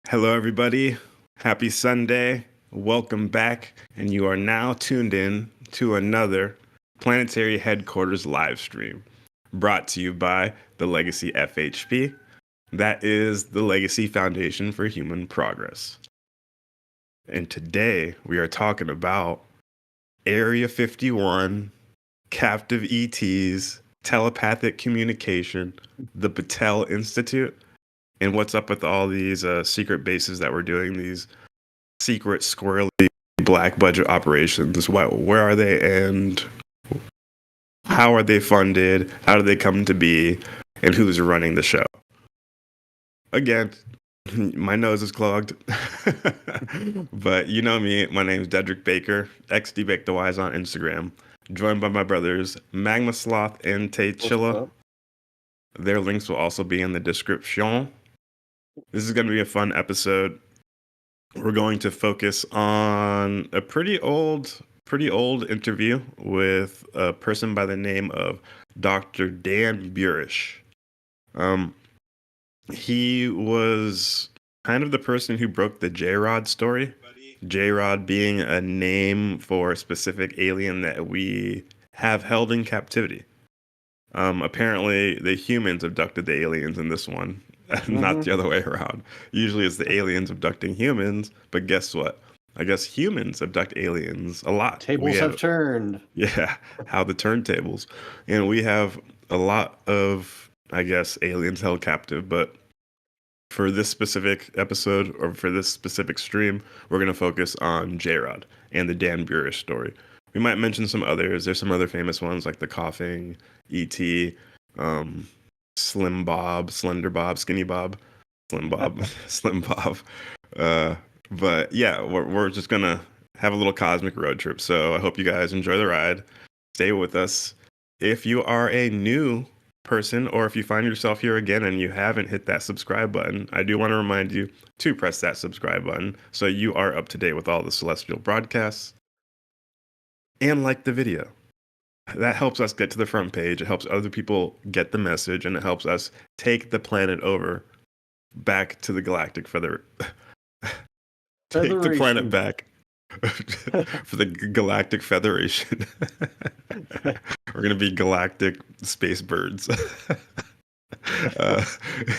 Hello, everybody. Happy Sunday. Welcome back. And you are now tuned in to another Planetary Headquarters live stream brought to you by the Legacy FHP. That is the Legacy Foundation for Human Progress. And today we are talking about Area 51, captive ETs, telepathic communication, the Patel Institute, and what's up with all these secret bases that we're doing, these secret squirrely black budget operations. Where are they, and how are they funded? How do they come to be, and who's running the show? Again, my nose is clogged, but you know me. My name is Dedrick Baker, XD the Wise on Instagram, joined by my brothers Magma Sloth and Tay Chilla. Their links will also be in the description. This is going to be a fun episode. We're going to focus on a pretty old interview with a person by the name of Dr. Dan Burisch. He was kind of the person who broke the J-Rod story. J-Rod being a name for a specific alien that we have held in captivity. Apparently, the humans abducted the aliens in this one. Not the other way around. Usually it's the aliens abducting humans, but guess what? I guess humans abduct aliens a lot. Tables have turned. Yeah, how the turntables. And we have a lot of, I guess, aliens held captive, but for this specific episode, or for this specific stream, we're going to focus on J-Rod and the Dan Burisch story. We might mention some others. There's some other famous ones like the coughing, E.T., Slim Bob, Slender Bob, Skinny Bob, Slim Bob, Slim Bob. But yeah, we're just gonna have a little cosmic road trip. So I hope you guys enjoy the ride. Stay with us. If you are a new person, or if you find yourself here again and you haven't hit that subscribe button, I do want to remind you to press that subscribe button so you are up to date with all the Celestial broadcasts. And like the video. That helps us get to the front page. It helps other people get the message, and it helps us take the planet over back to the galactic take the planet back for the Galactic Federation. We're gonna be galactic space birds.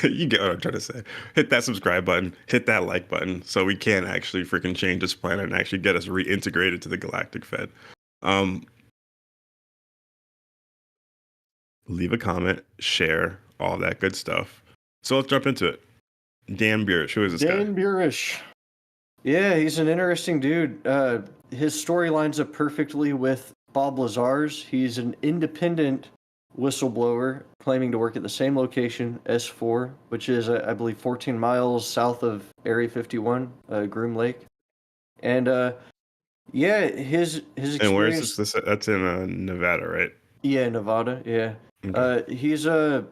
You get what I'm trying to say. Hit that subscribe button, hit that like button, so we can actually freaking change this planet and actually get us reintegrated to the Galactic Fed. Leave a comment, share, all that good stuff. So let's jump into it. Dan Burisch, who is this guy? Dan Burisch. Yeah, he's an interesting dude. His story lines up perfectly with Bob Lazar's. He's an independent whistleblower claiming to work at the same location, S4, which is, I believe, 14 miles south of Area 51, Groom Lake. And yeah, his experience. And where is this? That's in Nevada, right? Yeah, Nevada. Yeah. Okay. He's in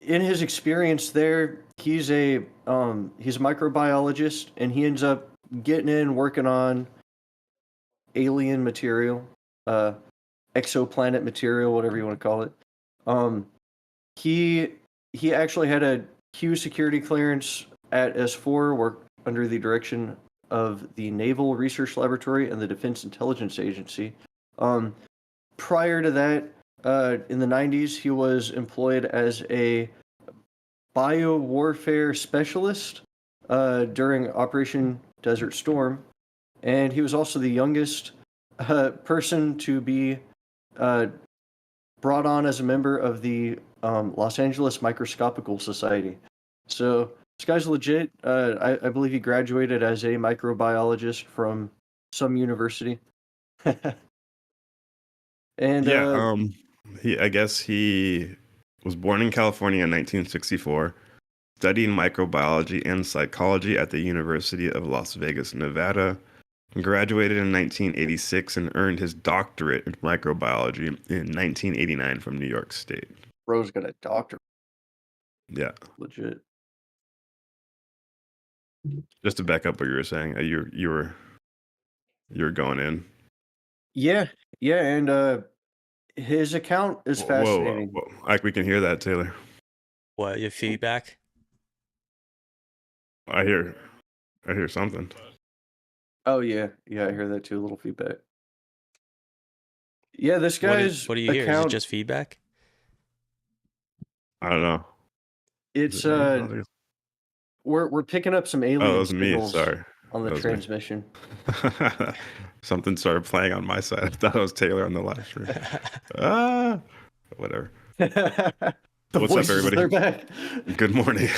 his experience there, he's a microbiologist, and he ends up getting in working on alien material, exoplanet material, whatever you want to call it. He actually had a Q security clearance at S4, worked under the direction of the Naval Research Laboratory and the Defense Intelligence Agency. Prior to that, in the 90s, he was employed as a biowarfare specialist during Operation Desert Storm, and he was also the youngest person to be brought on as a member of the Los Angeles Microscopical Society. So this guy's legit. I believe he graduated as a microbiologist from some university. And yeah, I guess he was born in California in 1964, studied microbiology and psychology at the University of Las Vegas, Nevada, graduated in 1986 and earned his doctorate in microbiology in 1989 from New York State. Bro's got a doctorate. Yeah. Legit. Just to back up what you were saying, you were going in. Yeah, and his account is fascinating. Whoa. Like, we can hear that, Taylor. What, your feedback? I hear something. Oh yeah, yeah, I hear that too. A little feedback. Yeah, this What guy's do you hear? Is it account. just feedback? I don't know. Is It's it me? I don't think we're picking up some Oh, it alien was me. signals Sorry. on the That was me. transmission. Something started playing on my side. I thought it was Taylor on the live stream. Whatever. The What's up, voices, they're everybody? back. Good morning.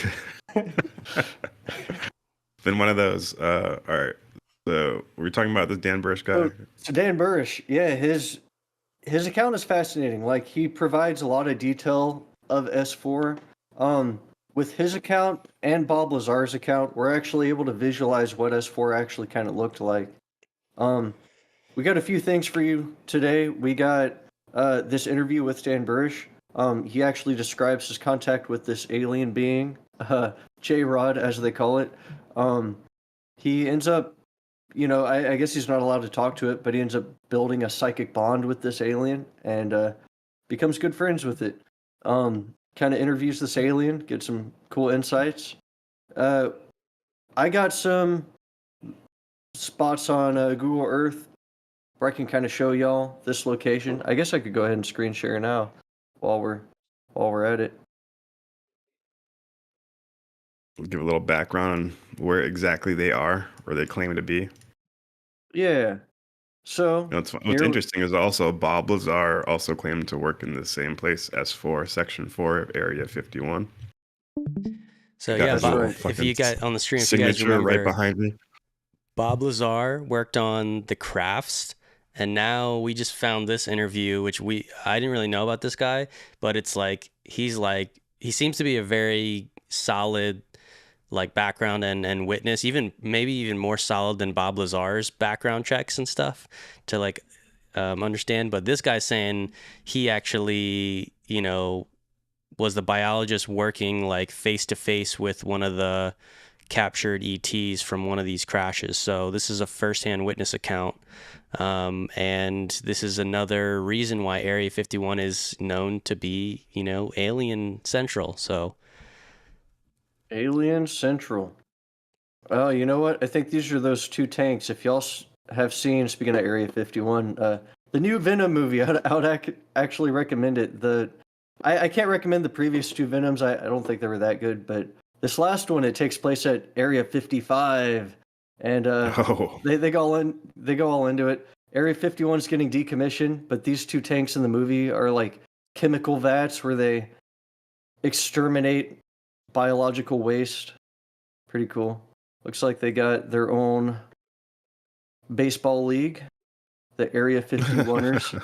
Been one of those. All right. So we're talking about this Dan Burisch guy. So Dan Burisch, yeah, his account is fascinating. Like he provides a lot of detail of S4. With his account and Bob Lazar's account, we're actually able to visualize what S4 actually kind of looked like. We got a few things for you today. We got this interview with Dan Burisch. He actually describes his contact with this alien being, J-Rod, as they call it. He ends up, I guess he's not allowed to talk to it, but he ends up building a psychic bond with this alien and becomes good friends with it. Kind of interviews this alien, gets some cool insights. I got some spots on Google Earth where I can kind of show y'all this location. I guess I could go ahead and screen share now while we're at it. We'll give a little background on where exactly they are, or they claim to be. Yeah. So What's here, interesting is also Bob Lazar also claimed to work in the same place, S4, Section 4 of Area 51. So Got yeah, his Bob- little if fucking you guys on the stream, if you guys signature right remember, behind me. Bob Lazar worked on the crafts, and now we just found this interview, which I didn't really know about this guy, but it's like he seems to be a very solid like background and witness, even maybe even more solid than Bob Lazar's background checks and stuff to like understand. But this guy's saying he actually, was the biologist working like face to face with one of the captured ETs from one of these crashes. So this is a firsthand witness account. And this is another reason why Area 51 is known to be, alien central. So Alien Central. Oh, you know what? I think these are those two tanks. If y'all have seen, speaking of Area 51, the new Venom movie, I would actually recommend it. I can't recommend the previous two Venoms. I don't think they were that good, but this last one, it takes place at Area 55, and they go all into it. Area 51 is getting decommissioned, but these two tanks in the movie are like chemical vats where they exterminate biological waste. Pretty cool. Looks like they got their own baseball league, the Area 51ers.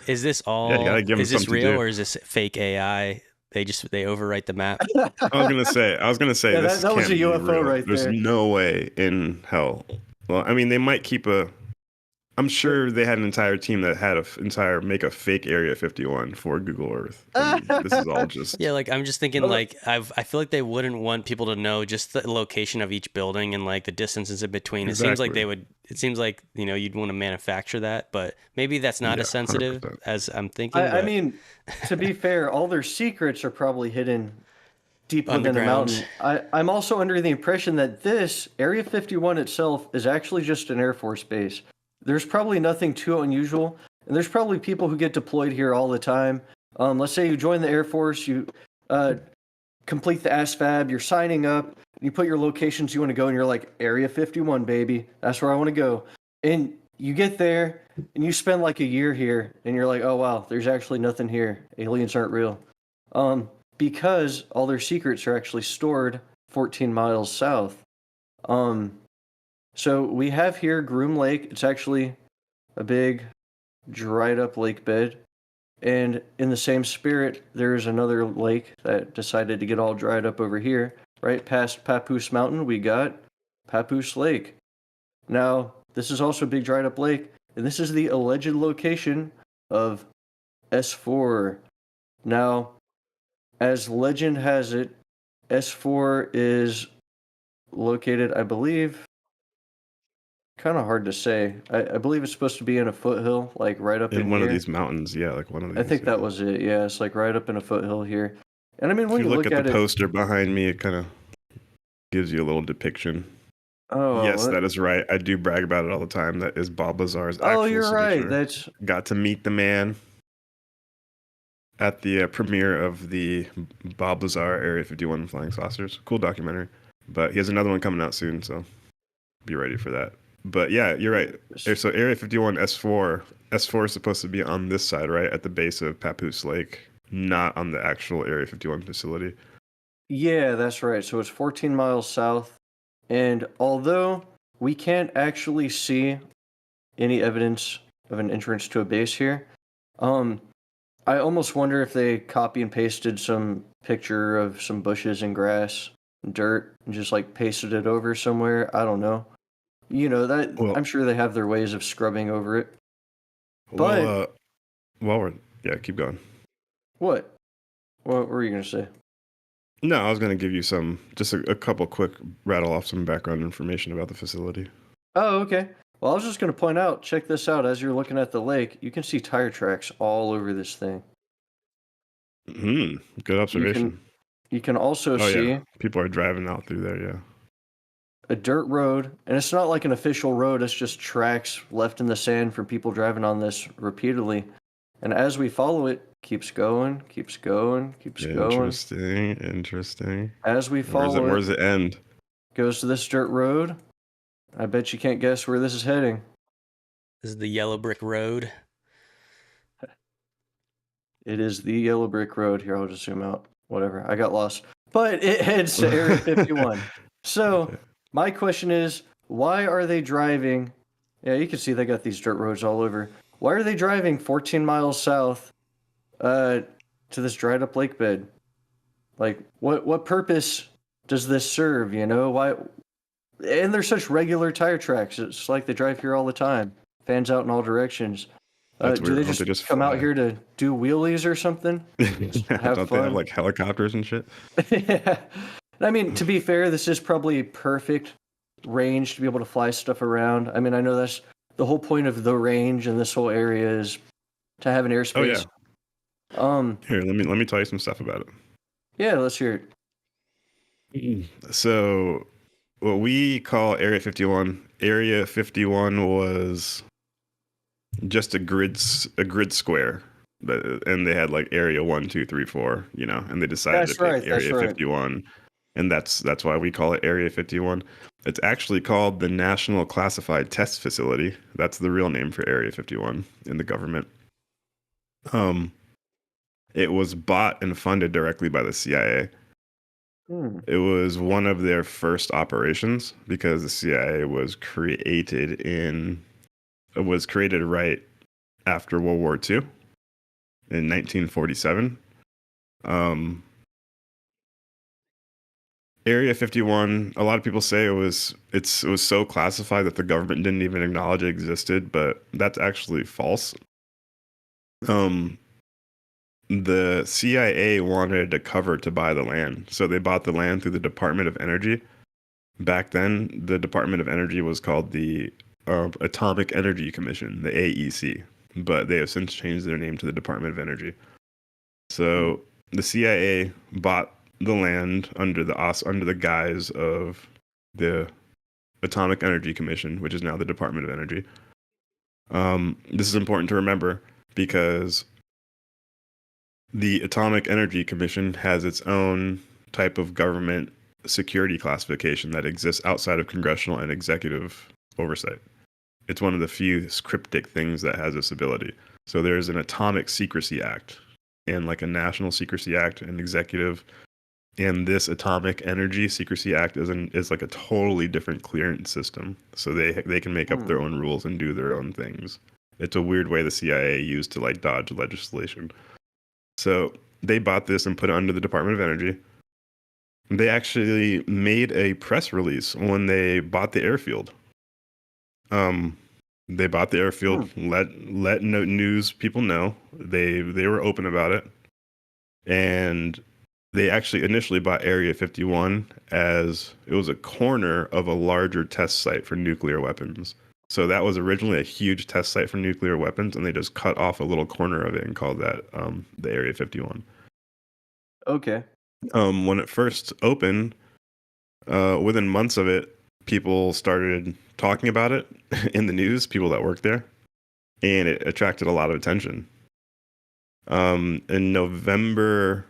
is this all, Yeah, you gotta give them is this something to real do. or is this fake AI? They overwrite the map. I was gonna say Yeah, this that was can't a be UFO real. right There's there. no way in hell. Well, I mean, they might keep I'm sure they had an entire team that had make a fake Area 51 for Google Earth. And this is all just Yeah, like I'm just thinking, like I feel like they wouldn't want people to know just the location of each building and like the distances in between. It seems like Exactly. they would. It seems like you'd want to manufacture that, but maybe that's not Yeah, as sensitive 100%. as I'm thinking. I But mean, to be fair, all their secrets are probably hidden deep within a underground. mountain. I'm also under the impression that this Area 51 itself is actually just an Air Force base. There's probably nothing too unusual, and there's probably people who get deployed here all the time. Let's say you join the Air Force, you complete the ASVAB, you're signing up, you put your locations you want to go, and you're like, Area 51, baby, that's where I want to go. And you get there, and you spend like a year here, and you're like, oh wow, there's actually nothing here. Aliens aren't real. Because all their secrets are actually stored 14 miles south. So we have here Groom Lake. It's actually a big dried up lake bed. And in the same spirit, there's another lake that decided to get all dried up over here. Right past Papoose Mountain, we got Papoose Lake. Now, this is also a big dried up lake, and this is the alleged location of S4. Now, as legend has it, S4 is located, I believe, kind of hard to say. I believe it's supposed to be in a foothill, like right up in In one here. of these mountains, yeah, like one of these. I think yeah. that was it. Yeah, it's like right up in a foothill here. And I mean, If when you look at at the it, poster behind me, it kind of Gives you a little depiction. Oh, Yes, that is right. I do brag about it all the time. That is Bob Lazar's oh, actual you're right. signature. That's Got to meet the man at the premiere of the Bob Lazar Area 51 Flying Saucers. Cool documentary. But he has another one coming out soon, so be ready for that. But yeah, you're right. So Area 51 S4, S4 is supposed to be on this side, right? At the base of Papoose Lake, not on the actual Area 51 facility. yeah, that's right. So it's 14 miles south, and although we can't actually see any evidence of an entrance to a base here, I almost wonder if they copy and pasted some picture of some bushes and grass, and dirt, and just like pasted it over somewhere. I don't know. You know that Well, I'm sure they have their ways of scrubbing over it. well, But while we're yeah, keep going. what? What were you gonna say? No, I was going to give you just a couple quick rattle off some background information about the facility. Oh, okay. Well, I was just gonna point out, check this out. As you're looking at the lake, you can see tire tracks all over this thing. Good You observation. can also Oh yeah, see people are driving out through there. Yeah. a dirt road, and it's not like an official road, it's just tracks left in the sand from people driving on this repeatedly. And as we follow it, keeps going, keeps going, keeps going. Interesting. As we follow Where it, does it end? goes to this dirt road. I bet you can't guess where this is heading. This is the yellow brick road. It is the yellow brick road. Here, I'll just zoom out. Whatever, I got lost. But it heads to Area 51. So, Okay. my question is, why are they driving? Yeah, you can see they got these dirt roads all over. Why are they driving 14 miles south to this dried up lake bed? Like, what purpose does this serve? You know, why? And they're such regular tire tracks. It's like they drive here all the time. Fans out in all directions. That's Do weird. they Don't they just just come out fly? here to do wheelies or something? Just have Don't they have fun? like helicopters and shit? Yeah. I mean, to be fair, this is probably perfect range to be able to fly stuff around. I mean, I know that's the whole point of the range and this whole area is to have an Oh yeah. airspace. Here, let me tell you some stuff about Yeah, let's hear it. So, what we call Area 51, Area 51 was just a grid square, and they had like Area 1, 2, 3, 4, you know, and they decided to That's pick right. That's Area right. 51, and that's why we call it Area 51. It's actually called the National Classified Test Facility. That's the real name for Area 51 in the government. Um, it was bought and funded directly by the CIA. Hmm. It was one of their first operations because the CIA was created right after World War II in 1947. Um, Area 51, a lot of people say it was so classified that the government didn't even acknowledge it existed, but that's actually false. Um, the CIA wanted a cover to buy the land, so they bought the land through the Department of Energy. Back then, the Department of Energy was called the Atomic Energy Commission, the AEC, but they have since changed their name to the Department of Energy. So the CIA bought the land under the guise of the Atomic Energy Commission, which is now the Department of Energy. This is important to remember because the Atomic Energy Commission has its own type of government security classification that exists outside of congressional and executive oversight. It's one of the few cryptic things that has this ability. So there's an Atomic Secrecy Act and like a National Secrecy Act and executive. And this Atomic Energy Secrecy Act is like a totally different clearance system. So they can make up their own rules and do their own things. It's a weird way the CIA used to like dodge legislation. So they bought this and put it under the Department of Energy. They actually made a press release when they bought the airfield. They bought the airfield, let news people know. They were open about it, and they actually initially bought Area 51 as it was a corner of a larger test site for nuclear weapons. So that was originally a huge test site for nuclear weapons, and they just cut off a little corner of it and called that the Area 51. Okay. When it first opened, within months of it, people started talking about it in the news, people that work there, and it attracted a lot of attention. In November,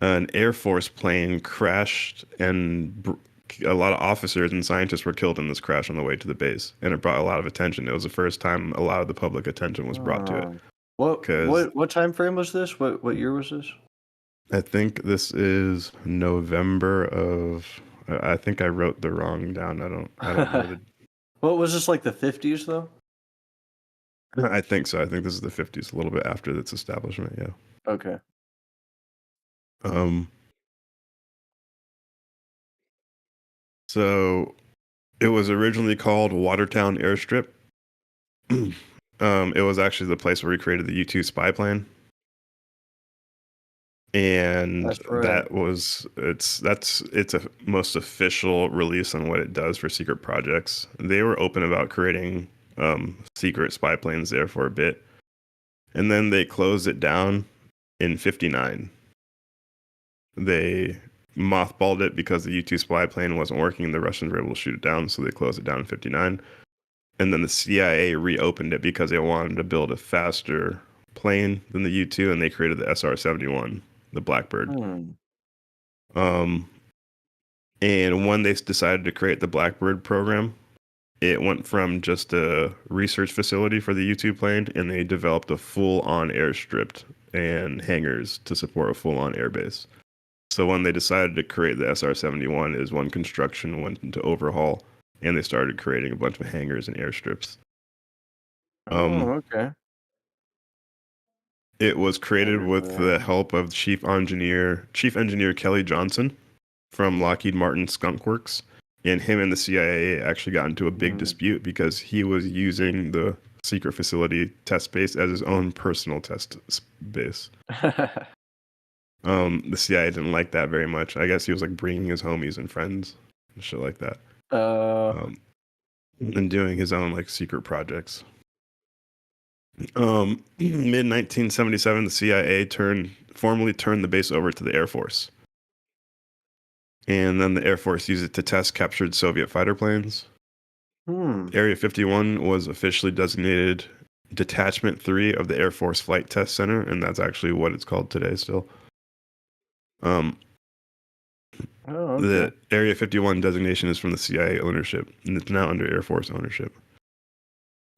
an Air Force plane crashed, and a lot of officers and scientists were killed in this crash on the way to the base, and it brought a lot of attention. It was the first time a lot of the public attention was brought to it. What 'Cause- what time frame was this? What year was this? I think this is November of. I think I wrote the wrong down. I don't know the. What was this, like the 50s though? I think so. I think this is the 50s, a little bit after its establishment. Yeah. Okay. So it was originally called Watertown Airstrip. It was actually the place where we created the U-2 spy plane. And That's right. that was it's a most official release on what it does for secret projects. They were open about creating secret spy planes there for a bit, and then they closed it down in '59. They mothballed it because the U-2 spy plane wasn't working. The Russians were able to shoot it down, so they closed it down in '59. And then the CIA reopened it because they wanted to build a faster plane than the U-2, and they created the SR-71, the Blackbird. And when they decided to create the Blackbird program, it went from just a research facility for the U-2 plane, and they developed a full-on airstrip and hangars to support a full-on airbase. So when they decided to create the SR-71 is when construction went into overhaul, and they started creating a bunch of hangars and airstrips. Okay. It was created with the help of Chief Engineer Kelly Johnson from Lockheed Martin Skunk Works, and him and the CIA actually got into a big dispute because he was using the secret facility test base as his own personal test base. The CIA didn't like that very much. I guess he was like bringing his homies and friends and shit like that, and doing his own like secret projects. Mid 1977, the CIA formally turned the base over to the Air Force. And then the Air Force used it to test captured Soviet fighter planes. Area 51 was officially designated Detachment 3 of the Air Force Flight Test Center, and that's actually what it's called today still. Okay. The Area 51 designation is from the CIA ownership, and it's now under Air Force ownership.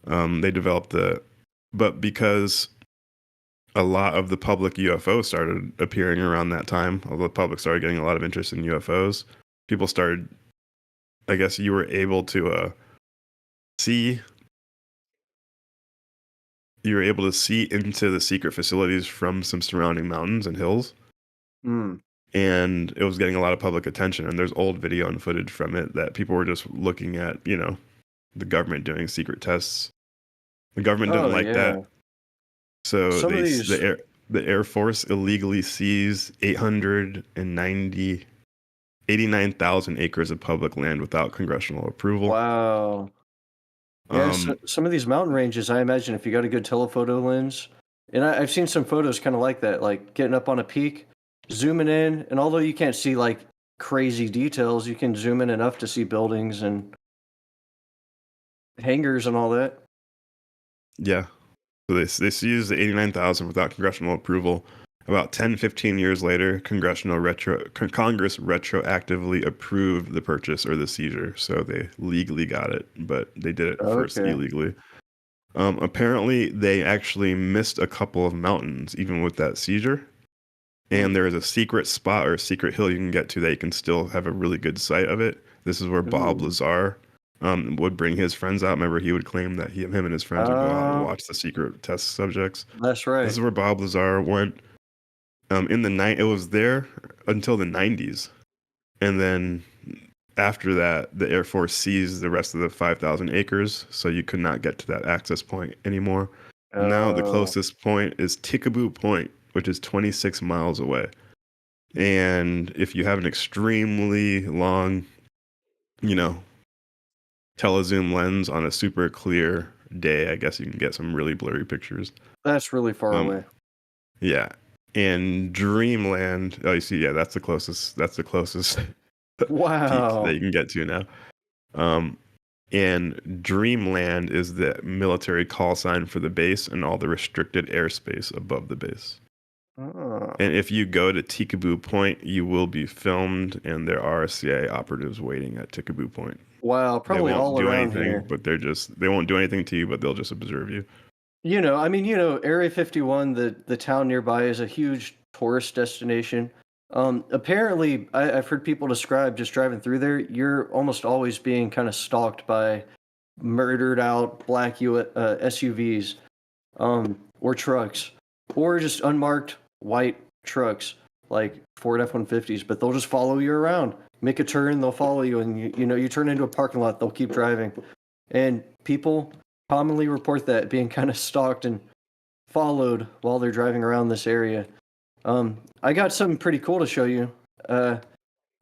They developed but because a lot of the public UFOs started appearing around that time, although the public started getting a lot of interest in UFOs, people started, I guess you were able to see into the secret facilities from some surrounding mountains and hills. And it was getting a lot of public attention, and there's old video and footage from it that people were just looking at, the government doing secret tests. The government didn't like that. So the Air Force illegally seized 89,000 acres of public land without congressional approval. Wow. Yeah, some of these mountain ranges, I imagine if you got a good telephoto lens, and I've seen some photos kind of like that, like getting up on a peak, zooming in, and although you can't see like crazy details, you can zoom in enough to see buildings and hangars and all that. Yeah. So they seized the 89,000 without congressional approval. About 10-15 years later, Congress retroactively approved the purchase or the seizure. So they legally got it, but they did it first illegally. Apparently, they actually missed a couple of mountains, even with that seizure. And there is a secret spot or a secret hill you can get to that you can still have a really good sight of it. This is where Bob Lazar would bring his friends out. Remember, he would claim that him and his friends would go out and watch the secret test subjects. That's right. This is where Bob Lazar went. It was there until the 90s. And then after that, the Air Force seized the rest of the 5,000 acres, so you could not get to that access point anymore. Now the closest point is Tickaboo Point, which is 26 miles away. And if you have an extremely long, telezoom lens on a super clear day, I guess you can get some really blurry pictures. That's really far away. Yeah. And Dreamland. Oh, you see, yeah, that's the closest. That's the closest peak Wow. that you can get to now. And Dreamland is the military call sign for the base and all the restricted airspace above the base. Oh. And if you go to Tikaboo Point, you will be filmed, and there are CIA operatives waiting at Tikaboo Point. Wow, probably they won't all do around anything, here. but they won't do anything to you, but they'll just observe you. I mean, Area 51, the town nearby, is a huge tourist destination. Apparently, I've heard people describe just driving through there, you're almost always being kind of stalked by murdered out black SUVs, or trucks, or just unmarked white trucks like Ford F-150s, but they'll just follow you around. Make a turn, they'll follow you, and you turn into a parking lot, they'll keep driving. And people commonly report that being kind of stalked and followed while they're driving around this area. I got something pretty cool to show you.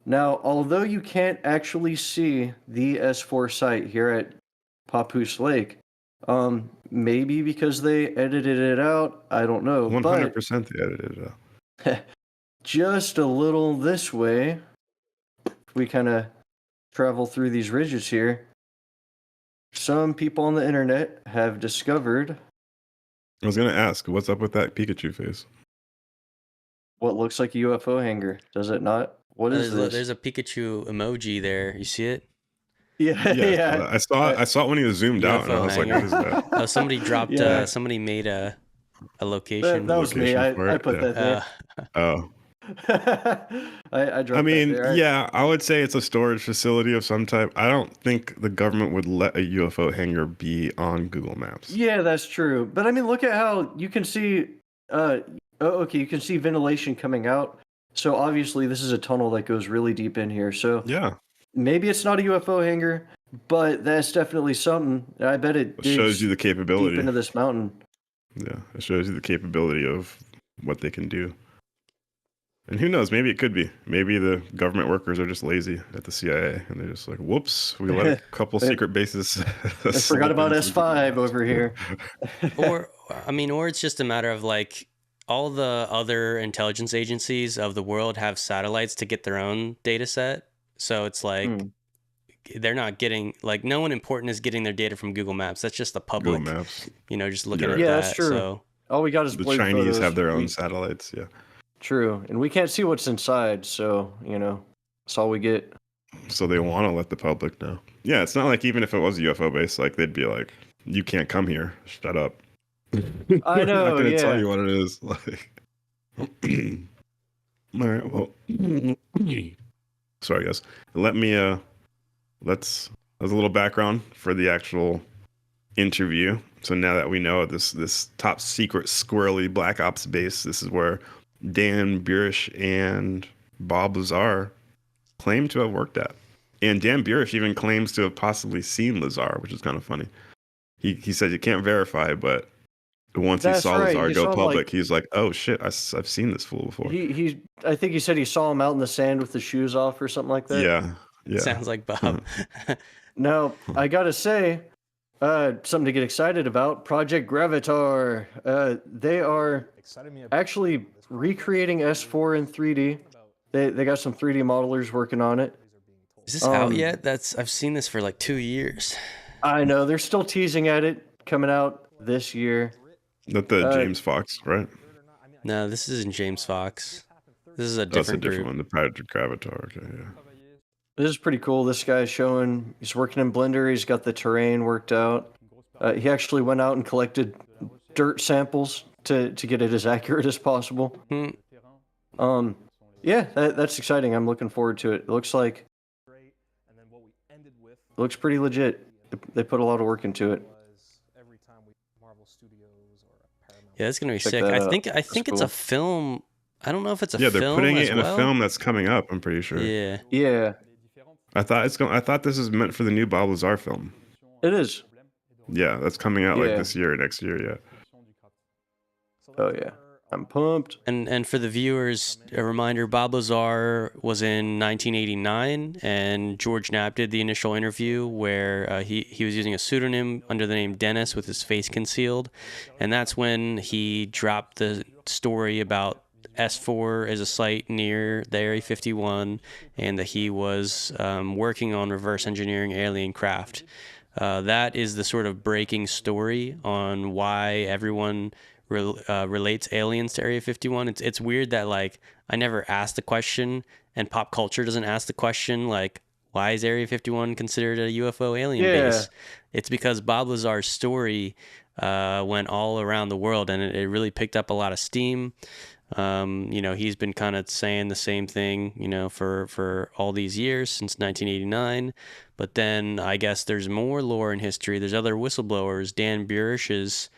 Now, although you can't actually see the S4 site here at Papoose Lake, maybe because they edited it out, I don't know. 100% they edited it out. But just a little this way, we kind of travel through these ridges here. Some people on the internet have discovered I was gonna ask, what's up with that Pikachu face? what looks like a UFO hangar. Does it not? What is this? There's a Pikachu emoji there. You see it? Yeah, Yeah, I saw it when he was zoomed out, and I UFO was like, hangar. what is that? Oh, somebody dropped. Yeah. Somebody made a location. That was me. Location for I it, put yeah. that there. Oh, I dropped I mean, that there. yeah, I would say it's a storage facility of some type. I don't think the government would let a UFO hangar be on Google Maps. Yeah, that's true. But I mean, look at how you can see. Okay, you can see ventilation coming out. So obviously, this is a tunnel that goes really deep in here. So Yeah, maybe it's not a UFO hangar, but that's definitely something. I bet it it shows you the deep capability. into this mountain. Yeah, it shows you the capability of what they can do. And who knows? Maybe it could be. Maybe the government workers are just lazy at the CIA, and they're just like, "Whoops, we let a couple secret bases." I forgot about S5 over here. Or it's just a matter of like all the other intelligence agencies of the world have satellites to get their own data set. So it's like they're not getting, like, no one important is getting their data from Google Maps. That's just the public. Google Maps. Just looking at Yeah, that. that's true. So All we got is The blurred Chinese photos. have their own satellites. Yeah. True, and we can't see what's inside, so that's all we get. So they want to let the public know. Yeah, it's not like even if it was a UFO base, like they'd be like, "You can't come here. Shut up." I know. I'm not gonna tell Yeah. you what it is. Like, all right. Well, sorry, guys. Let me. As a little background for the actual interview. So now that we know this top secret squirrely black ops base, this is where Dan Burisch and Bob Lazar claim to have worked at. And Dan Burisch even claims to have possibly seen Lazar, which is kind of funny. He said you can't verify, but once That's he saw right. Lazar He go saw him, public, like- he's like, "Oh shit, I've seen this fool before." I think he said he saw him out in the sand with the shoes off or something like that. Yeah. sounds like Bob. Now, I gotta say, something to get excited about. Project Gravitar. They are actually recreating S4 in 3D. They got some 3D modelers working on it. Is this out yet? I've seen this for like 2 years. I know they're still teasing at it, coming out this year. Not the James Fox, right? No, this isn't James Fox. This is a That's a different different group. one. The Project Gravatar. Okay, yeah. This is pretty cool. This guy's showing he's working in Blender. He's got the terrain worked out. He actually went out and collected dirt samples to get it as accurate as possible. Yeah, that's exciting. I'm looking forward to it. It looks pretty legit. They put a lot of work into it. Yeah, it's gonna be Check sick. that I out. think That's it's cool. a film. I don't know if it's a Yeah, film. they're putting it as in well. a film that's coming up. I'm pretty sure. Yeah. Yeah, I thought this is meant for the new Bob Lazar film. it is. Yeah, that's coming out like Yeah. this year or next year. Yeah. Oh yeah, I'm pumped. And for the viewers, a reminder: Bob Lazar was in 1989, and George Knapp did the initial interview where he was using a pseudonym under the name Dennis with his face concealed, and that's when he dropped the story about S4 is a site near the Area 51, and that he was working on reverse engineering alien craft. That is the sort of breaking story on why everyone relates aliens to Area 51. It's weird that like I never asked the question, and pop culture doesn't ask the question like why is Area 51 considered a UFO alien Yeah. base? It's because Bob Lazar's story went all around the world, and it really picked up a lot of steam. He's been kind of saying the same thing, for all these years since 1989. But then I guess there's more lore in history. There's other whistleblowers. Dan Burisch is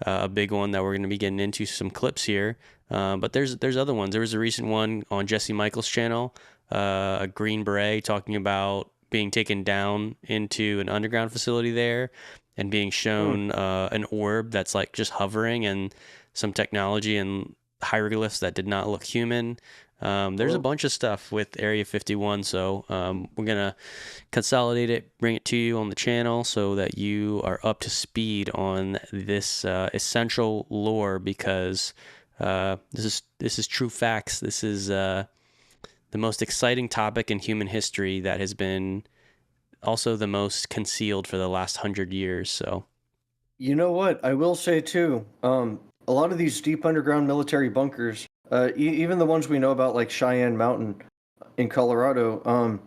a big one that we're going to be getting into some clips here. But there's other ones. There was a recent one on Jesse Michael's channel, a Green Beret talking about being taken down into an underground facility there and being shown an orb that's like just hovering and some technology and hieroglyphs that did not look human. There's a bunch of stuff with Area 51, so we're going to consolidate it, bring it to you on the channel so that you are up to speed on this essential lore, because this is true facts. This is the most exciting topic in human history that has been also the most concealed for the last 100 years. So, You know what? I will say too. A lot of these deep underground military bunkers, even the ones we know about, like Cheyenne Mountain in Colorado,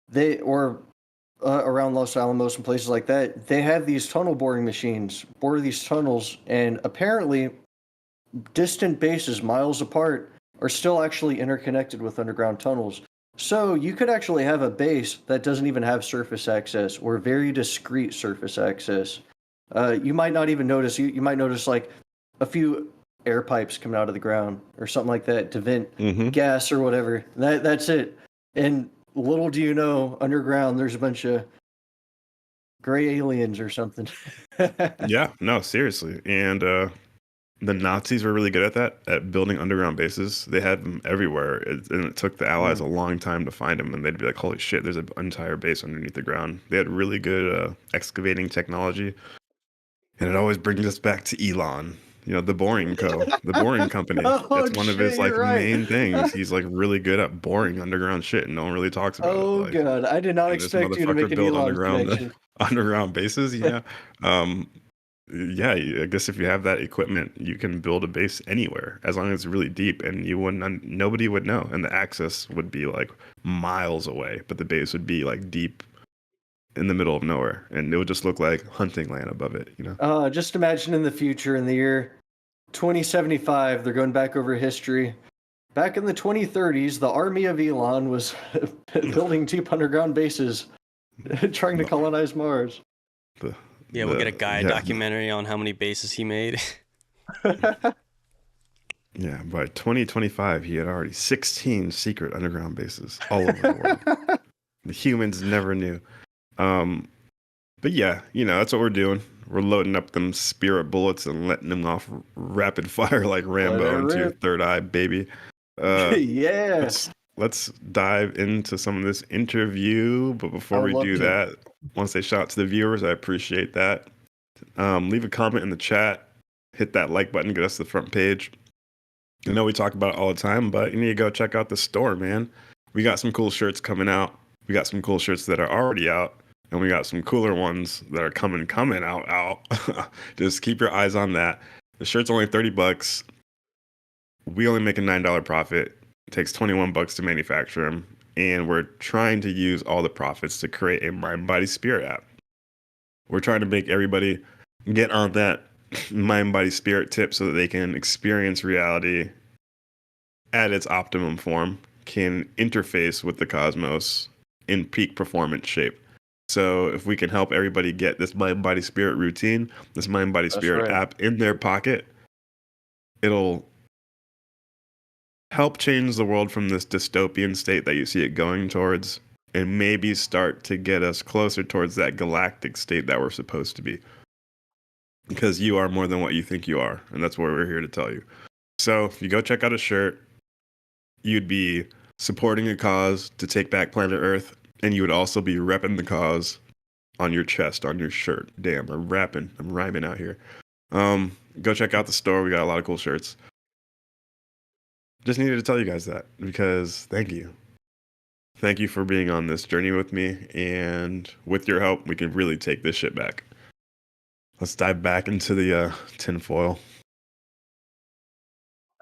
they or around Los Alamos and places like that, they have these tunnel boring machines bore these tunnels, and apparently, distant bases miles apart are still actually interconnected with underground tunnels. So you could actually have a base that doesn't even have surface access or very discrete surface access. You might not even notice. You might notice like a few air pipes coming out of the ground or something like that to vent gas or whatever. That's it. And little do you know, underground there's a bunch of gray aliens or something. Yeah, no, seriously. And the Nazis were really good at that, at building underground bases. They had them everywhere, and it took the Allies a long time to find them. And they'd be like, "Holy shit, there's an entire base underneath the ground." They had really good excavating technology, and it always brings us back to Elon. The the Boring Company. Oh It's one of shit, his like you're right. main things. He's like really good at boring underground shit, and no one really talks about it. Oh Like, god, I did not and this expect you to make motherfucker an built Elon underground connection. underground bases. Yeah. Um, yeah, I guess if you have that equipment, you can build a base anywhere as long as it's really deep, and nobody would know, and the access would be like miles away, but the base would be like deep in the middle of nowhere, and it would just look like hunting land above it. Just imagine in the future, in the year 2075, they're going back over history. Back in the 2030s, the army of Elon was building deep underground bases, trying to colonize Mars. The, yeah, we'll get a guy yeah, documentary on how many bases he made. yeah. By 2025, he had already 16 secret underground bases all over the world. The humans never knew. But yeah, that's what we're doing. We're loading up them spirit bullets and letting them off rapid fire like Rambo into your third eye, baby. Yeah. Let's dive into some of this interview. But before we do that, want to say shout out to the viewers. I appreciate that. Leave a comment in the chat. Hit that like button. Get us to the front page. I know we talk about it all the time, but you need to go check out the store, man. We got some cool shirts coming out. We got some cool shirts that are already out. And we got some cooler ones that are coming out. Just keep your eyes on that. The shirt's only $30. We only make a $9 profit. It takes $21 to manufacture them. And we're trying to use all the profits to create a Mind Body Spirit app. We're trying to make everybody get on that Mind Body Spirit tip so that they can experience reality at its optimum form, can interface with the cosmos in peak performance shape. So if we can help everybody get this Mind Body Spirit routine, this Mind Body Spirit app in their pocket, it'll help change the world from this dystopian state that you see it going towards, and maybe start to get us closer towards that galactic state that we're supposed to be. Because you are more than what you think you are, and that's what we're here to tell you. So if you go check out a shirt, you'd be supporting a cause to take back planet Earth, and you would also be repping the cause on your chest, on your shirt. Damn, I'm rhyming out here. Go check out the store. We got a lot of cool shirts. just needed to tell you guys that because thank you. Thank you for being on this journey with me, and with your help, we can really take this shit back. Let's dive back into the tinfoil.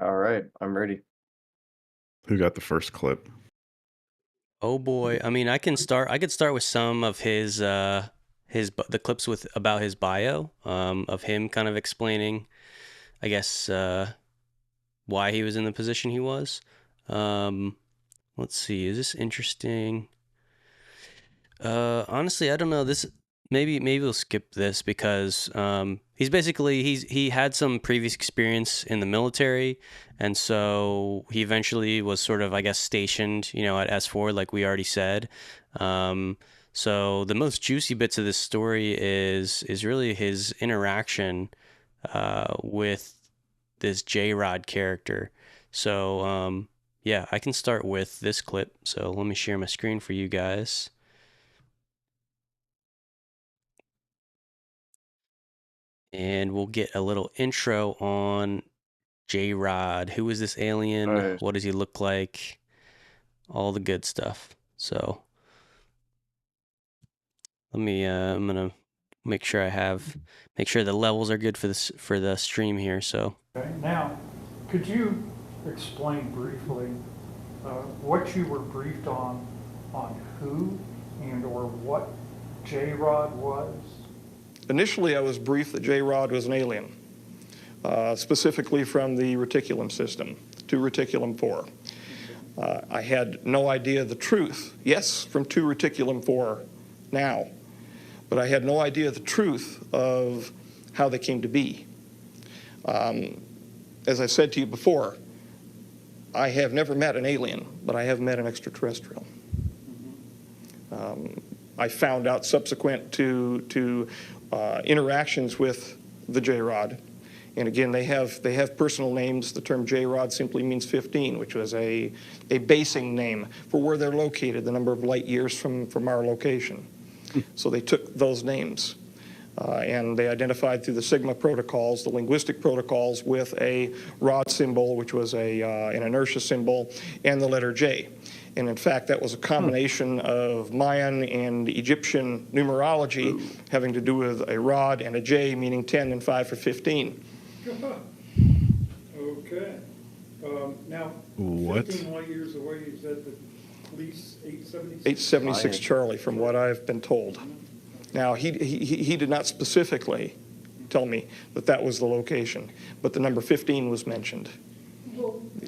All right, I'm ready. Who got the first clip? Oh boy. I mean, I could start with some of the clips with about his bio, of him kind of explaining, I guess, why he was in the position he was. Let's see. Is this interesting? Honestly, I don't know. This maybe we'll skip this because he had some previous experience in the military, and so he eventually was sort of, I guess, stationed, at S4, like we already said. So the most juicy bits of this story is really his interaction with this J-Rod character. So yeah, I can start with this clip. So let me share my screen for you guys. And we'll get a little intro on J-Rod. Who is this alien? Nice. What does he look like? All the good stuff. So I'm gonna make sure the levels are good for the stream here. So Okay. Now, could you explain briefly what you were briefed on who and or what J-Rod was? Initially, I was briefed that J-Rod was an alien, specifically from the reticulum system, to reticulum 4. I had no idea the truth. Yes, from 2 reticulum 4 now, but I had no idea the truth of how they came to be. As I said to you before, I have never met an alien, but I have met an extraterrestrial. I found out subsequent to interactions with the J-Rod. And again, they have personal names. The term J-Rod simply means 15, which was a basing name for where they're located, the number of light years from our location. So they took those names. And they identified through the Sigma protocols, the linguistic protocols, with a rod symbol, which was an inertia symbol, and the letter J. And in fact, that was a combination of Mayan and Egyptian numerology having to do with a rod and a J, meaning 10 and 5 for 15. Okay. Now, What? 15 light years away, is that the police 876? 876 Charlie, from what I've been told. Now, he did not specifically tell me that was the location, but the number 15 was mentioned.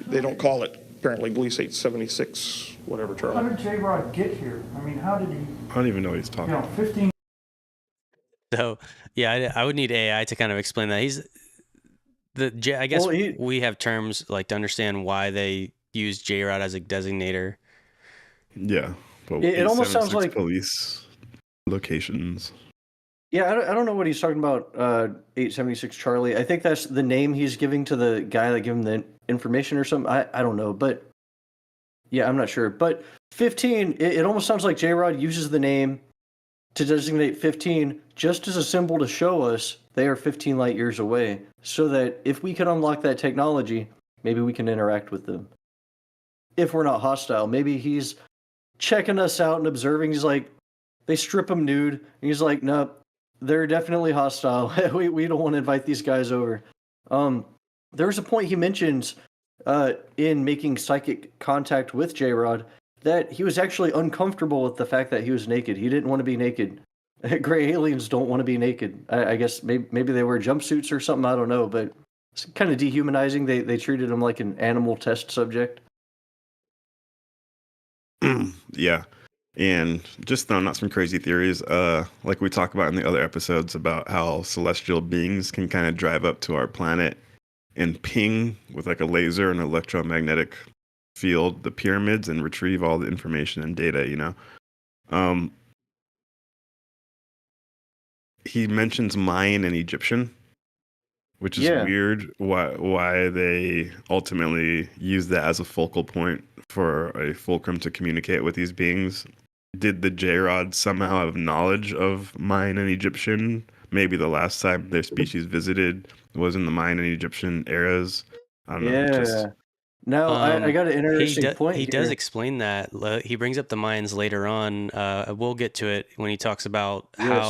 They don't call it, apparently, Gliese 876, whatever, How Charlie. did J-Rod get here? I mean, how did he, I don't even know what he's talking about. 15 So yeah, I would need AI to kind of explain that. I guess we have terms like to understand why they use J-Rod as a designator. Yeah, but It almost sounds 876 like police locations. Yeah, I don't know what he's talking about. 876 Charlie. I think that's the name he's giving to the guy that gave him the information or something. I don't know, but yeah, I'm not sure. But 15, it almost sounds like J-Rod uses the name to designate 15 just as a symbol to show us they are 15 light years away, so that if we can unlock that technology, maybe we can interact with them. If we're not hostile, maybe he's checking us out and observing. He's like, they strip him nude, and he's like, nope, they're definitely hostile. we don't want to invite these guys over. There's a point he mentions in making psychic contact with J-Rod that he was actually uncomfortable with the fact that he was naked. He didn't want to be naked. Gray aliens don't want to be naked. I guess maybe they wear jumpsuits or something. I don't know, but it's kind of dehumanizing. They treated him like an animal test subject. Yeah. And just throwing out some crazy theories, like we talk about in the other episodes about how celestial beings can kind of drive up to our planet and ping with like a laser and electromagnetic field the pyramids and retrieve all the information and data, He mentions Mayan and Egyptian, which is weird. Why they ultimately use that as a focal point for a fulcrum to communicate with these beings. Did the J-Rod somehow have knowledge of Mayan and Egyptian? Maybe the last time their species visited was in the Mayan and Egyptian eras. I don't know. Now, I got an interesting point He does here. explain that. He brings up the Mayans later on. We'll get to it when he talks about Yes.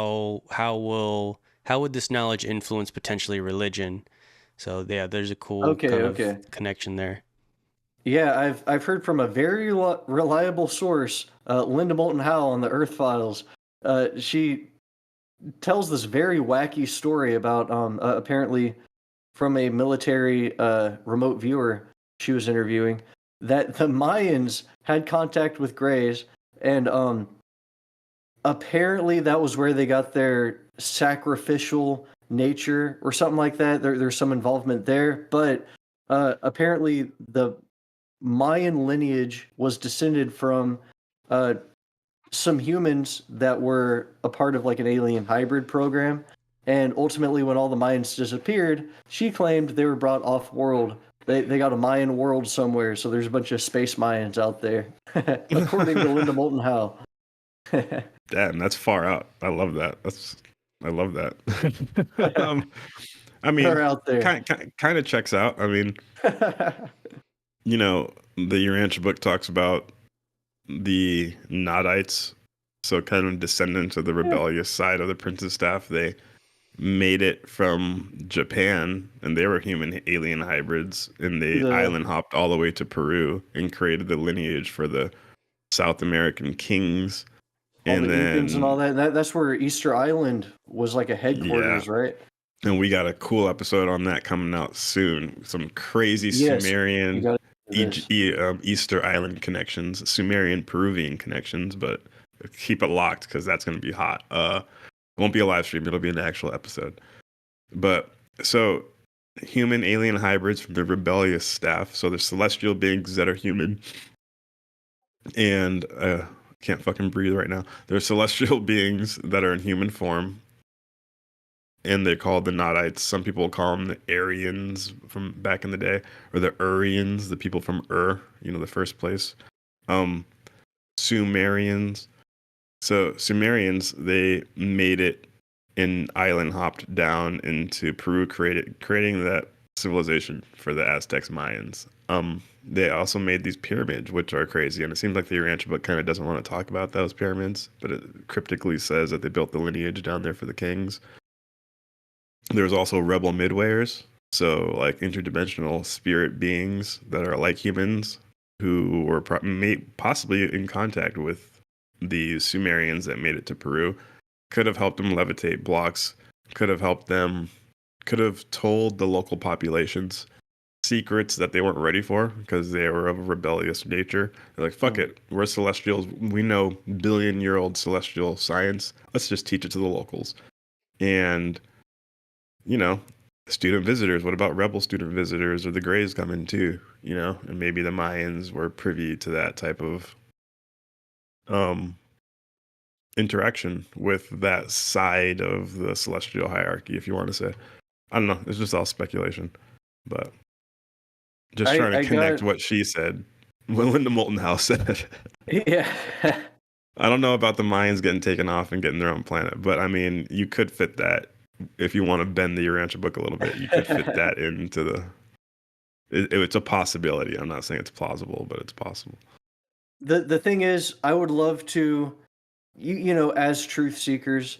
how would this knowledge influence potentially religion. So yeah, there's a cool Okay, kind of okay. connection there. Yeah, I've heard from a very reliable source, Linda Moulton Howe on the Earth Files. She tells this very wacky story about apparently from a military remote viewer she was interviewing that the Mayans had contact with Greys, and apparently that was where they got their sacrificial nature or something like that. There's some involvement there, but apparently the Mayan lineage was descended from uh, some humans that were a part of like an alien hybrid program. And ultimately, when all the Mayans disappeared, she claimed they were brought off world. They got a Mayan world somewhere, so there's a bunch of space Mayans out there, according to Linda Moulton Howe. Damn, that's far out. I love that. I love that. I They're mean, out there. kind of checks out. I mean, you know, the Urantia book talks about the Nodites, so kind of descendants of the rebellious side of the Prince's staff. They made it from Japan, and they were human alien hybrids, and they The island hopped all the way to Peru and created the lineage for the South American kings. all And the Incans and all then, that. That's where Easter Island was like a yeah, headquarters, right? and we got a cool episode on that coming out soon. Some crazy Yes, we Sumerian got this. Easter Island connections, Sumerian Peruvian connections, but keep it locked because that's going to be hot. It won't be a live stream; it'll be an actual episode. But so human alien hybrids from the rebellious staff. So they're celestial beings that are human, and can't fucking breathe right now. They're celestial beings that are in human form, and they're called the Nodites. Some people call them the Aryans from back in the day, or the Urians, the people from the first place. Um, Sumerians. So Sumerians, they made it and island hopped down into Peru, creating that civilization for the Aztecs, Mayans. They also made these pyramids, which are crazy, and it seems like the Urantia book kind of doesn't want to talk about those pyramids, but it cryptically says that they built the lineage down there for the kings. There's also rebel midwayers, so like interdimensional spirit beings that are like humans who were possibly in contact with the Sumerians that made it to Peru. Could have helped them levitate blocks, could have told the local populations secrets that they weren't ready for because they were of a rebellious nature. They're like, fuck it, we're celestials. We know billion-year-old celestial science. Let's just teach it to the locals. And, you know, student visitors, what about rebel student visitors or the Greys coming too, and maybe the Mayans were privy to that type of interaction with that side of the celestial hierarchy, if you want to say. I don't know. It's just all speculation, but just trying to connect what she said, what Linda Moulton Howe said. Yeah. I don't know about the Mayans getting taken off and getting their own planet, but I mean, you could fit that if you want to bend the Urantia book a little bit. You could fit that into the. It's a possibility. I'm not saying it's plausible, but it's possible. The thing is, I would love to, as truth seekers,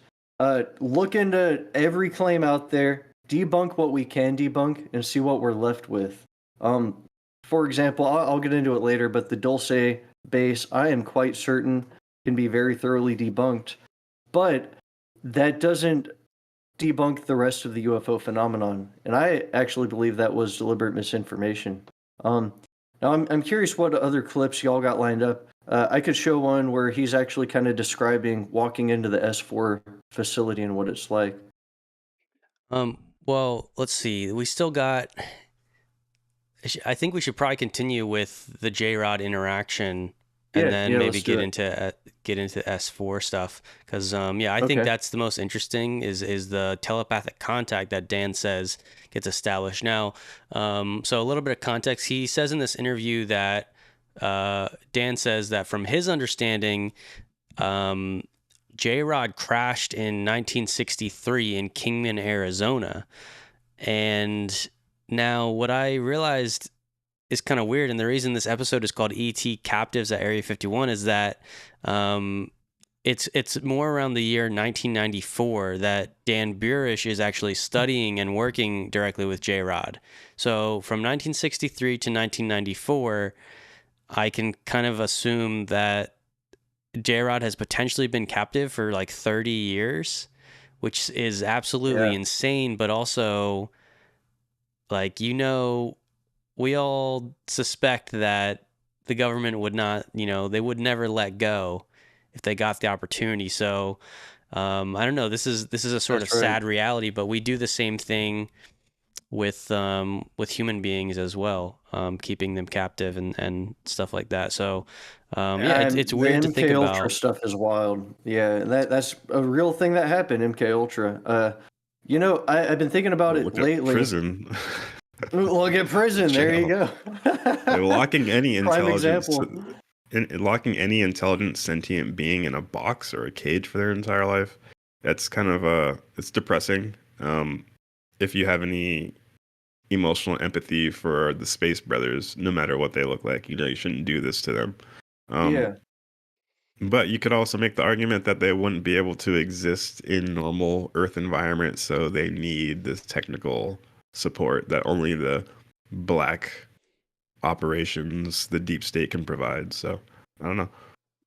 look into every claim out there, debunk what we can debunk, and see what we're left with. For example, I'll get into it later, but the Dulce base, I am quite certain, can be very thoroughly debunked, but that doesn't debunk the rest of the UFO phenomenon, and I actually believe that was deliberate misinformation. Now I'm curious what other clips y'all got lined up. I could show one where he's actually kind of describing walking into the S4 facility and what it's like. Well, let's see. We still got. I think we should probably continue with the J-Rod interaction, and then maybe get into S4 stuff, because I think that's the most interesting is the telepathic contact that Dan says gets established. Now, so a little bit of context. He says in this interview that Dan says that from his understanding, J-Rod crashed in 1963 in Kingman, Arizona, and now what I realized is kind of weird. And the reason this episode is called ET Captives at Area 51 is that it's more around the year 1994 that Dan Burisch is actually studying and working directly with J-Rod. So from 1963 to 1994, I can kind of assume that J-Rod has potentially been captive for like 30 years, which is absolutely insane, but also, like, we all suspect that the government would not, they would never let go if they got the opportunity. So I don't know. This is a sort of sad reality, but we do the same thing with human beings as well, keeping them captive and stuff like that. So it's weird to think about. The MK Ultra stuff is wild. Yeah, that's a real thing that happened. MK Ultra. I've been thinking about it lately. Prison. Look at prison. There you go. They're locking any Prime intelligence. example. Locking any intelligent sentient being in a box or a cage for their entire life. That's kind of it's depressing. If you have any emotional empathy for the Space Brothers, no matter what they look like, you shouldn't do this to them. But you could also make the argument that they wouldn't be able to exist in normal Earth environments, so they need this technical support that only the black operations, the deep state, can provide. So I don't know.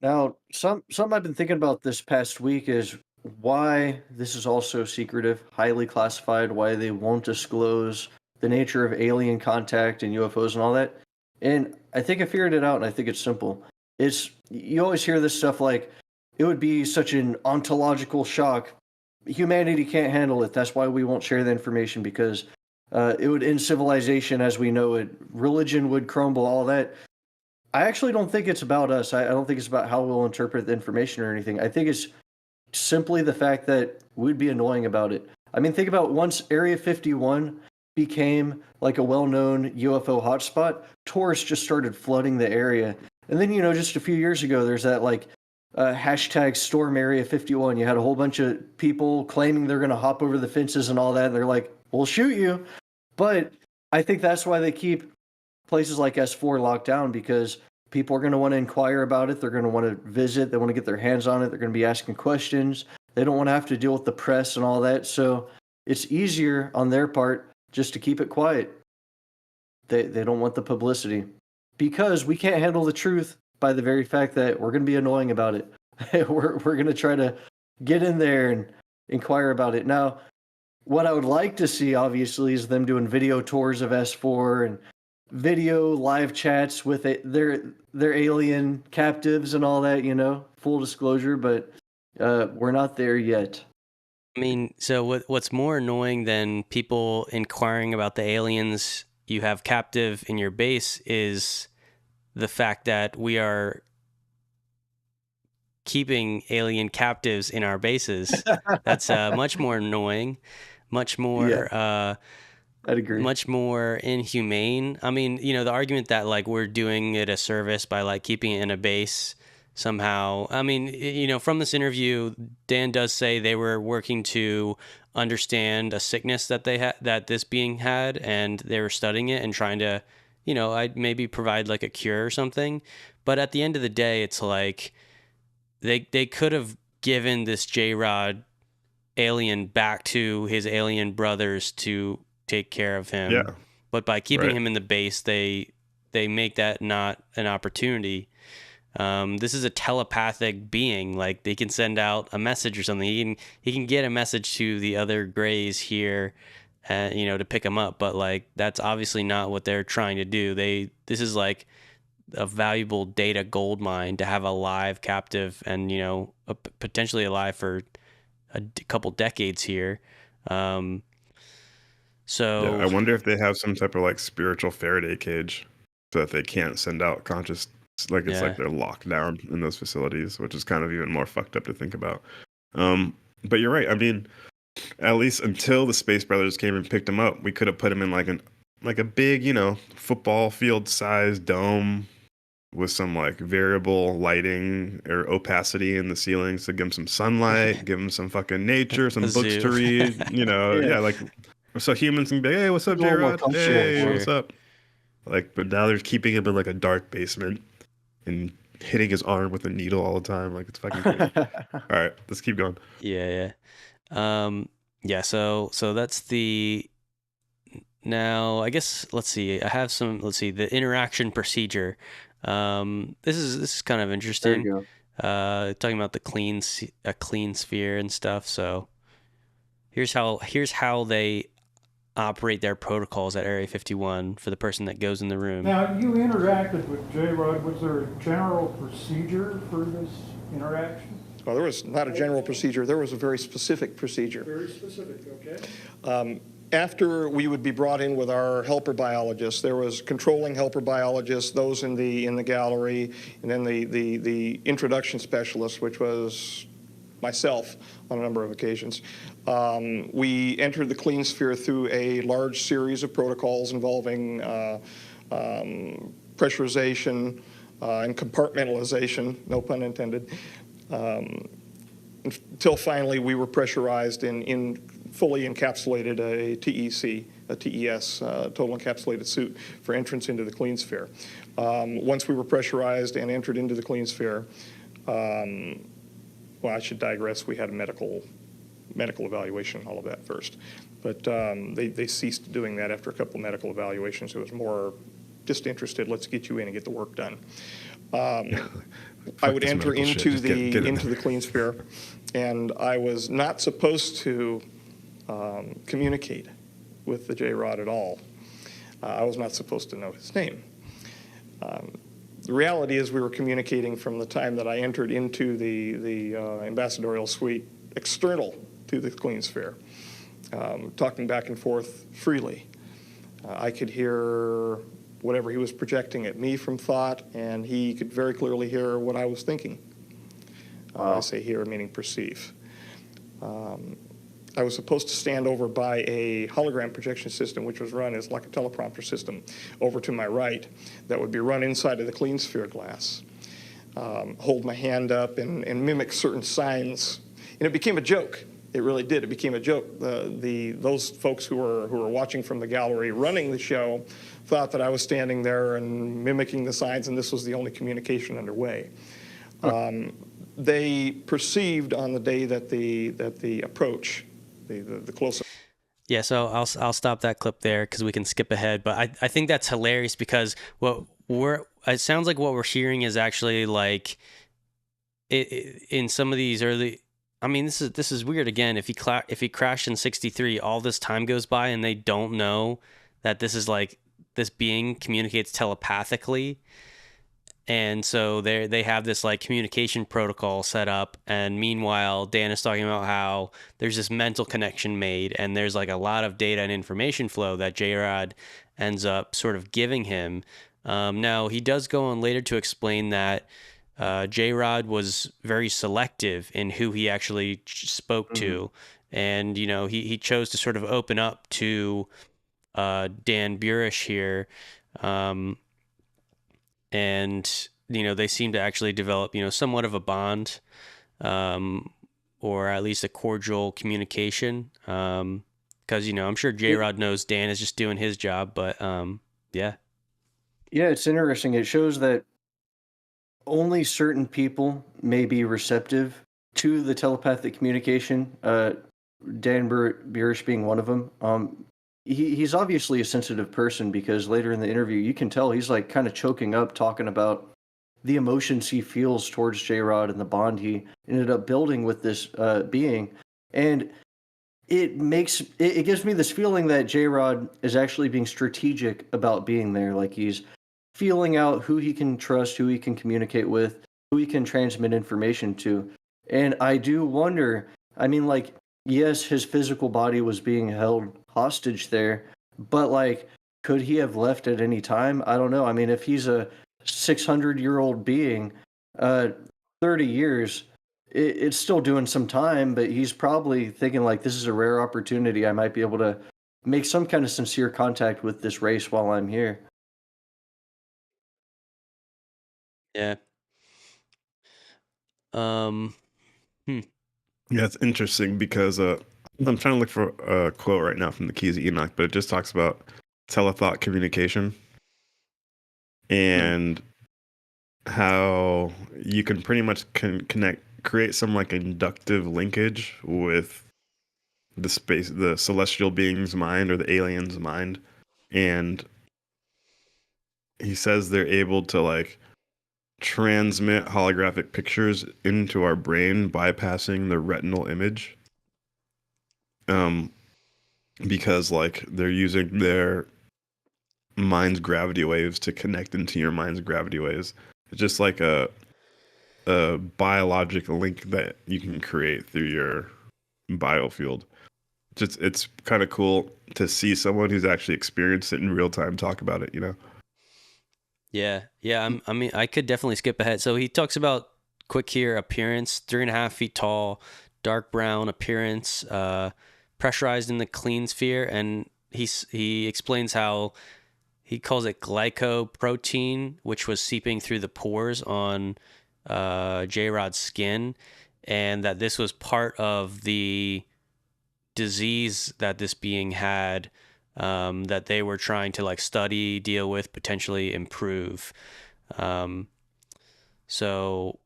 Now, something I've been thinking about this past week is why this is all so secretive, highly classified, why they won't disclose the nature of alien contact and UFOs and all that. And I think I figured it out, and I think it's simple. You always hear this stuff like, it would be such an ontological shock. Humanity can't handle it. That's why we won't share the information, because it would end civilization as we know it. Religion would crumble, all that. I actually don't think it's about us. I don't think it's about how we'll interpret the information or anything. I think it's simply the fact that we'd be annoying about it. I mean, think about once Area 51 became like a well-known UFO hotspot, tourists just started flooding the area. And then, just a few years ago, there's that hashtag Storm Area 51. You had a whole bunch of people claiming they're going to hop over the fences and all that. And they're like, we'll shoot you. But I think that's why they keep places like S4 locked down, because people are going to want to inquire about it. They're going to want to visit. They want to get their hands on it. They're going to be asking questions. They don't want to have to deal with the press and all that. So it's easier on their part just to keep it quiet. They don't want the publicity, because we can't handle the truth by the very fact that we're going to be annoying about it. we're going to try to get in there and inquire about it. Now, what I would like to see, obviously, is them doing video tours of S4 and video live chats with their alien captives and all that, full disclosure, but we're not there yet. I mean, so what's more annoying than people inquiring about the aliens you have captive in your base is the fact that we are keeping alien captives in our bases. That's much more annoying, much more I'd agree. much more inhumane. I mean, the argument that we're doing it a service by keeping it in a base somehow. I mean, from this interview, Dan does say they were working to understand a sickness that that this being had, and they were studying it and trying to, I'd maybe provide a cure or something. But at the end of the day, it's like they could have given this J-Rod alien back to his alien brothers to take care of him. Yeah. But by keeping him in the base, they make that not an opportunity. This is a telepathic being. They can send out a message or something. He can get a message to the other Greys here, to pick them up. But that's obviously not what they're trying to do. This is a valuable data gold mine to have a live captive and potentially alive for a couple decades here. So I wonder if they have some type of spiritual Faraday cage so that they can't send out conscious. They're locked down in those facilities, which is kind of even more fucked up to think about. But you're right. I mean, at least until the Space Brothers came and picked him up, we could have put him in a big, football field sized dome with some variable lighting or opacity in the ceilings to give him some sunlight, give him some fucking nature, some books to read, so humans can be, hey, what's up, J-Rod? Hey, what's up? Like, but now they're keeping him in like a dark basement and hitting his arm with a needle all the time. Like, it's fucking crazy. All right, let's keep going. Yeah. Yeah. So that's the. Now, I guess let's see. I have some. Let's see the interaction procedure. This is kind of There interesting. you Talking about the a clean sphere and stuff. So here's how they operate their protocols at Area 51 for the person that goes in the room. Now, you interacted with J-Rod. Was there a general procedure for this interaction? Well, there was not a general procedure. There was a very specific procedure. Very specific, okay. After we would be brought in with our helper biologists, there was controlling helper biologists, those in the gallery, and then the introduction specialist, which was myself on a number of occasions. We entered the clean sphere through a large series of protocols involving pressurization and compartmentalization, no pun intended, until finally we were pressurized in fully encapsulated a TEC, a TES, total encapsulated suit for entrance into the clean sphere. Once we were pressurized and entered into the clean sphere, well, I should digress. We had a medical evaluation, all of that first. But they ceased doing that after a couple of medical evaluations. It was more just interested, let's get you in and get the work done. I would enter into the clean sphere, and I was not supposed to communicate with the J-Rod at all. I was not supposed to know his name. The reality is we were communicating from the time that I entered into the ambassadorial suite external to the clean sphere, talking back and forth freely. I could hear whatever he was projecting at me from thought, and he could very clearly hear what I was thinking. I say hear, meaning perceive. I was supposed to stand over by a hologram projection system, which was run as like a teleprompter system, over to my right, that would be run inside of the clean sphere glass. Hold my hand up and mimic certain signs, and it became a joke. It really did. It became a joke. Those folks who were watching from the gallery running the show thought that I was standing there and mimicking the signs, and this was the only communication underway. They perceived on the day that the approach, the close-up. Yeah, so I'll stop that clip there because we can skip ahead. But I think that's hilarious because it sounds like what we're hearing is actually like in some of these early. I mean, this is weird. Again, if he crashed in '63, all this time goes by and they don't know that this is like this being communicates telepathically. And so they have this like communication protocol set up. And meanwhile, Dan is talking about how there's this mental connection made and there's like a lot of data and information flow that J-Rod ends up sort of giving him. Now, he does go on later to explain that J-Rod was very selective in who he actually spoke to. And, you know, he chose to sort of open up to Dan Burisch here. And, you know, they seem to actually develop, you know, somewhat of a bond, or at least a cordial communication. Because, you know, I'm sure J-Rod knows Dan is just doing his job, but yeah. Yeah, it's interesting. It shows that only certain people may be receptive to the telepathic communication. Dan Burisch being one of them. He's obviously a sensitive person because later in the interview, you can tell he's like kind of choking up talking about the emotions he feels towards J-Rod and the bond he ended up building with this being. And it gives me this feeling that J-Rod is actually being strategic about being there. Like he's feeling out who he can trust, who he can communicate with, who he can transmit information to. And I do wonder, I mean, like, yes, his physical body was being held hostage there, but like, could he have left at any time? I don't know. I mean, if he's a 600-year-old being, 30 years, it's still doing some time, but he's probably thinking like, this is a rare opportunity. I might be able to make some kind of sincere contact with this race while I'm here. Yeah. Yeah, it's interesting because I'm trying to look for a quote right now from the Keys of Enoch, but it just talks about telethought communication. and how you can pretty much create some like inductive linkage with the celestial being's mind or the alien's mind. And he says they're able to like transmit holographic pictures into our brain, bypassing the retinal image. Because like they're using their mind's gravity waves to connect into your mind's gravity waves. It's just like a biologic link that you can create through your biofield. It's kind of cool to see someone who's actually experienced it in real time talk about it, you know? Yeah. I mean, I could definitely skip ahead. So he talks about quick here appearance, 3.5 feet tall, dark brown appearance, pressurized in the clean sphere, and he explains how he calls it glycoprotein, which was seeping through the pores on J-Rod's skin, and that this was part of the disease that this being had, that they were trying to like study, deal with, potentially improve. So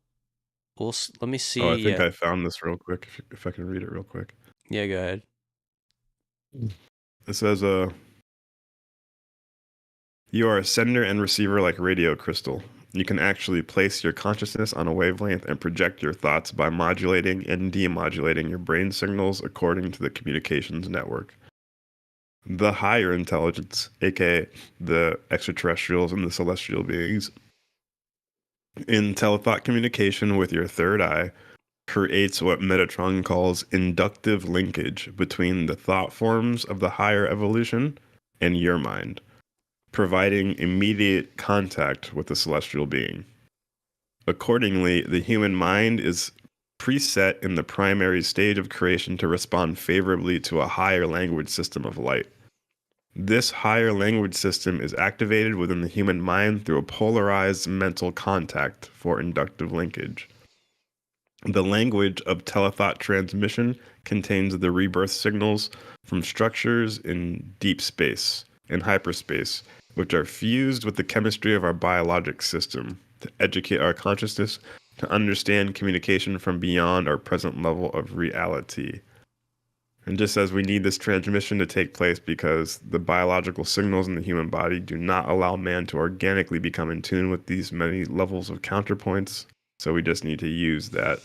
let me see. Oh, I think I found this real quick. If I can read it real quick. Yeah, go ahead. It says, you are a sender and receiver like radio crystal. You can actually place your consciousness on a wavelength and project your thoughts by modulating and demodulating your brain signals according to the communications network. The higher intelligence, aka the extraterrestrials and the celestial beings, in telepathic communication with your third eye, creates what Metatron calls inductive linkage between the thought forms of the higher evolution and your mind, providing immediate contact with the celestial being. Accordingly, the human mind is preset in the primary stage of creation to respond favorably to a higher language system of light. This higher language system is activated within the human mind through a polarized mental contact for inductive linkage. The language of telethought transmission contains the rebirth signals from structures in deep space and hyperspace, which are fused with the chemistry of our biologic system to educate our consciousness to understand communication from beyond our present level of reality. And just as we need this transmission to take place because the biological signals in the human body do not allow man to organically become in tune with these many levels of counterpoints, so we just need to use that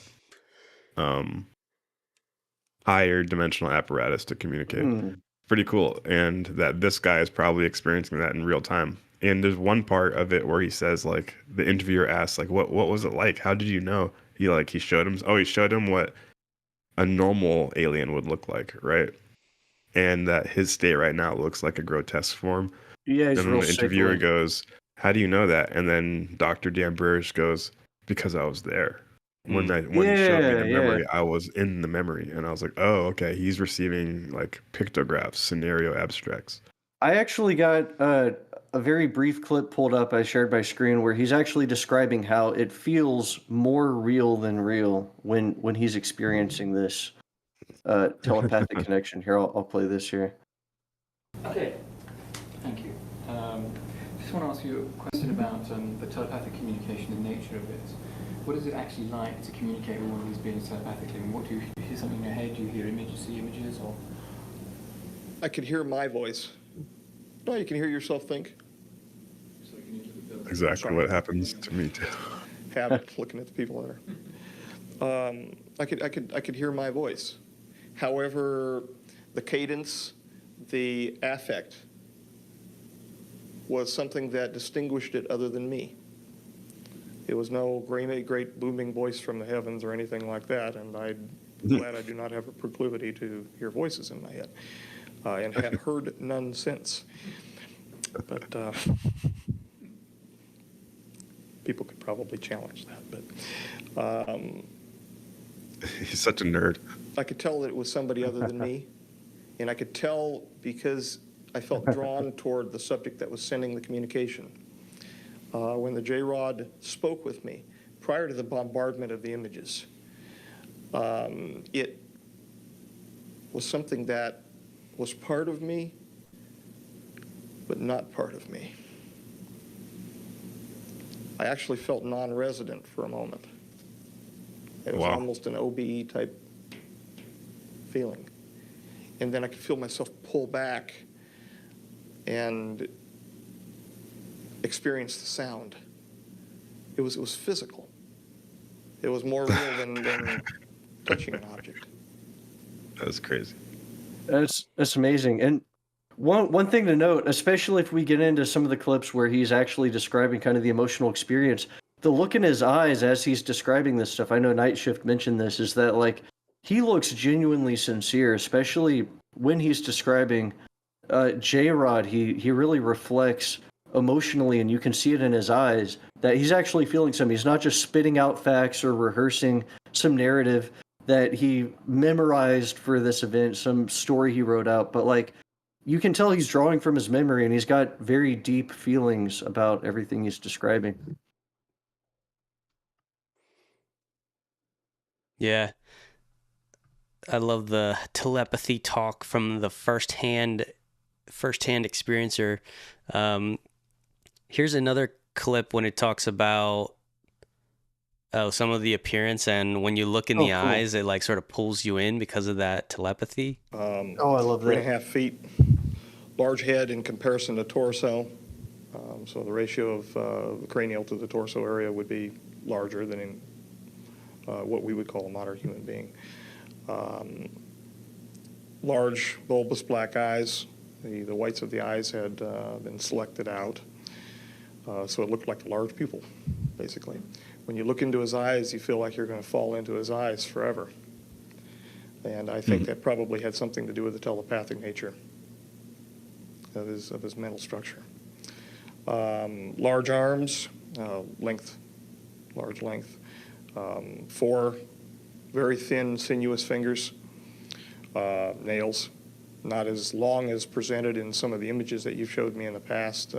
higher dimensional apparatus to communicate. Pretty cool. And that this guy is probably experiencing that in real time. And there's one part of it where he says, like, the interviewer asks, like, what was it like? How did you know? He showed him what a normal alien would look like, right? And that his state right now looks like a grotesque form. Yeah, he's And then real the interviewer sickly. goes, how do you know that? And then Dr. Dan Burisch goes, because I was there. When he showed me the memory, I was in the memory. And I was like, oh, okay, he's receiving like pictographs, scenario abstracts. I actually got a very brief clip pulled up I shared my screen where he's actually describing how it feels more real than real when he's experiencing this telepathic connection. Here, I'll play this here. Okay, thank you. Just want to ask you a question about the telepathic communication and nature of it. What is it actually like to communicate with one of these beings telepathically? And what do you hear something in your head? Do you hear images, see images, or? I could hear my voice. No, you can hear yourself think. So you can interpret the- Exactly what happens to me too. Habit looking at the people there. I could hear my voice. However, the cadence, the affect was something that distinguished it other than me. It was no great booming voice from the heavens or anything like that, and I'm glad I do not have a proclivity to hear voices in my head, and have heard none since. But people could probably challenge that. But He's such a nerd. I could tell that it was somebody other than me, and I could tell because I felt drawn toward the subject that was sending the communication. When the J-Rod spoke with me, prior to the bombardment of the images, it was something that was part of me, but not part of me. I actually felt non-resident for a moment. It was Wow. almost an OBE type feeling. And then I could feel myself pull back and experience the sound. It was physical. It was more real than touching an object. That's crazy. That's amazing. And one thing to note, especially if we get into some of the clips where he's actually describing kind of the emotional experience, the look in his eyes as he's describing this stuff, I know Night Shift mentioned this, is that like he looks genuinely sincere, especially when he's describing J-Rod. He really reflects emotionally, and you can see it in his eyes that he's actually feeling something. He's not just spitting out facts or rehearsing some narrative that he memorized for this event, some story he wrote out, but like you can tell he's drawing from his memory, and he's got very deep feelings about everything he's describing. Yeah. I love the telepathy talk from the firsthand experiencer. Here's another clip when it talks about some of the appearance, and when you look in the cool. eyes, it like sort of pulls you in because of that telepathy. I love that. 3.5 feet, large head in comparison to torso. So the ratio of the cranial to the torso area would be larger than in what we would call a modern human being. Large, bulbous black eyes. The whites of the eyes had been selected out, so it looked like a large pupil, basically. When you look into his eyes, you feel like you're going to fall into his eyes forever. And I think that probably had something to do with the telepathic nature of his mental structure. Large arms, large length. 4 very thin, sinuous fingers. Nails, not as long as presented in some of the images that you've showed me in the past.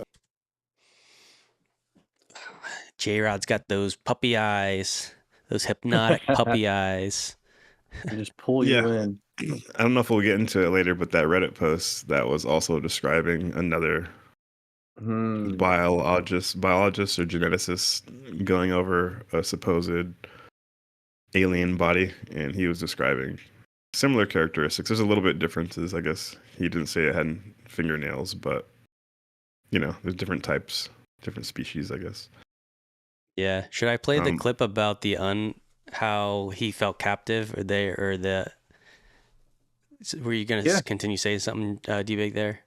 J-Rod's got those puppy eyes, those hypnotic puppy eyes. They just pull you in. I don't know if we'll get into it later, but that Reddit post that was also describing another biologist or geneticist going over a supposed alien body, and he was describing similar characteristics. There's a little bit differences, I guess. He didn't say it had fingernails, but there's different types, different species, I guess. Yeah. Should I play the clip about how he felt captive, were you gonna continue saying something, D-Big, there?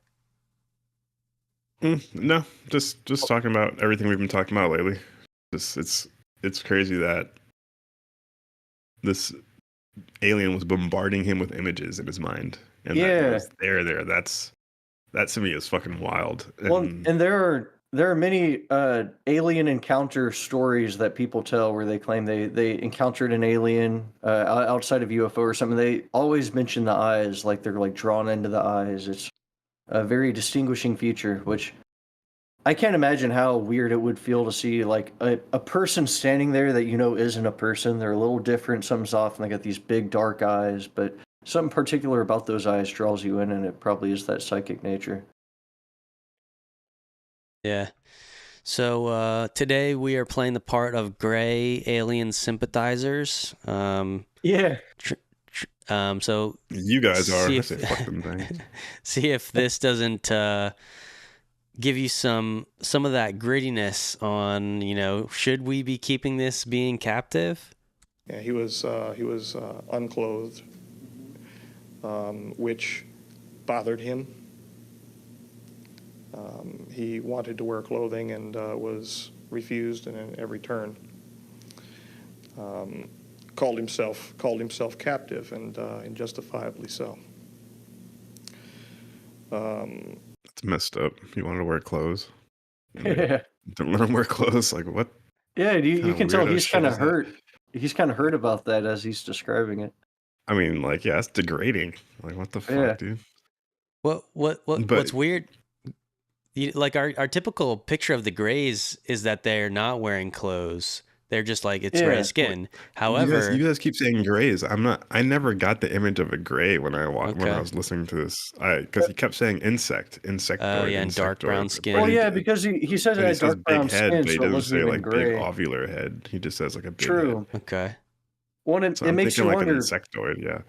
No, just talking about everything we've been talking about lately. It's crazy that this alien was bombarding him with images in his mind, and that was there. That to me is fucking wild. And there are many alien encounter stories that people tell where they claim they encountered an alien outside of UFO or something. They always mention the eyes, like they're like drawn into the eyes. It's a very distinguishing feature, which I can't imagine how weird it would feel to see like a person standing there that isn't a person. They're a little different, something's off, and they got these big dark eyes, but something particular about those eyes draws you in, and it probably is that psychic nature. Yeah. So today we are playing the part of gray alien sympathizers. Yeah. So you guys are. I say fuck them things. See if this doesn't give you some of that grittiness on, should we be keeping this being captive? Yeah, he was unclothed, which bothered him. He wanted to wear clothing and was refused in every turn. Called himself captive, and justifiably so. It's messed up. He wanted to wear clothes. Yeah. Don't let him wear clothes. Like what? Yeah, you can tell he's kind of hurt. That? He's kind of hurt about that as he's describing it. I mean, like, yeah, it's degrading. Like, what the fuck, dude? What's weird? Like our typical picture of the Greys is that they're not wearing clothes. They're just like, it's Yeah. gray skin. However, you guys keep saying grays. I never got the image of a gray when I Okay. was listening to this. Because he kept saying insectoid, yeah, and dark brown insectoid. skin. Well, But yeah, because he says it he had says dark big brown head, skin, but he so it doesn't wasn't say even like big gray. ovular head. He just says like a big True. head. Okay. Well, it So I'm makes thinking you like an wonder, insectoid, yeah.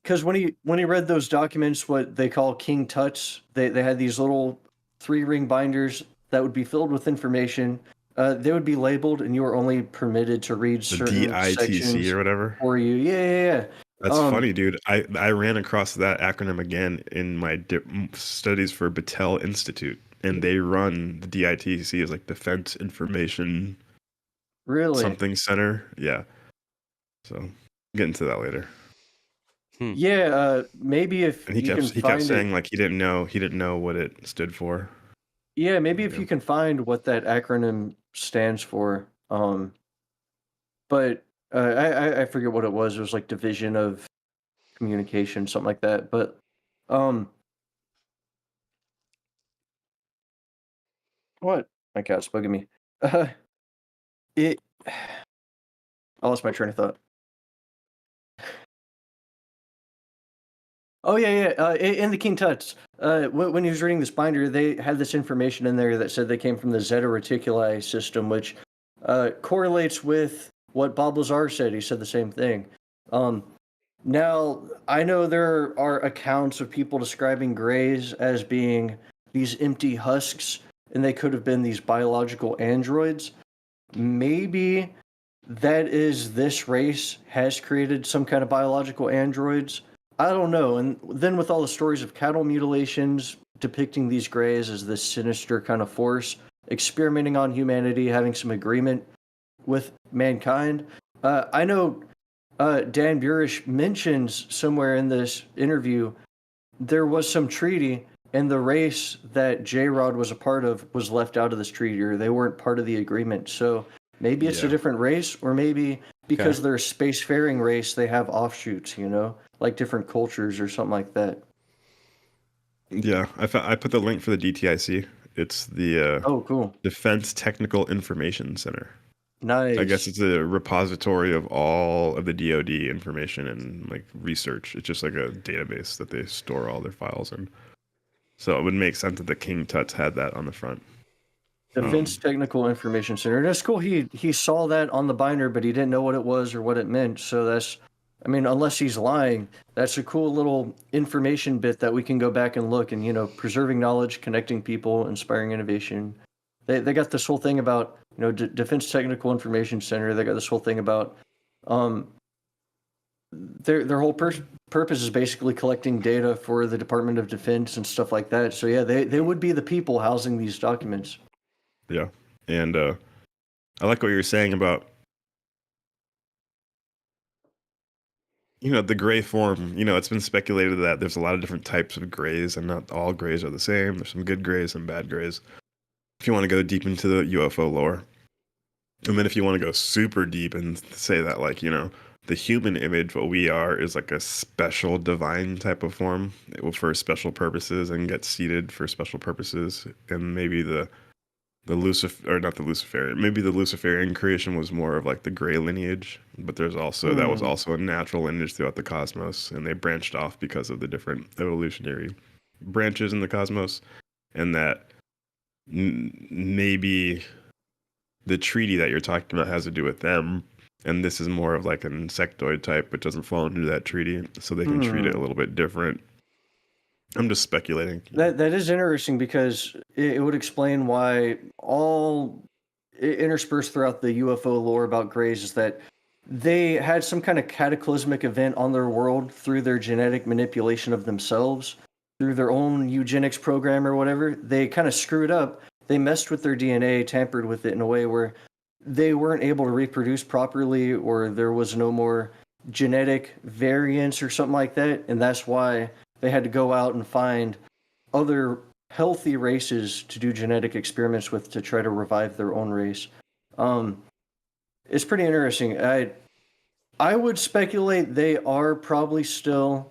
because when he read those documents, what they call King Tuts, they had these little 3-ring binders that would be filled with information. They would be labeled, and you were only permitted to read The certain DITC sections or whatever. for you. Yeah. That's funny, dude. I ran across that acronym again in my studies for Battelle Institute, and they run the DITC as like Defense Information Really? something center. Yeah. So get into that later. Yeah. Maybe if And he you can kept find saying it. like he didn't know what it stood for. Yeah, maybe if Yeah. you can find what that acronym stands for. But I forget what it was. It was like Division of Communication, something like that. But what? My cat's bugging me. It. I lost my train of thought. Oh yeah. In the King Tuts, when he was reading this binder, they had this information in there that said they came from the Zeta Reticuli system, which correlates with what Bob Lazar said. He said the same thing. Now, I know there are accounts of people describing Greys as being these empty husks, and they could have been these biological androids. Maybe that is this race has created some kind of biological androids. I don't know. And then with all the stories of cattle mutilations depicting these Greys as this sinister kind of force, experimenting on humanity, having some agreement with mankind. I know Dan Burisch mentions somewhere in this interview there was some treaty, and the race that J-Rod was a part of was left out of this treaty, or they weren't part of the agreement. So maybe it's a Yeah. different race, or maybe because Okay. they're a spacefaring race, they have offshoots, like different cultures or something like that. Yeah, I put the link for the DTIC. It's the Oh, cool. Defense Technical Information Center. Nice. I guess it's a repository of all of the DoD information and like research. It's just like a database that they store all their files in. So it would make sense that the King Tuts had that on the front. Defense Technical Information Center. And it's cool. He saw that on the binder, but he didn't know what it was or what it meant. So unless he's lying, that's a cool little information bit that we can go back and look and, preserving knowledge, connecting people, inspiring innovation. They got this whole thing about, Defense Technical Information Center. They got this whole thing about their whole purpose is basically collecting data for the Department of Defense and stuff like that. So yeah, they would be the people housing these documents. Yeah. And I like what you're saying about, the gray form. It's been speculated that there's a lot of different types of grays, and not all grays are the same. There's some good grays and bad grays. If you want to go deep into the UFO lore, and then if you want to go super deep and say that, like, the human image, what we are, is like a special divine type of form for special purposes and gets seeded for special purposes, and maybe the Lucifer, or not the Luciferian, maybe the Luciferian creation was more of like the gray lineage, but there's also that was also a natural lineage throughout the cosmos, and they branched off because of the different evolutionary branches in the cosmos, and that maybe the treaty that you're talking about has to do with them, and this is more of like an insectoid type, but doesn't fall into that treaty, so they can treat it a little bit different. I'm just speculating. That is interesting because it would explain why all interspersed throughout the UFO lore about Greys is that they had some kind of cataclysmic event on their world through their genetic manipulation of themselves, through their own eugenics program or whatever. They kind of screwed up. They messed with their DNA, tampered with it in a way where they weren't able to reproduce properly, or there was no more genetic variants or something like that. And that's why they had to go out and find other healthy races to do genetic experiments with to try to revive their own race. It's pretty interesting. I would speculate they are probably still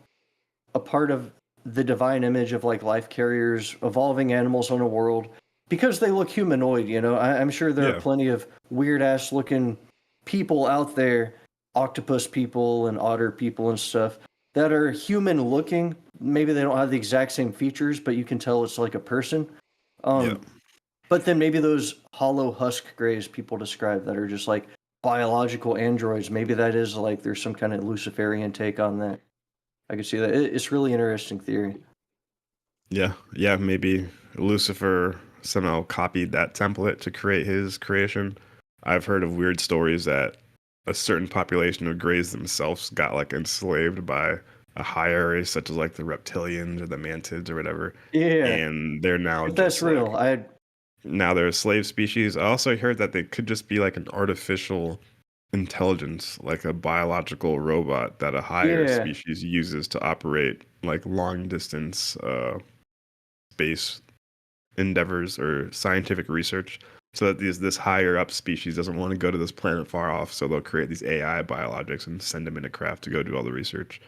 a part of the divine image of like life carriers, evolving animals on a world, because they look humanoid. I'm sure there Yeah. are plenty of weird ass looking people out there, octopus people and otter people and stuff, that are human looking. Maybe they don't have the exact same features, but you can tell it's like a person. Yeah. But then maybe those hollow husk grays people describe that are just like biological androids. Maybe that is like there's some kind of Luciferian take on that. I could see that. It's really interesting theory. Yeah. Yeah. Maybe Lucifer somehow copied that template to create his creation. I've heard of weird stories that a certain population of greys themselves got like enslaved by a higher race, such as like the reptilians or the mantids or whatever. Yeah, And they're now if that's just real. like, now they're a slave species. I also heard that they could just be like an artificial intelligence, like a biological robot that a higher Yeah. species uses to operate like long distance space endeavors or scientific research. So that this higher up species doesn't want to go to this planet far off, so they'll create these AI biologics and send them in a craft to go do all the research.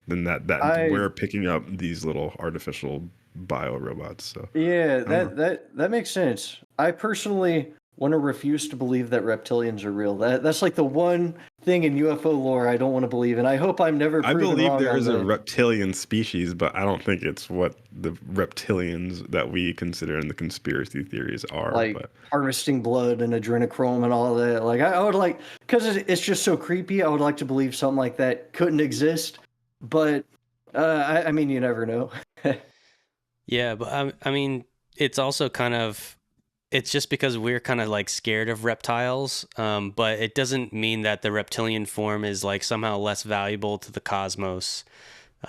Then that I we're picking up these little artificial bio robots. So Yeah, I don't know. that makes sense. I personally want to refuse to believe that reptilians are real. That's like the one thing in UFO lore I don't want to believe, and I hope I'm never I proven believe wrong there on is a that. reptilian species, but I don't think it's what the reptilians that we consider in the conspiracy theories are. Like But harvesting blood and adrenochrome and all that. Like I would like, because it's just so creepy. I would like to believe something like that couldn't exist, but I mean, you never know. Yeah, but I mean, it's also kind of, it's just because we're kind of like scared of reptiles, but it doesn't mean that the reptilian form is like somehow less valuable to the cosmos.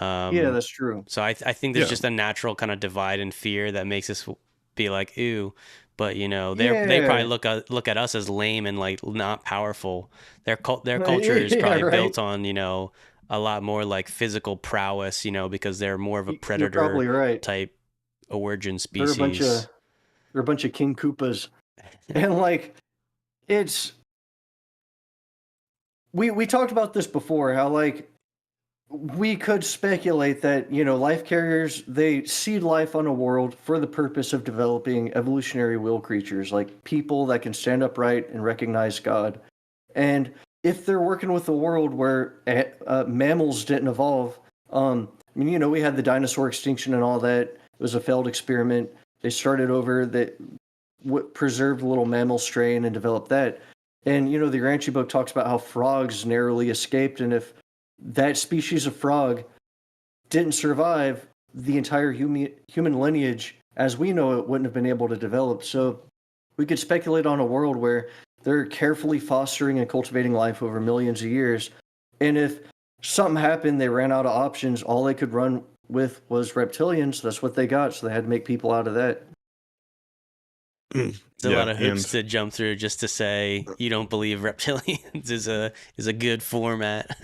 Yeah, Um, that's true. so I think there's yeah, just a natural kind of divide and fear that makes us be like, ooh, but you know, they probably Yeah, look at us as lame and like not powerful. Their culture is yeah, probably right. built on, you know, a lot more like physical prowess, you know, because they're more of a You're predator probably right. type origin They're a bunch of species. they're a bunch of King Koopas, and like it's we talked about this before. How like we could speculate that life carriers, they seed life on a world for the purpose of developing evolutionary will creatures like people that can stand upright and recognize God. And if they're working with a world where mammals didn't evolve, I mean, we had the dinosaur extinction and all that. It was a failed experiment. They started over, that preserved a little mammal strain and developed that. And the Uranchi book talks about how frogs narrowly escaped, and if that species of frog didn't survive, the entire human lineage as we know it wouldn't have been able to develop. So we could speculate on a world where they're carefully fostering and cultivating life over millions of years. And if something happened, they ran out of options, all they could run with was reptilians. That's what they got. So they had to make people out of that. It's a yeah, lot of hoops and to jump through just to say you don't believe reptilians is a good format.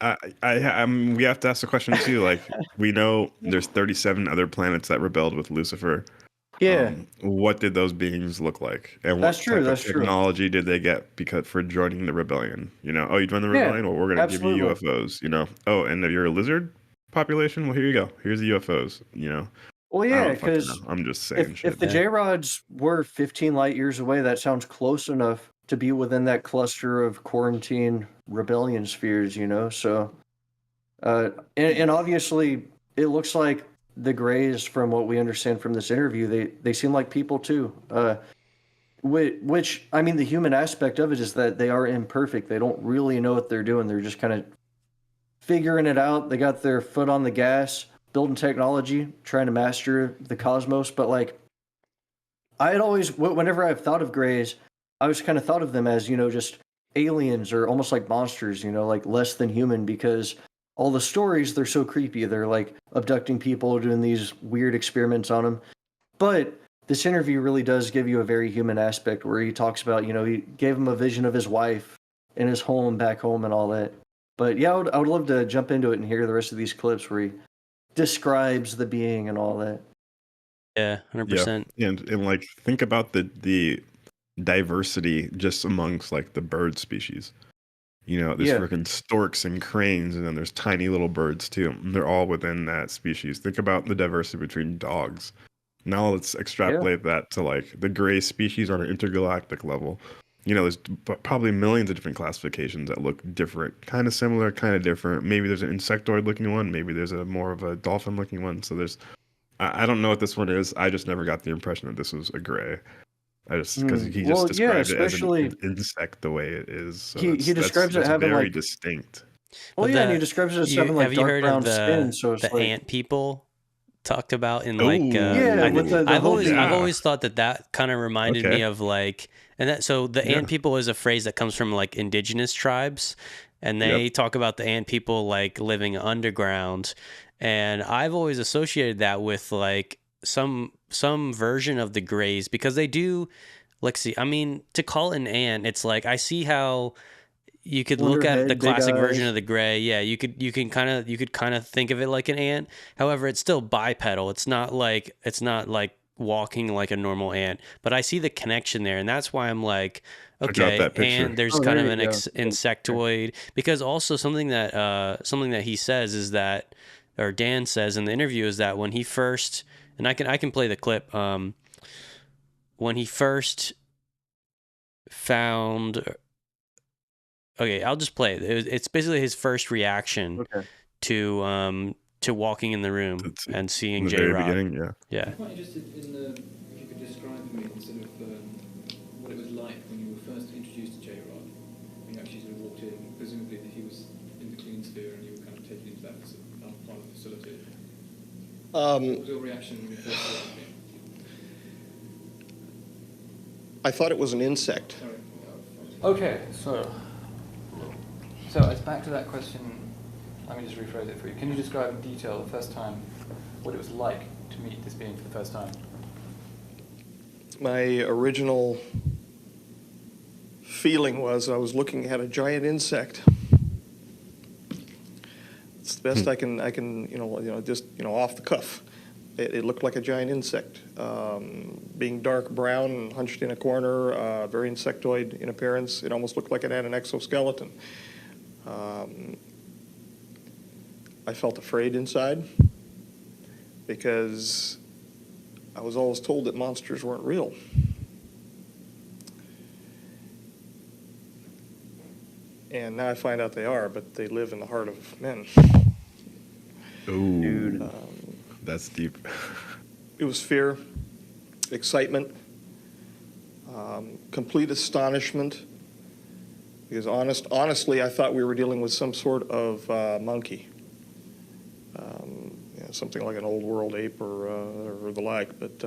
we have to ask the question too. Like we know there's 37 other planets that rebelled with Lucifer. Yeah, What did those beings look like, and that's what true. type of That's true. technology did they get because for joining the rebellion? Oh, you joined the Yeah, rebellion. Well, we're gonna give you absolutely. UFOs. Oh, and if you're a lizard population, well, here you go. Here's the UFOs. Well, I yeah, don't fucking know. because I'm just saying if shit. the Yeah. J Rods were 15 light years away, that sounds close enough to be within that cluster of quarantine rebellion spheres. So, and obviously, it looks like the Greys, from what we understand from this interview, they seem like people too. Which I mean, the human aspect of it is that they are imperfect. They don't really know what they're doing. They're just kind of figuring it out. They got their foot on the gas, building technology, trying to master the cosmos. But like, I had always, whenever I've thought of Greys, I always kind of thought of them as just aliens or almost like monsters. Like less than human, because all the stories, they're so creepy. They're like abducting people, doing these weird experiments on them. But this interview really does give you a very human aspect where he talks about, he gave him a vision of his wife and his home back home and all that. But yeah, I would love to jump into it and hear the rest of these clips where he describes the being and all that. Yeah, Yeah, 100%. and like think about the diversity just amongst like the bird species. There's Yeah, freaking storks and cranes, and then there's tiny little birds too. And they're all within that species. Think about the diversity between dogs. Now let's yeah, extrapolate that to like the gray species on an intergalactic level. there's probably millions of different classifications that look different, kind of similar, kind of different. Maybe there's an insectoid looking one. Maybe there's a more of a dolphin looking one. So I don't know what this one is. I just never got the impression that this was a gray. Because he just described it as an insect the way it is. So he describes it having very like distinct. Well, But yeah, and he describes it as having like have you dark heard brown of skin. So it's the like ant people talked about in Ooh, like yeah, with the I've whole always thought that kind of reminded me of like, and that so the ant people is a phrase that comes from like indigenous tribes, and they talk about the ant people like living underground, and I've always associated that with like some version of the Greys because they do. Let's see. I mean, to call it an ant, it's like I see how you could look at the classic version of the Gray. Yeah, you could kind of think of it like an ant. However, it's still bipedal. It's not like walking like a normal ant. But I see the connection there, and that's why I'm like, okay, and there's kind of an insectoid because also something that he says is that, or Dan says in the interview is that when he first, and I can play the clip. When he first found, okay, I'll just play it. It's basically his first reaction to walking in the room and seeing J-Rod. Very beginning, yeah. I'm quite interested in if you could describe for me sort of what it was like when you were first introduced to J-Rod, when you actually sort of walked in, presumably that he was in the clean sphere and you were kind of taken into that part of the facility. What was your reaction when you first saw him? I thought it was an insect. Okay, so it's back to that question. Let me just rephrase it for you. Can you describe in detail the first time what it was like to meet this being for the first time? My original feeling was I was looking at a giant insect. It's the best I can just off the cuff. It looked like a giant insect, being dark brown and hunched in a corner, very insectoid in appearance. It almost looked like it had an exoskeleton. I felt afraid inside because I was always told that monsters weren't real. And now I find out they are, but they live in the heart of men. Ooh, dude. That's deep. It was fear, excitement, complete astonishment. Because honestly, I thought we were dealing with some sort of monkey, something like an old world ape or the like. But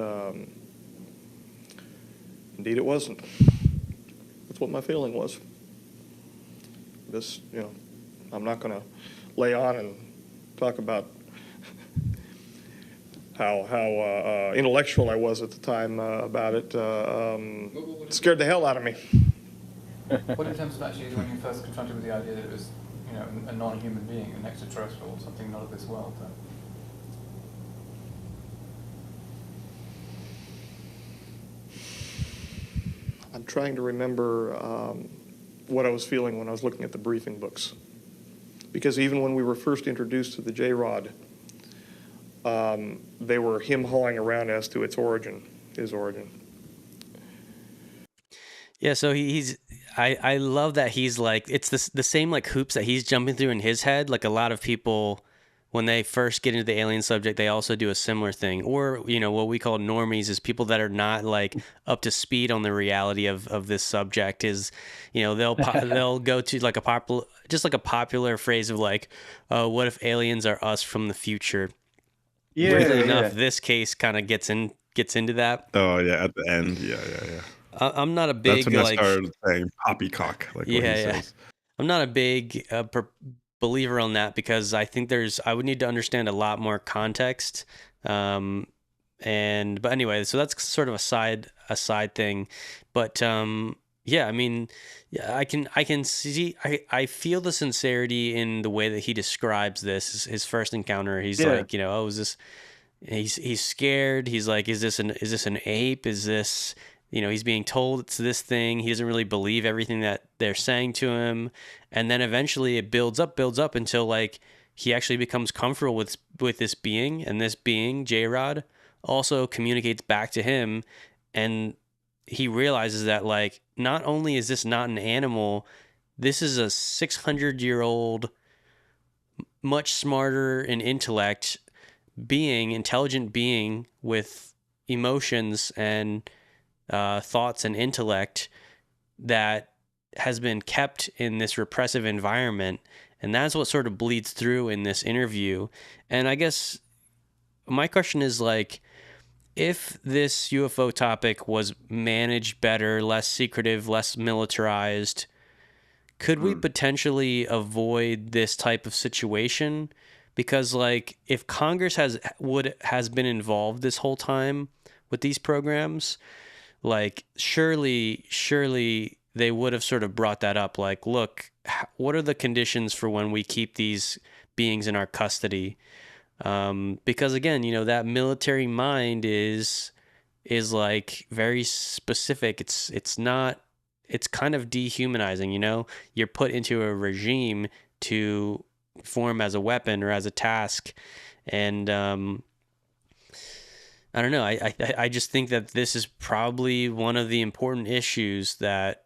indeed, it wasn't. That's what my feeling was. I'm not going to lay on and talk about how intellectual I was at the time about it. It scared the hell out of me. What in terms of actually when you first confronted with the idea that it was, a non-human being, an extraterrestrial, something not of this world? I'm trying to remember what I was feeling when I was looking at the briefing books. Because even when we were first introduced to the J-Rod, they were him-hawing around as to his origin. Yeah, so I love that he's like, it's the same like hoops that he's jumping through in his head. Like a lot of people, when they first get into the alien subject, they also do a similar thing. Or, what we call normies is people that are not like up to speed on the reality of this subject is, they'll go to like a popular phrase of like, what if aliens are us from the future? Yeah, Weirdly enough, this case kind of gets into that. Oh yeah, at the end, yeah. I'm not a big That's when I started saying poppycock, like what he says. I'm not a big believer on that because I think I would need to understand a lot more context. But anyway, so that's sort of a side thing. But yeah, I mean, yeah, I can see, I feel the sincerity in the way that he describes this, his first encounter. He's like, is this, he's scared. He's like, is this an ape? Is this, he's being told it's this thing. He doesn't really believe everything that they're saying to him. And then eventually it builds up until like he actually becomes comfortable with this being, and this being, J-Rod, also communicates back to him. And he realizes that, like, not only is this not an animal, this is a 600-year-old, much smarter in intellect intelligent being with emotions and thoughts and intellect that has been kept in this repressive environment. And that's what sort of bleeds through in this interview. And I guess my question is, like, if this UFO topic was managed better, less secretive, less militarized, could we potentially avoid this type of situation? Because, like, if Congress has been involved this whole time with these programs, like, surely they would have sort of brought that up. Like, look, what are the conditions for when we keep these beings in our custody? Because again, that military mind is like very specific. It's not. It's kind of dehumanizing. You're put into a regime to form as a weapon or as a task, and I don't know. I just think that this is probably one of the important issues that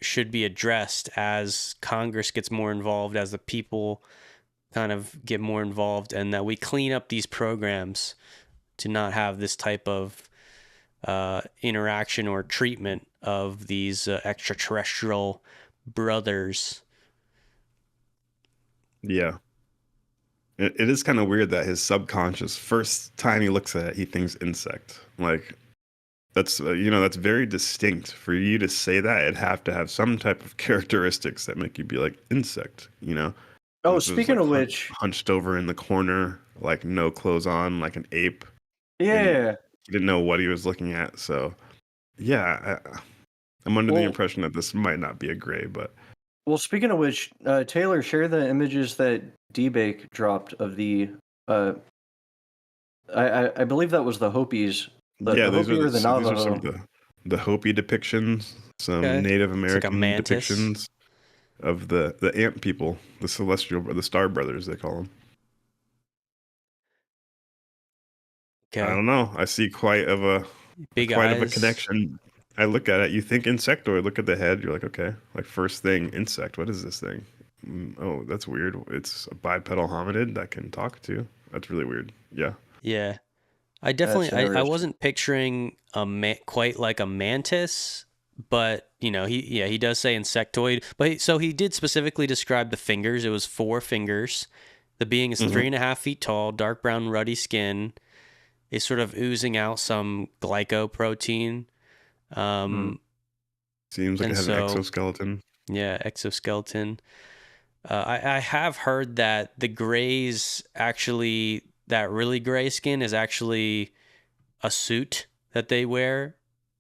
should be addressed as Congress gets more involved, as the people kind of get more involved, and that we clean up these programs to not have this type of interaction or treatment of these extraterrestrial brothers. Yeah. It is kind of weird that his subconscious, first time he looks at it, he thinks insect. Like, that's that's very distinct. For you to say that, it'd have to have some type of characteristics that make you be like insect. Oh, This was, speaking like, of which, hunched over in the corner, like no clothes on, like an ape. yeah. He didn't know what he was looking at. So, yeah, I'm under the Well- impression that this might not be a gray, but Well, speaking of which, Taylor, share the images that D-Bake dropped of the. I believe that was the Hopis. The these Hopi are or the these are Navajo. some of the Hopi depictions, some Okay. Native It's like a American mantis. depictions of the ant people, the Star Brothers, they call them. Okay. I don't know. I see quite of a Big quite of a eyes. connection. I look at it, you think insectoid. Look at the head, you're like, okay. Like, first thing, insect. What is this thing? Oh, that's weird. It's a bipedal hominid that can talk too. That's really weird. Yeah. Yeah. I That's definitely, I interesting. wasn't picturing quite like a mantis, but he does say insectoid. But so he did specifically describe the fingers. It was 4 fingers. The being is 3.5 feet tall, dark brown, ruddy skin, is sort of oozing out some glycoprotein. Seems like And it has so- an exoskeleton. Yeah, exoskeleton. I have heard that the grays actually, that really gray skin is actually a suit that they wear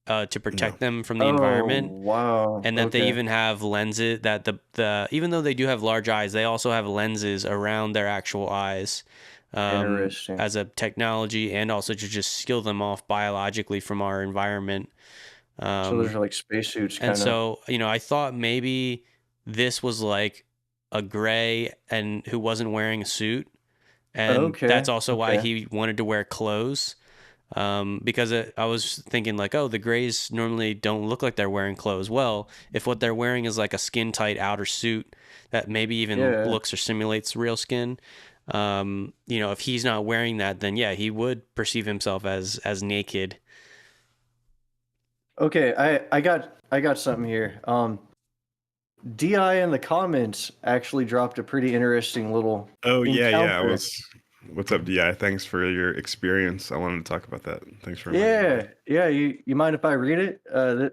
to protect them from the environment. Wow. And that they Okay. even have lenses that the even though they do have large eyes, they also have lenses around their actual eyes. Interesting. As a technology, and also to just seal them off biologically from our environment. So those are like spacesuits, kind And of. so, I thought maybe this was like a gray and who wasn't wearing a suit. And Okay, that's also why okay. he wanted to wear clothes. Because I was thinking, like, oh, the grays normally don't look like they're wearing clothes. Well, if what they're wearing is like a skin tight outer suit that maybe even Yeah. looks or simulates real skin, if he's not wearing that, then yeah, he would perceive himself as naked. Okay, I got something here. Di in the comments actually dropped a pretty interesting little Oh, yeah. encounter. What's up, DI? Thanks for your experience. I wanted to talk about that. Thanks for reminding me. Yeah. You mind if I read it?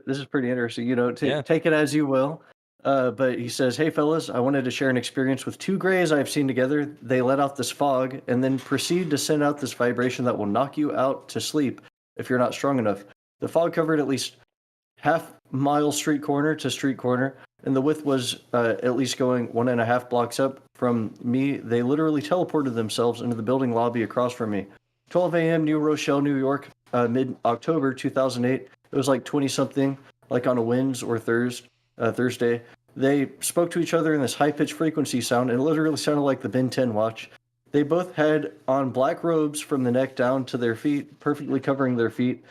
This is pretty interesting. Yeah. Take it as you will. But he says, "Hey fellas, I wanted to share an experience with 2 grays I've seen together. They let out this fog and then proceed to send out this vibration that will knock you out to sleep if you're not strong enough. The fog covered at least half-mile street corner to street corner, and the width was at least going 1.5 blocks up from me. They literally teleported themselves into the building lobby across from me. 12 a.m. New Rochelle, New York, mid-October 2008. It was like 20-something, like on a Wednesday or Thursday. They spoke to each other in this high-pitched frequency sound, and it literally sounded like the Ben 10 watch. They both had on black robes from the neck down to their feet, perfectly covering their feet.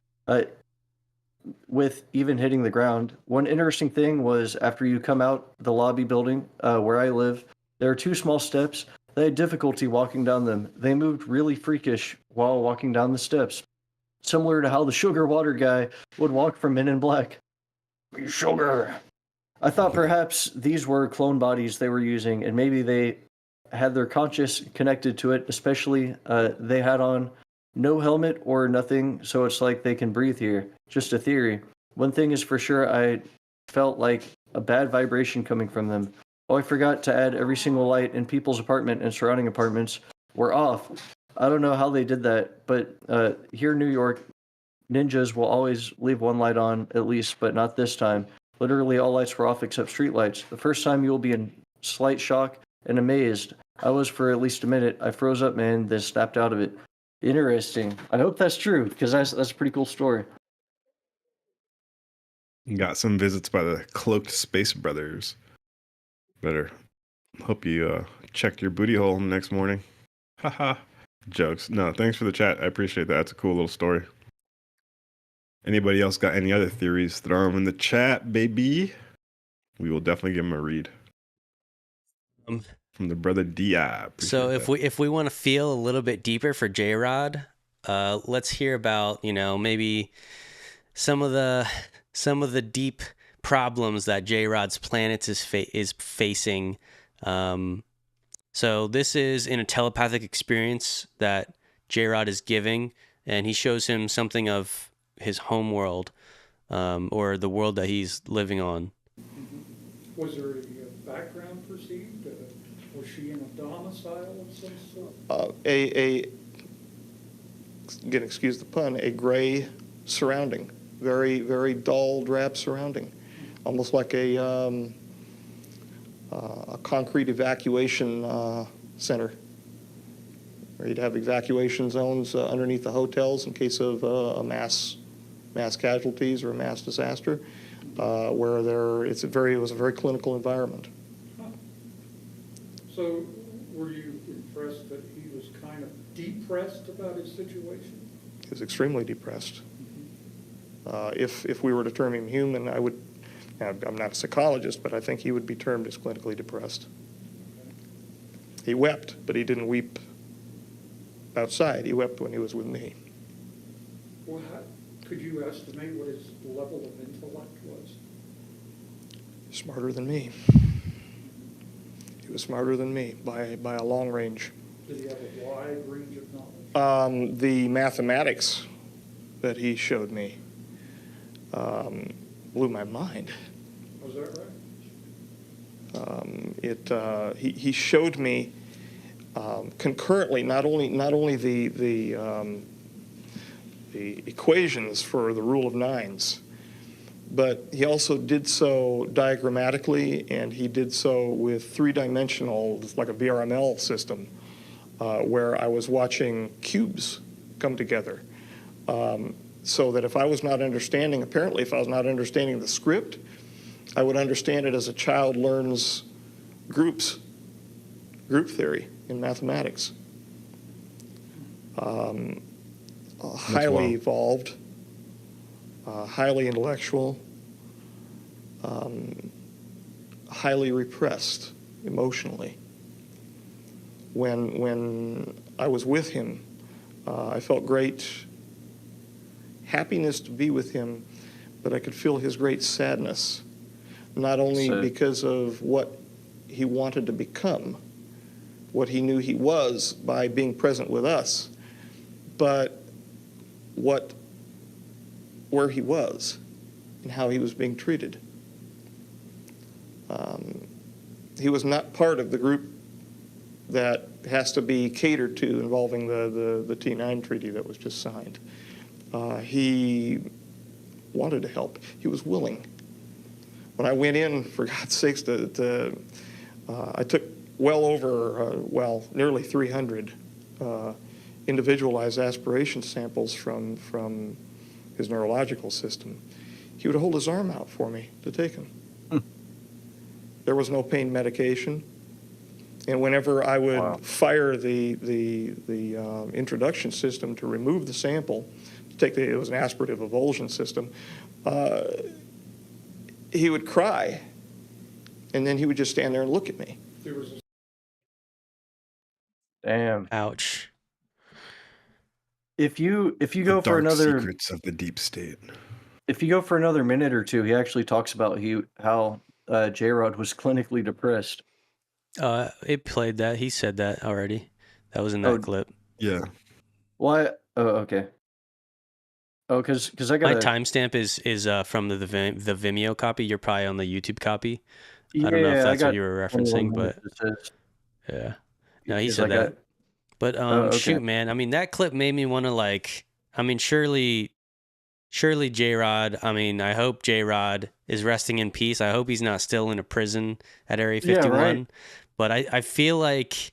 with even hitting the ground. One interesting thing was after you come out the lobby building where I live, there are 2 small steps. They had difficulty walking down them. They moved really freakish while walking down the steps, similar to how the sugar water guy would walk from Men in Black. Sugar. I thought perhaps these were clone bodies they were using, and maybe they had their conscious connected to it, especially they had on no helmet or nothing, so it's like they can breathe here. Just a theory. One thing is for sure, I felt like a bad vibration coming from them. Oh, I forgot to add every single light in people's apartment and surrounding apartments were off. I don't know how they did that, but here in New York, ninjas will always leave one light on at least, but not this time. Literally all lights were off except street lights. The first time you will be in slight shock and amazed. I was for at least a minute. I froze up, man, then snapped out of it. Interesting. I hope that's true, because that's a pretty cool story. Got some visits by the Cloaked Space Brothers. Better hope you checked your booty hole the next morning. Haha. Jokes. No, thanks for the chat. I appreciate that. It's a cool little story. Anybody else got any other theories? Throw them in the chat, baby. We will definitely give them a read. From the brother Di. So if we want to feel a little bit deeper for J-Rod, let's hear about, maybe some of the deep problems that J-Rod's planet is facing. So this is in a telepathic experience that J-Rod is giving, and he shows him something of his home world, or the world that he's living on. Was there a background perceived? Was she in a domicile of some sort? Again, excuse the pun, a gray surrounding, very, very dull, drab surrounding, almost like a concrete evacuation center, where you'd have evacuation zones underneath the hotels in case of a mass casualties or a mass disaster, where it was a very clinical environment. Huh. So were you impressed that he was kind of depressed about his situation? He was extremely depressed. If we were to term him human, I'm not a psychologist, but I think he would be termed as clinically depressed. He wept, but he didn't weep outside. He wept when he was with me. Well, could you estimate what his level of intellect was? Smarter than me. He was smarter than me by a long range. Did he have a wide range of knowledge? The mathematics that he showed me blew my mind. Was that right? He showed me concurrently not only the equations for the rule of nines, but he also did so diagrammatically, and he did so with three-dimensional, like a VRML system, where I was watching cubes come together. So that if I was not understanding the script, I would understand it as a child learns group theory in mathematics. Highly evolved, highly intellectual, highly repressed emotionally. When I was with him, I felt great happiness to be with him, but I could feel his great sadness, not only because of what he wanted to become, what he knew he was by being present with us, but where he was and how he was being treated. He was not part of the group that has to be catered to involving the T9 treaty that was just signed. He wanted to help. He was willing. When I went in, for God's sakes, I took well over, nearly 300 individualized aspiration samples from his neurological system. He would hold his arm out for me to take them. There was no pain medication. And whenever I would fire the introduction system to remove the sample, it was an aspirative avulsion system, he would cry, and then he would just stand there and look at me. Damn. Ouch. If you The go for dark another secrets of the deep state. minute or two, he actually talks about how J-Rod was clinically depressed. It played that. He said that already. That was in that Oh. clip. Yeah. Why? Oh, okay. Oh, because I got My timestamp is from the Vimeo copy. You're probably on the YouTube copy. I don't know if that's what you were referencing, but yeah. No, he said that. But okay. shoot, man. I mean, that clip made me want to like. I mean, surely J-Rod. I mean, I hope J-Rod is resting in peace. I hope he's not still in a prison at Area 51. Yeah, right. But I feel like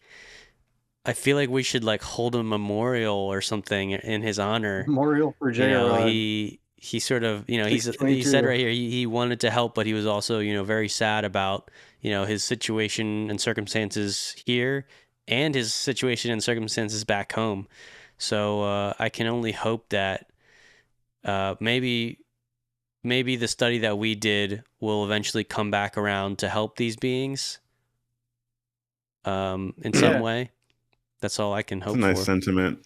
we should like hold a memorial or something in his honor. Memorial for J-Rod. He sort of, he said right here he wanted to help, but he was also, very sad about, his situation and circumstances here and his situation and circumstances back home. So I can only hope that maybe the study that we did will eventually come back around to help these beings in some way. That's all I can hope It's a nice for. sentiment.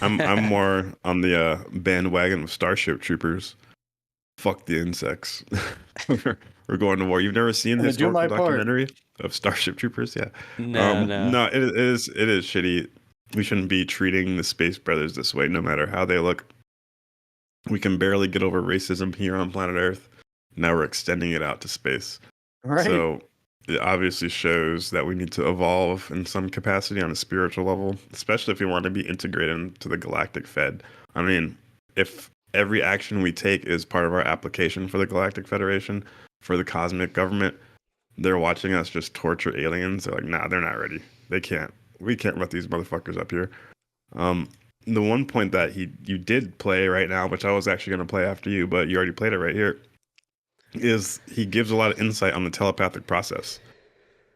I'm more on the bandwagon of Starship Troopers. Fuck the insects. We're going to war. You've never seen the historical documentary of Starship Troopers? Yeah. No, it is shitty. We shouldn't be treating the Space Brothers this way, no matter how they look. We can barely get over racism here on planet Earth. Now we're extending it out to space. Right. So it obviously shows that we need to evolve in some capacity on a spiritual level, especially if we want to be integrated into the Galactic Fed. I mean, if every action we take is part of our application for the Galactic Federation, for the cosmic government, they're watching us just torture aliens. They're like, nah, they're not ready. They can't. We can't let these motherfuckers up here. The one point that you did play right now, which I was actually going to play after you, but you already played it right here, is he gives a lot of insight on the telepathic process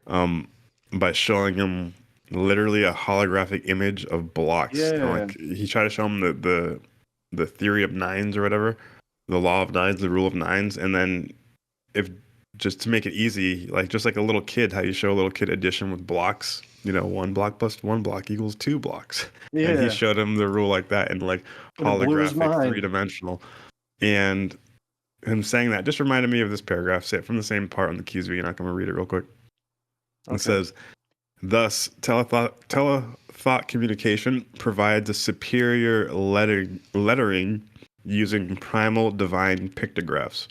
by showing him literally a holographic image of blocks. Like he tried to show him the theory of nines or whatever, the law of nines, the rule of nines, and then if just to make it easy, like just like a little kid, how you show a little kid addition with blocks, 1 block plus 1 block equals 2 blocks. Yeah. And he showed him the rule like that in like holographic 3-dimensional. And him saying that just reminded me of this paragraph. Say it from the same part on the keys. You're not going to read it real quick. Okay. It says, thus, telethought communication provides a superior lettering using primal divine pictographs,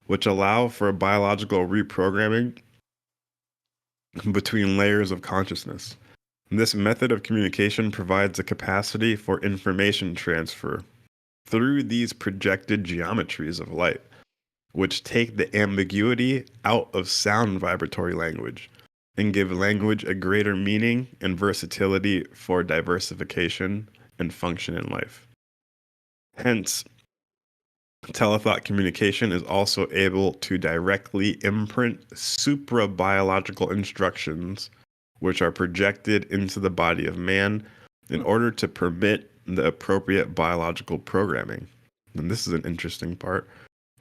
which allow for a biological reprogramming between layers of consciousness. This method of communication provides a capacity for information transfer through these projected geometries of light, which take the ambiguity out of sound vibratory language and give language a greater meaning and versatility for diversification and function in life. Hence, telethought communication is also able to directly imprint suprabiological instructions, which are projected into the body of man in order to permit the appropriate biological programming. And this is an interesting part.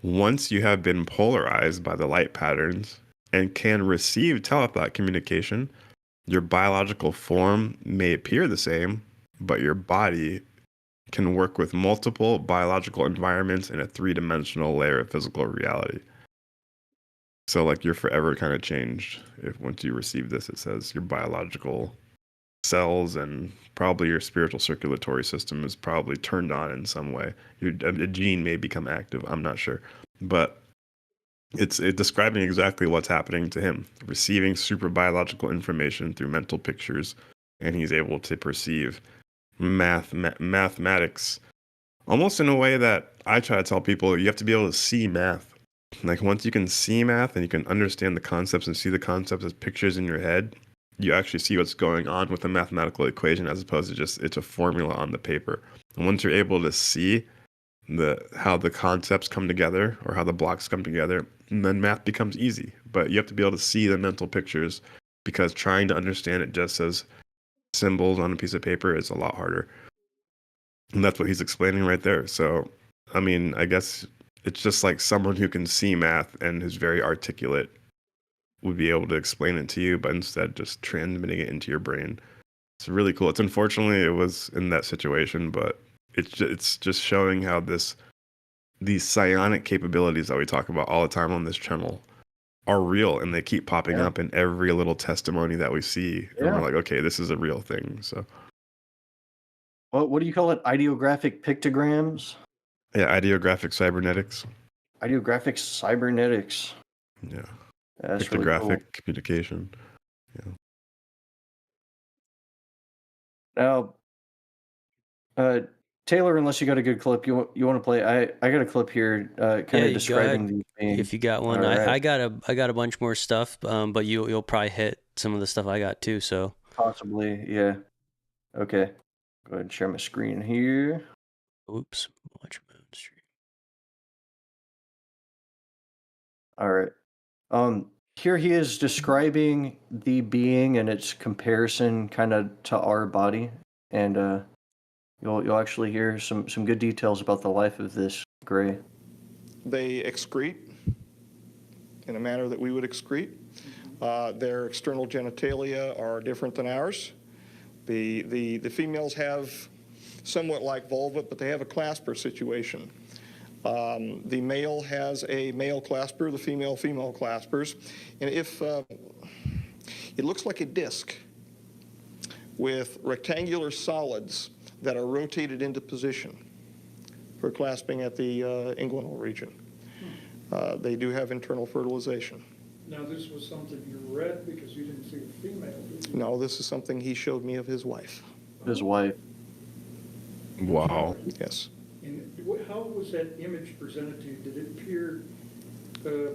Once you have been polarized by the light patterns and can receive telethought communication, your biological form may appear the same, but your body can work with multiple biological environments in a 3-dimensional layer of physical reality. So like you're forever kind of changed if once you receive this. It says your biological cells and probably your spiritual circulatory system is probably turned on in some way. A gene may become active. I'm not sure, but it's describing exactly what's happening to him, receiving super biological information through mental pictures, and he's able to perceive mathematics almost in a way that I try to tell people you have to be able to see math. Like once you can see math and you can understand the concepts and see the concepts as pictures in your head, you actually see what's going on with a mathematical equation as opposed to just it's a formula on the paper. And once you're able to see how the concepts come together or how the blocks come together, then math becomes easy. But you have to be able to see the mental pictures because trying to understand it just as symbols on a piece of paper is a lot harder. And that's what he's explaining right there. So, I mean, I guess it's just like someone who can see math and is very articulate would be able to explain it to you, but instead just transmitting it into your brain. It's really cool. It's unfortunately it was in that situation, but it's just showing how these psionic capabilities that we talk about all the time on this channel are real, and they keep popping up in every little testimony that we see. And we're like, okay, this is a real thing. So what do you call it? Ideographic pictograms? yeah, ideographic cybernetics. Ideographic cybernetics. Yeah. That's Pictographic really cool. communication. Yeah. Now, Taylor, unless you got a good clip you want to play, I got a clip here, kind of describing these beings. If you got one. All right. I got a bunch more stuff, but you'll probably hit some of the stuff I got too. So Possibly, yeah. Okay, go ahead and share my screen here. oops, watch my own stream. All right. Here he is describing the being and its comparison kind of to our body, and you'll actually hear some good details about the life of this gray. They excrete in a manner that we would excrete. Their external genitalia are different than ours. The females have somewhat like vulva, but they have a clasper situation. The male has a male clasper, the female claspers. And if it looks like a disc with rectangular solids that are rotated into position for clasping at the inguinal region. They do have internal fertilization. Now, this was something you read because you didn't see a female, did you? No, this is something he showed me of his wife. His wife. Wow. Yes. And how was that image presented to you? Did it appear?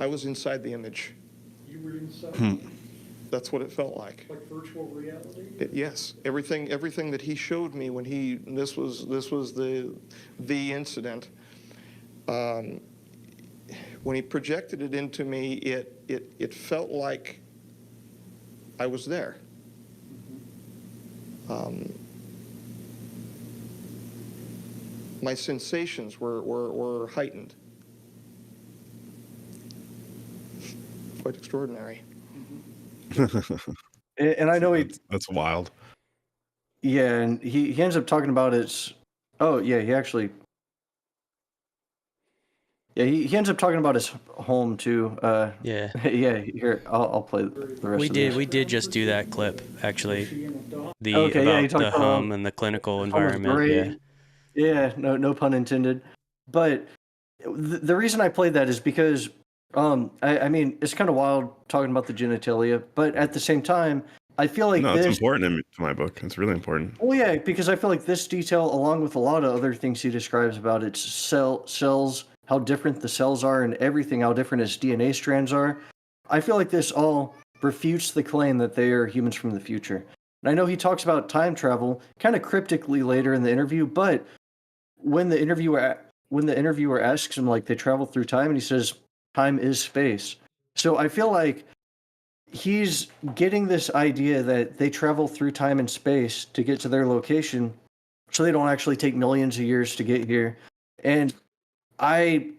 I was inside the image. You were inside? That's what it felt like. Like virtual reality? Yes. Everything that he showed me when this was the incident. When he projected it into me, it felt like I was there. My sensations were heightened. Quite extraordinary. And I know that's wild. Yeah, and he ends up talking about his. Oh yeah, he ends up talking about his home too. Yeah. Yeah. Here, I'll play the rest of this. We did just do that clip actually. He About talked the home and the clinical environment. Yeah. Yeah, no pun intended. But the reason I played that is because I mean it's kind of wild talking about the genitalia, but at the same time I feel like it's important to my book. It's really important. Well, yeah, because I feel like this detail, along with a lot of other things he describes about its cells, how different the cells are, and everything, how different its DNA strands are, I feel like this all refutes the claim that they are humans from the future. And I know he talks about time travel kind of cryptically later in the interview, but when the interviewer asks him, like, they travel through time, and he says, time is space. So I feel like he's getting this idea that they travel through time and space to get to their location, so they don't actually take millions of years to get here. And I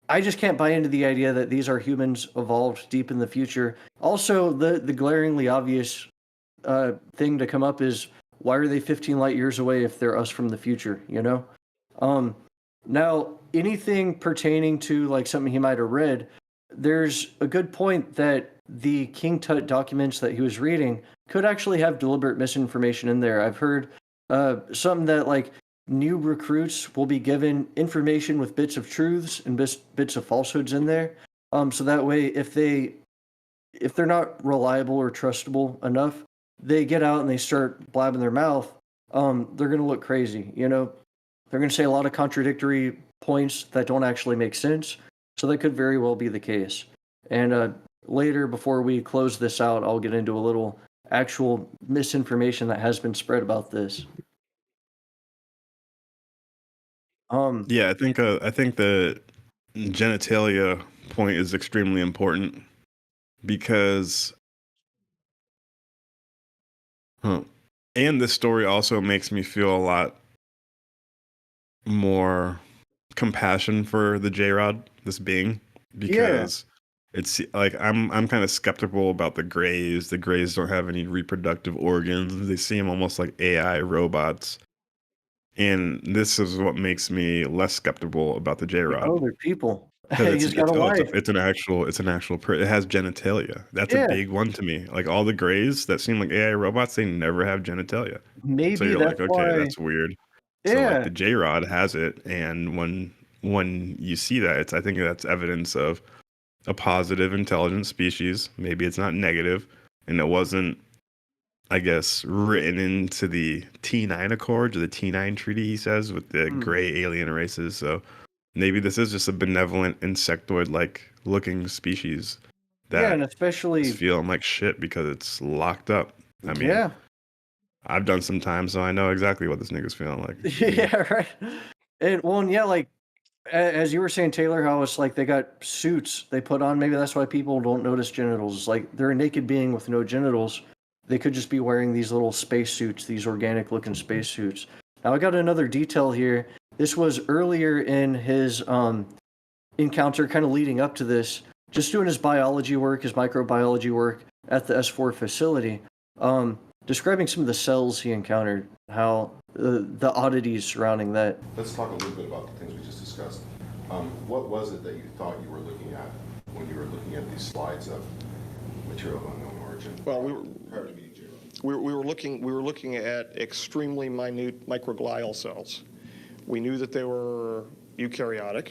just can't buy into the idea that these are humans evolved deep in the future. Also, the glaringly obvious thing to come up is, why are they 15 light years away if they're us from the future, you know? Now, anything pertaining to like something he might have read, there's a good point that the King Tut documents that he was reading could actually have deliberate misinformation in there. I've heard something that like new recruits will be given information with bits of truths and bits of falsehoods in there. So that way, if they're not reliable or trustable enough, they get out and they start blabbing their mouth. They're gonna look crazy, you know. They're gonna say a lot of contradictory points that don't actually make sense. So that could very well be the case. And later, before we close this out, I'll get into a little actual misinformation that has been spread about this. Yeah, I think the genitalia point is extremely important because, and this story also makes me feel a lot more compassion for the J-Rod, this being, because it's like I'm kind of skeptical about the Greys. The Greys don't have any reproductive organs. They seem almost like AI robots. And this is what makes me less skeptical about the J-Rod. Oh, they're people. Because He's got a wife. it's an actual it has genitalia. That's a Yeah. big one to me. Like all the Greys that seem like AI robots, they never have genitalia. So Maybe you're that's like, okay, why. that's weird. So like Yeah. the J-Rod has it, and when you see that, I think that's evidence of a positive, intelligent species. Maybe it's not negative, and it wasn't, I guess, written into the T9 Accords or the T9 Treaty. He says with the gray alien races. So maybe this is just a benevolent insectoid-like looking species Yeah, and that especially is feeling like shit because it's locked up. I mean, yeah. I've done some time, so I know exactly what this nigga's feeling like. Yeah, right. And yeah, like as you were saying, Taylor, how it's like they got suits they put on. Maybe that's why people don't notice genitals. Like they're a naked being with no genitals. They could just be wearing these little space suits, these organic looking space suits. Now I got another detail here. This was earlier in his encounter, kind of leading up to this, just doing his biology work, his microbiology work at the S4 facility, describing some of the cells he encountered, how the oddities surrounding that. Let's talk a little bit about the things we just discussed. What was it that you thought you were looking at when you were looking at these slides of material of unknown origin? Well, prior to meeting J-Rod. we were looking at extremely minute microglial cells. We knew that they were eukaryotic.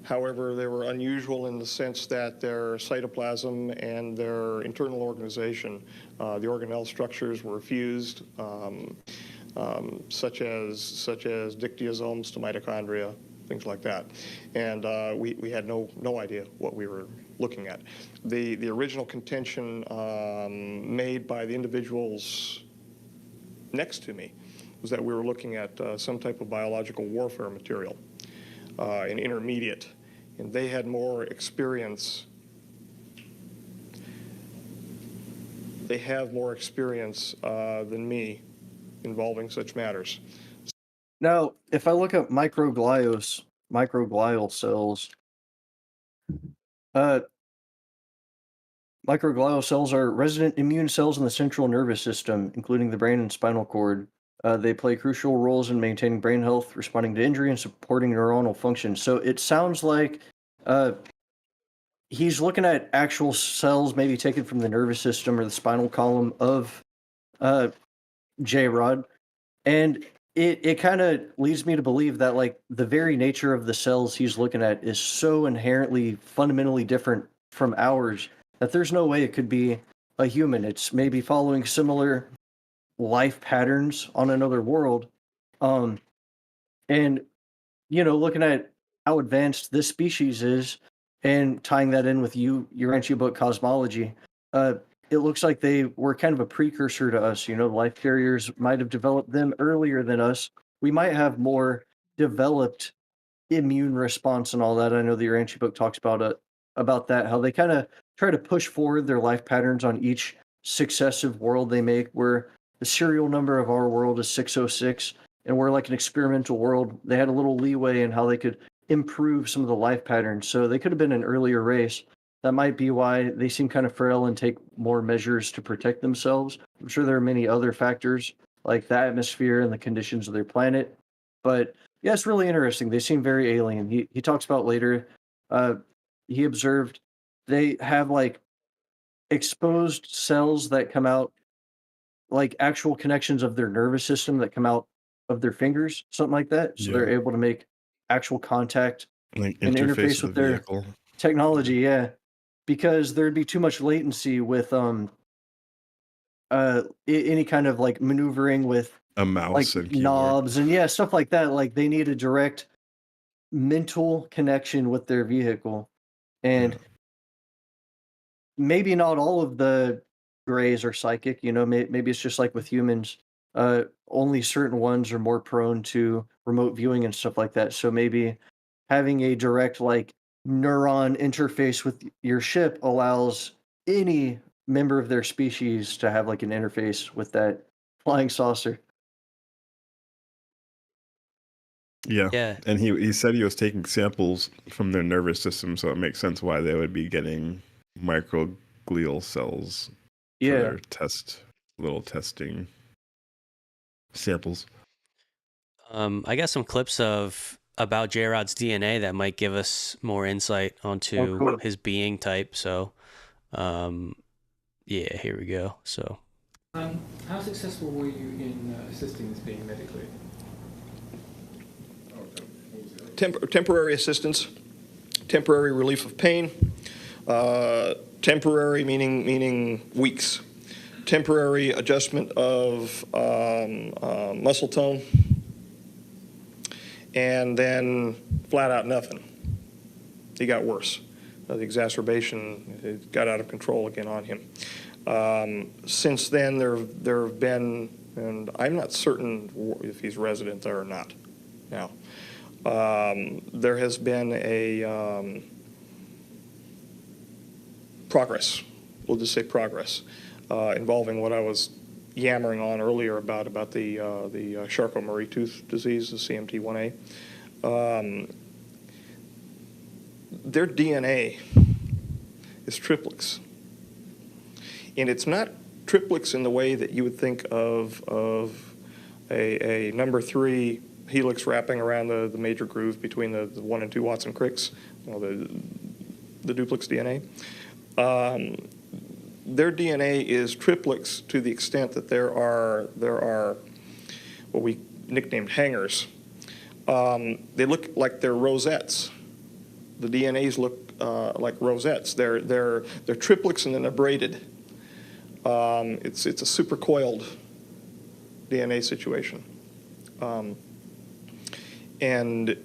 However, they were unusual in the sense that their cytoplasm and their internal organization, the organelle structures were fused, such as dictyosomes to mitochondria, things like that. And we had no idea what we were looking at. The original contention made by the individuals next to me was that we were looking at some type of biological warfare material, an intermediate, and they had more experience. They have more experience than me involving such matters. Now, if I look up microglial cells, microglial cells are resident immune cells in the central nervous system, including the brain and spinal cord. They play crucial roles in maintaining brain health, responding to injury, and supporting neuronal function. So it sounds like he's looking at actual cells, maybe taken from the nervous system or the spinal column of J-Rod, and it kind of leads me to believe that like the very nature of the cells he's looking at is so inherently fundamentally different from ours that there's no way it could be a human. It's maybe following similar life patterns on another world. And looking at how advanced this species is and tying that in with your ancient book cosmology, it looks like they were kind of a precursor to us. Life carriers might have developed them earlier than us. We might have more developed immune response and all that. I know the Urantia book talks about that, how they kind of try to push forward their life patterns on each successive world they make, where the serial number of our world is 606, and we're like an experimental world. They had a little leeway in how they could improve some of the life patterns. So they could have been an earlier race. That might be why they seem kind of frail and take more measures to protect themselves. I'm sure there are many other factors like the atmosphere and the conditions of their planet. But yeah, it's really interesting. They seem very alien. He talks about later, he observed they have like exposed cells that come out, like actual connections of their nervous system that come out of their fingers, something like that. So they're Yeah. able to make actual contact Like and interface interface with with the their vehicle. technology. Yeah, because there'd be too much latency with any kind of like maneuvering with A like mouse and keyboard. knobs and yeah, stuff like that. Like they need a direct mental connection with their vehicle. And Yeah. maybe not all of the grays are psychic, maybe it's just like with humans. Only certain ones are more prone to remote viewing and stuff like that. So maybe having a direct like neuron interface with your ship allows any member of their species to have like an interface with that flying saucer. Yeah. Yeah. And he said he was taking samples from their nervous system, so it makes sense why they would be getting microglial cells for Yeah. their little testing samples. I got some clips about J-Rod's DNA that might give us more insight onto cool. his being type. So, yeah, here we go. So, How successful were you in assisting this being medically? Temporary assistance, temporary relief of pain, temporary meaning weeks, temporary adjustment of muscle tone, and then flat out nothing. He got worse. The exacerbation, it got out of control again on him. Since then, there have been, and I'm not certain if he's resident there or not now. There has been a progress, we'll just say progress, involving what I was yammering on earlier about the Charcot-Marie Tooth disease, the CMT1A. Their DNA is triplex. And it's not triplex in the way that you would think of a number 3 helix wrapping around the major groove between the 1 and 2 Watson Cricks, the duplex DNA. Their DNA is triplex to the extent that there are what we nicknamed hangers. They look like they're rosettes. The DNAs look like rosettes. They're triplex and then they're braided. It's a supercoiled DNA situation. And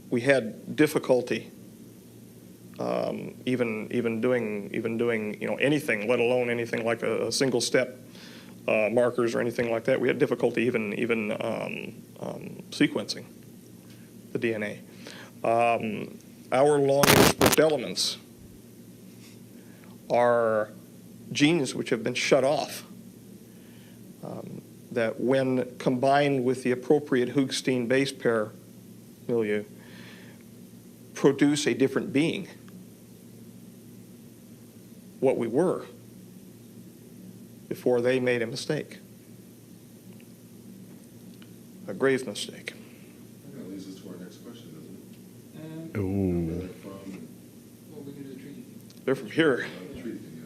we had difficulty even doing anything, let alone anything like a single step markers or anything like that. We had difficulty even sequencing the DNA. Our long-lived elements are genes which have been shut off, that when combined with the appropriate Hoogsteen base pair milieu, produce a different being, what we were, before they made a mistake, a grave mistake. That leads us to our next question, doesn't it? Ooh. They're from What we can do the treaty. They're from here. the treaty thing,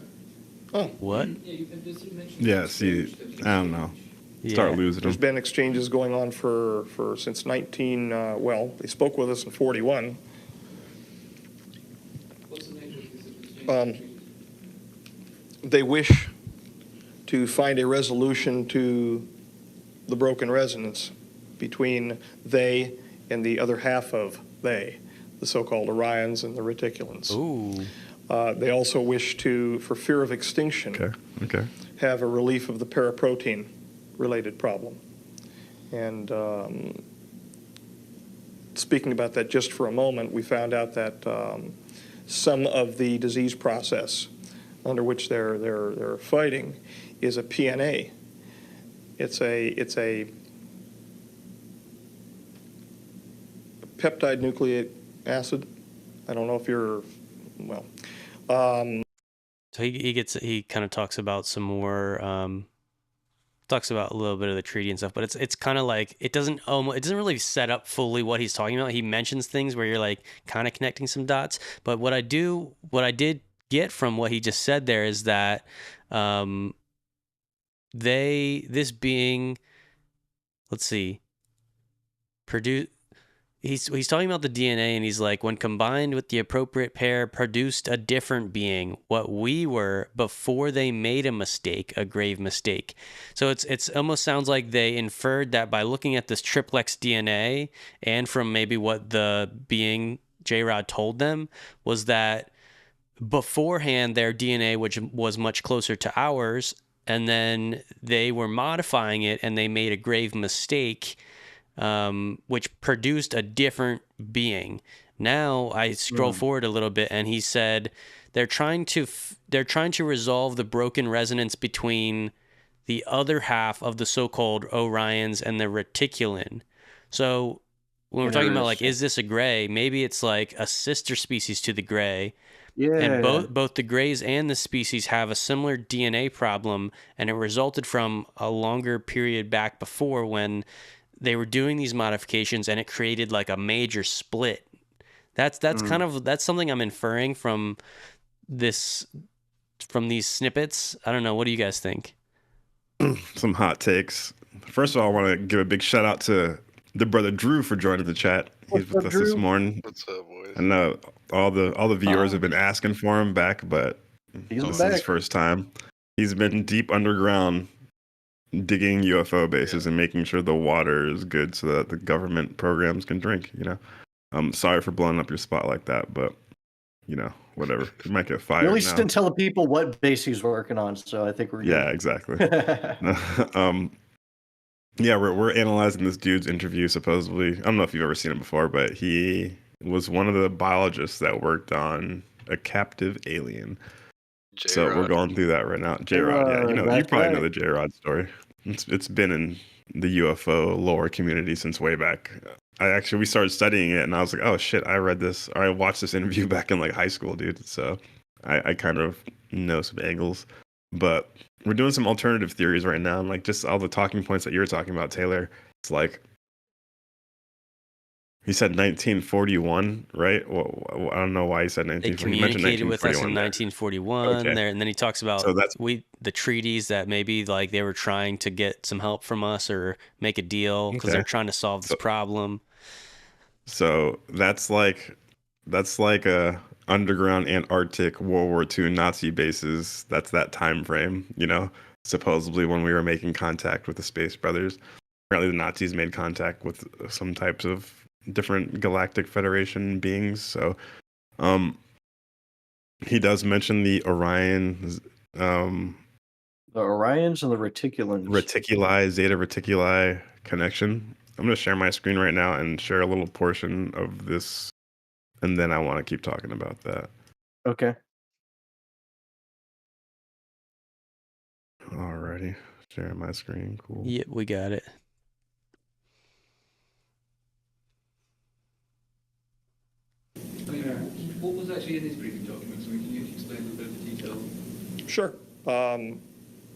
Oh, what? Yeah, you just mentioned. Yeah, see, I don't know. Start Yeah. losing there's them. been exchanges going on for since 19, they spoke with us in 41. What's the nature of this exchange? They wish to find a resolution to the broken resonance between they and the other half of they, the so-called Orions and the Reticulans. Ooh. They also wish to, for fear of extinction, Okay. have a relief of the paraprotein-related problem. And speaking about that just for a moment, we found out that some of the disease process under which they're fighting is a PNA. It's a peptide nucleic acid. I don't know if you're So he kind of talks about some more talks about a little bit of the treaty and stuff, but it's kind of like it doesn't really set up fully what he's talking about. He mentions things where you're like kind of connecting some dots, but what I did get from what he just said there is that this being, let's see, produce. He's talking about the DNA, and he's like, when combined with the appropriate pair, produced a different being, what we were before they made a mistake, a grave mistake. So it's almost sounds like they inferred that by looking at this triplex DNA, and from maybe what the being J-Rod told them, was that beforehand their DNA, which was much closer to ours, and then they were modifying it, and they made a grave mistake, which produced a different being. Now I scroll forward a little bit, and he said they're trying to resolve the broken resonance between the other half of the so-called Orions and the Reticulan. So when we're talking about like, is this a gray? Maybe it's like a sister species to the gray. Yeah. And both the grays and the species have a similar DNA problem, and it resulted from a longer period back before when they were doing these modifications, and it created like a major split. That's something I'm inferring from these snippets. I don't know. What do you guys think? Some hot takes. First of all, I want to give a big shout out to the brother Drew for joining the chat. He's with us this morning. What's up, boys? I know all the viewers have been asking for him back, but He's this is back. his first time. He's been deep underground digging UFO bases and making sure the water is good so that the government programs can drink, you know. I'm sorry for blowing up your spot like that, but you know, whatever. You might get fired. At least now. didn't tell the people what base he's working on, so I think we're good. Yeah, exactly. Yeah, we're analyzing this dude's interview. Supposedly, I don't know if you've ever seen it before, but he was one of the biologists that worked on a captive alien. J-Rod. So we're going through that right now. J-Rod, yeah, you probably know the J-Rod story. It's been in the UFO lore community since way back. We started studying it, and I was like, oh shit, I read this, or I watched this interview back in like high school, dude. So I kind of know some angles, but we're doing some alternative theories right now, and like just all the talking points that you were talking about, Taylor. It's like he said 1941, right? Well, I don't know why he said 1941. They communicated with us in 1941 there, and then he talks about the treaties that maybe like they were trying to get some help from us or make a deal because they're trying to solve this problem. So that's like a underground Antarctic World War II Nazi bases. That's that time frame, you know, supposedly when we were making contact with the Space Brothers. Apparently the Nazis made contact with some types of different Galactic Federation beings. So he does mention the Orion, the Orions and the Reticulans. Zeta Reticuli connection. I'm going to share my screen right now and share a little portion of this, and then I want to keep talking about that. Okay. Alrighty. Sharing my screen. Cool. Yep, we got it. What was actually in these briefing documents? Can you explain a bit of the detail? Sure.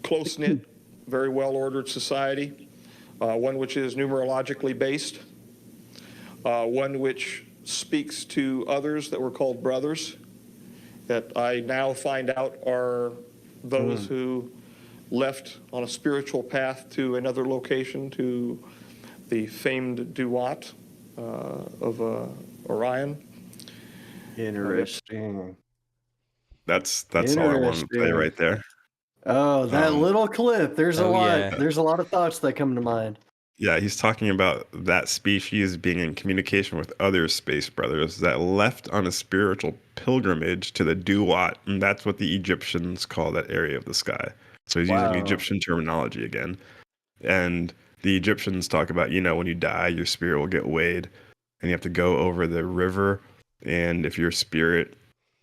Close-knit, very well-ordered society, one which is numerologically based, one which speaks to others that were called brothers, that I now find out are those who left on a spiritual path to another location, to the famed Duat of Orion. Interesting. That's all I wanted to play right there. Oh, that little clip. There's a lot. Yeah. There's a lot of thoughts that come to mind. Yeah, he's talking about that species being in communication with other space brothers that left on a spiritual pilgrimage to the Duat, and that's what the Egyptians call that area of the sky. So he's using Egyptian terminology again. And the Egyptians talk about, you know, when you die, your spirit will get weighed, and you have to go over the river, and if your spirit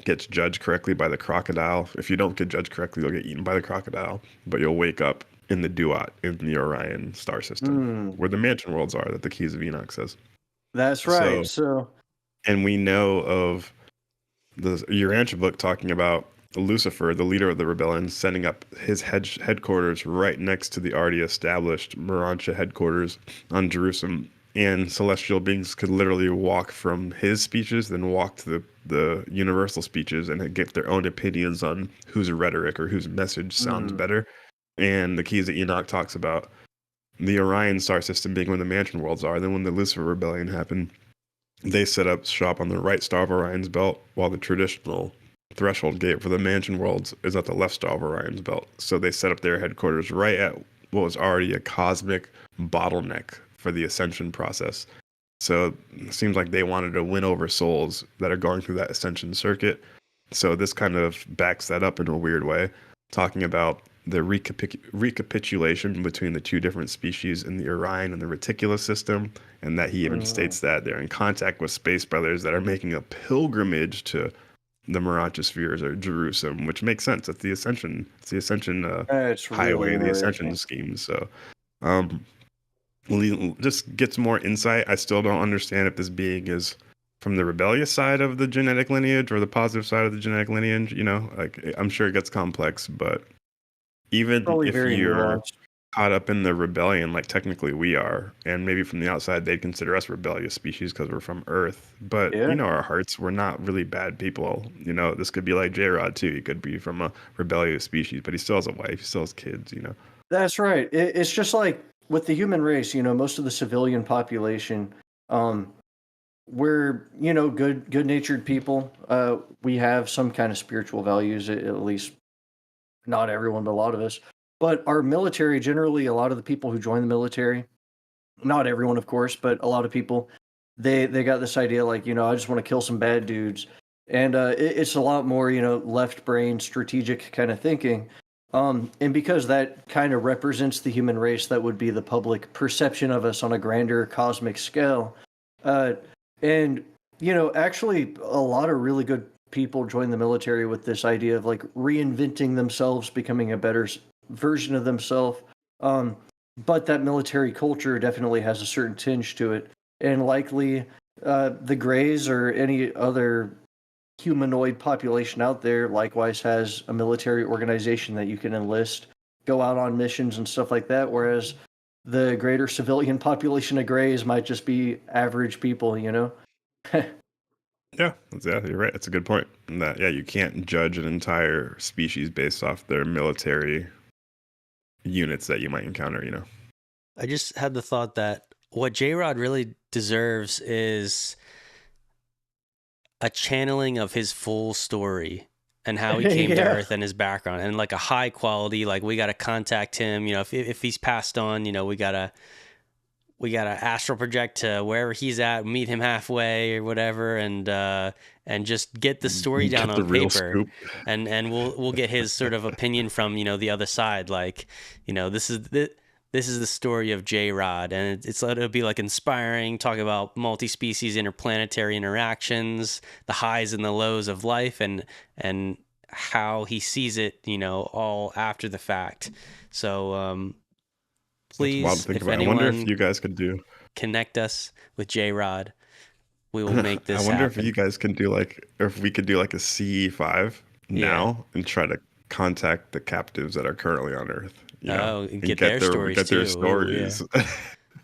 gets judged correctly by the crocodile, if you don't get judged correctly, you'll get eaten by the crocodile, but you'll wake up in the Duat, in the Orion star system, where the mansion worlds are that the Keys of Enoch says. That's right. And we know of the Urantia book talking about Lucifer, the leader of the rebellion, setting up his headquarters right next to the already established Urantia headquarters on Jerusalem. And celestial beings could literally walk from his speeches, then walk to the universal speeches and get their own opinions on whose rhetoric or whose message sounds better. And the Keys of Enoch talks about the Orion star system being where the mansion worlds are. Then when the Lucifer rebellion happened, they set up shop on the right star of Orion's belt, while the traditional threshold gate for the mansion worlds is at the left star of Orion's belt. So they set up their headquarters right at what was already a cosmic bottleneck for the ascension process. So it seems like they wanted to win over souls that are going through that ascension circuit. So this kind of backs that up in a weird way, talking about the recapitulation between the two different species in the Orion and the Reticulus system, and that he even states that they're in contact with space brothers that are making a pilgrimage to the Marantia spheres are Jerusalem, which makes sense. It's the Ascension. It's the Ascension It's highway, really the interesting. Ascension scheme. So, just gets more insight. I still don't understand if this being is from the rebellious side of the genetic lineage or the positive side of the genetic lineage. You know, like I'm sure it gets complex, but even Probably if very you're nuanced. caught up in the rebellion, like technically we are, and maybe from the outside they'd consider us rebellious species because we're from Earth. But Yeah. you know, our hearts, we're not really bad people. You know, this could be like J-Rod too. He could be from a rebellious species, but he still has a wife, he still has kids. You know. That's right. It's just like with the human race, most of the civilian population, we're, good-natured people. We have some kind of spiritual values, at least not everyone, but a lot of us. But our military, generally, a lot of the people who join the military, not everyone, of course, but a lot of people, they got this idea like, I just want to kill some bad dudes. And it's a lot more, left brain strategic kind of thinking. And because that kind of represents the human race, that would be the public perception of us on a grander cosmic scale. Uh, and, actually, a lot of really good people join the military with this idea of like reinventing themselves, becoming a better version of themselves. Um, but that military culture definitely has a certain tinge to it. And likely the Greys or any other humanoid population out there likewise has a military organization that you can enlist, go out on missions and stuff like that, whereas the greater civilian population of Greys might just be average people, Yeah, exactly. You're right. That's a good point. And that, yeah, you can't judge an entire species based off their military units that you might encounter. You know. I just had the thought that what J-Rod really deserves is a channeling of his full story and how he came to Yeah. Earth and his background, and like a high quality, like we got to contact him, if he's passed on, we gotta astral project to wherever he's at, meet him halfway or whatever, and just get the story down Get on the real paper, scoop. and we'll get his sort of opinion from the other side, like this is the story of J-Rod, and it'll be like inspiring, talk about multi-species interplanetary interactions, the highs and the lows of life, and how he sees it, all after the fact. So That's wild to please, think if about. I wonder if anyone you guys could do. connect us with J-Rod, we will make I this wonder happen. if you guys can do like, or if we could do like a CE5 now and try to contact the captives that are currently on Earth. And get their stories get their too. Ooh, yeah. stories.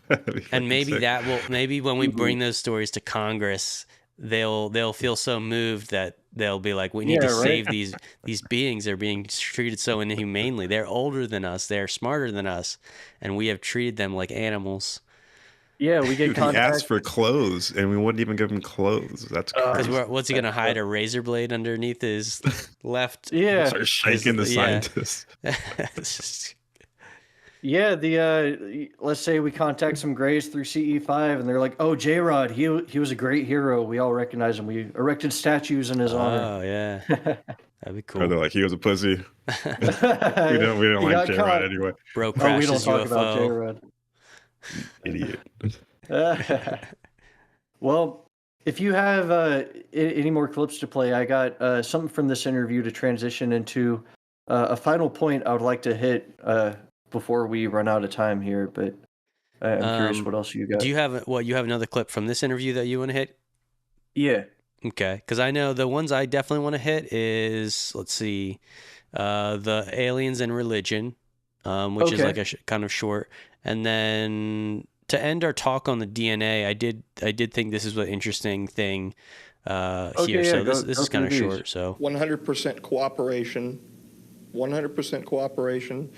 That'd be And fucking sick. maybe when we bring those stories to Congress, they'll feel so moved that they'll be like, we need Yeah, to right. save these beings. They're being treated so inhumanely. They're older than us. They're smarter than us, and we have treated them like animals. Yeah, we get Dude, he contact. asked for clothes, and we wouldn't even give him clothes. That's Because crazy. what's he gonna hide a razor blade underneath his left? Yeah. Start shaking the Yeah. scientists. Yeah, let's say we contact some Greys through CE5, and they're like, "Oh, J-Rod, he was a great hero. We all recognize him. We erected statues in his honor." Oh yeah, that'd be Or cool. they're like, he was a pussy. we don't He like got J-Rod caught. anyway. Bro Oh, we crashed don't his talk about UFO. J-Rod. Well, if you have any more clips to play, I got something from this interview to transition into a final point I would like to hit before we run out of time here. But I'm curious what else you got. Do you have another clip from this interview that you want to hit? Yeah. Okay, because I know the ones I definitely want to hit is, let's see, the aliens and religion, which is Okay. like a kind of short, and then to end our talk on the DNA, I did think this is an interesting thing here. Yeah, So go this is kind of through these. short. So 100% cooperation, 100% cooperation.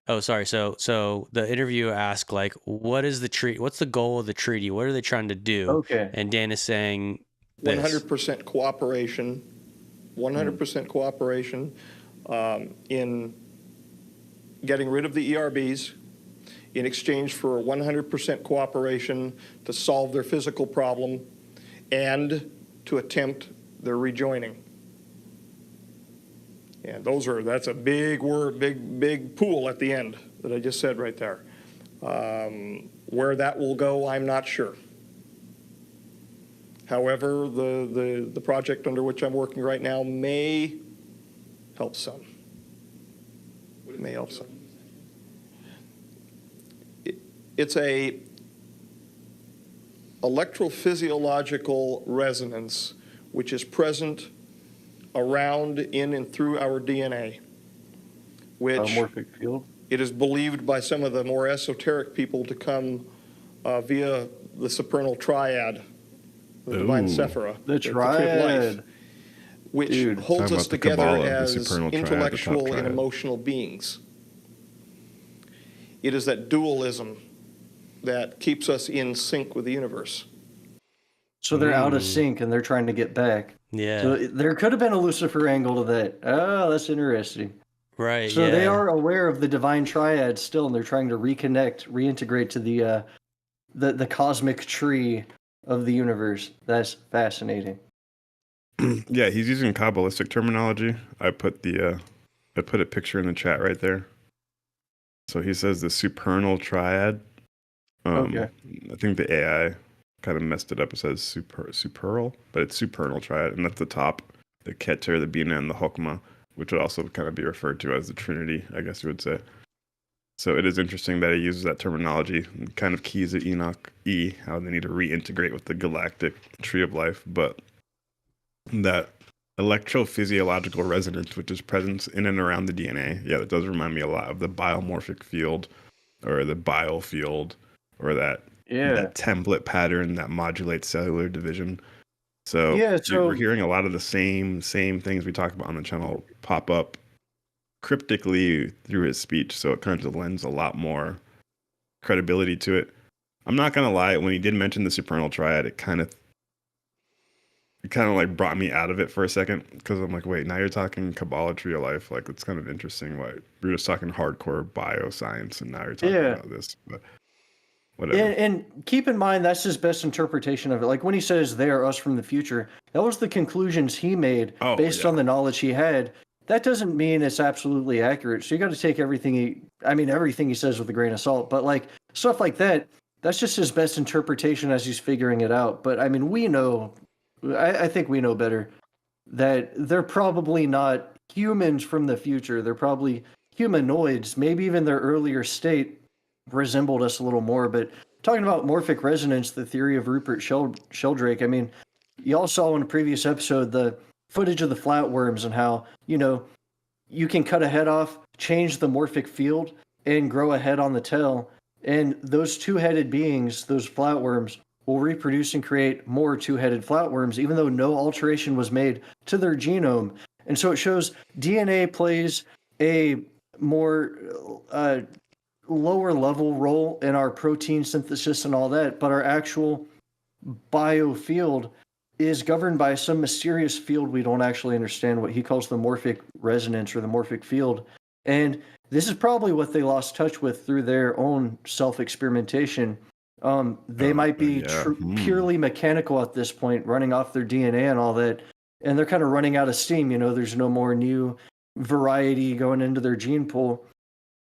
Oh, sorry. So the interviewer asked, like, what is the treaty? What's the goal of the treaty? What are they trying to do? Okay. And Dan is saying this. 100% cooperation, 100% cooperation in getting rid of the ERBs in exchange for 100% cooperation to solve their physical problem and to attempt their rejoining. And that's a big word, big pool at the end that I just said right there. Where that will go, I'm not sure. However, the project under which I'm working right now may help some. May help some. It's a electrophysiological resonance which is present around, in, and through our DNA, which Morphic field. it is believed by some of the more esoteric people to come via the supernal triad, the divine Sephira, The tree of life, triad. which Dude. holds Talking us about the together Kabbalah, the as supernal triad, the top intellectual and triad. emotional beings. It is that dualism that keeps us in sync with the universe. So they're out of sync and they're trying to get back. Yeah. So there could have been a Lucifer angle to that. Oh, that's interesting. Right. So yeah. they are aware of the divine triad still, and they're trying to reconnect, reintegrate to the cosmic tree of the universe. That's fascinating. Yeah, he's using Kabbalistic terminology. I put a picture in the chat right there. So he says the supernal triad. Okay. I think the AI kind of messed it up. It says superal, but it's supernal triad, and that's the top, the Keter, the Bina, and the Hokmah, which would also kind of be referred to as the Trinity, I guess you would say. So it is interesting that he uses that terminology and kind of keys at Enoch E, how they need to reintegrate with the galactic tree of life, but that electrophysiological resonance, which is present in and around the DNA, yeah, that does remind me a lot of the biomorphic field or the biofield or that template pattern that modulates cellular division. So, we're hearing a lot of the same things we talk about on the channel pop up cryptically through his speech. So it kind of lends a lot more credibility to it. I'm not gonna lie, when he did mention the supernal triad, it kind of like brought me out of it for a second, because I'm like, wait, now you're talking Kabbalah tree of life. Like, it's kind of interesting. Like, we were just talking hardcore bioscience, and now you're talking about this. But whatever. And keep in mind, that's his best interpretation of it. Like when he says they are us from the future, that was the conclusions he made based on the knowledge he had. That doesn't mean it's absolutely accurate. So you got to take everything he says with a grain of salt. But like stuff like that, that's just his best interpretation as he's figuring it out. But I mean, we know, I think we know better that they're probably not humans from the future. They're probably humanoids. Maybe even their earlier state resembled us a little more. But talking about morphic resonance, the theory of Rupert Sheldrake, I mean, y'all saw in a previous episode the footage of the flatworms and how, you can cut a head off, change the morphic field, and grow a head on the tail. And those two-headed beings, those flatworms, will reproduce and create more two-headed flatworms, even though no alteration was made to their genome. And so it shows DNA plays a more lower level role in our protein synthesis and all that, but our actual biofield is governed by some mysterious field we don't actually understand, what he calls the morphic resonance or the morphic field. And this is probably what they lost touch with through their own self-experimentation. They might be purely mechanical at this point, running off their DNA and all that, and they're kind of running out of steam. There's no more new variety going into their gene pool.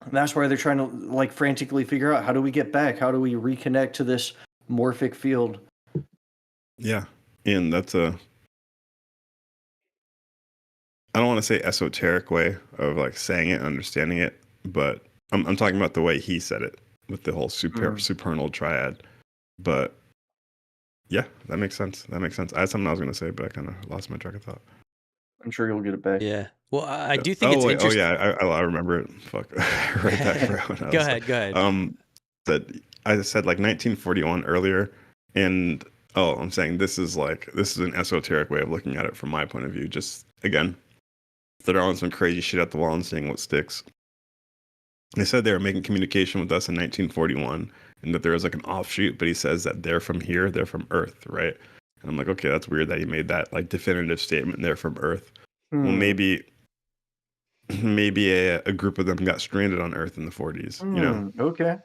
And that's why they're trying to like frantically figure out, how do we get back? How do we reconnect to this morphic field? Yeah. And that's I don't want to say esoteric way of like saying it and understanding it, but I'm talking about the way he said it with the whole supernal triad. But yeah, that makes sense. I had something I was going to say, but I kind of lost my track of thought. I'm sure you'll get it back. Yeah. Well, I do think it's interesting. Oh yeah, I remember it. Fuck, I wrote that down. Go ahead. That I said like 1941 earlier, and I'm saying this is an esoteric way of looking at it from my point of view. Just again, throwing some crazy shit at the wall and seeing what sticks. They said they were making communication with us in 1941, and that there was like an offshoot, but he says that they're from here, they're from Earth, right? And I'm like, okay, that's weird that he made that like definitive statement, they're from Earth. Well, maybe a group of them got stranded on Earth in the 40s, Okay.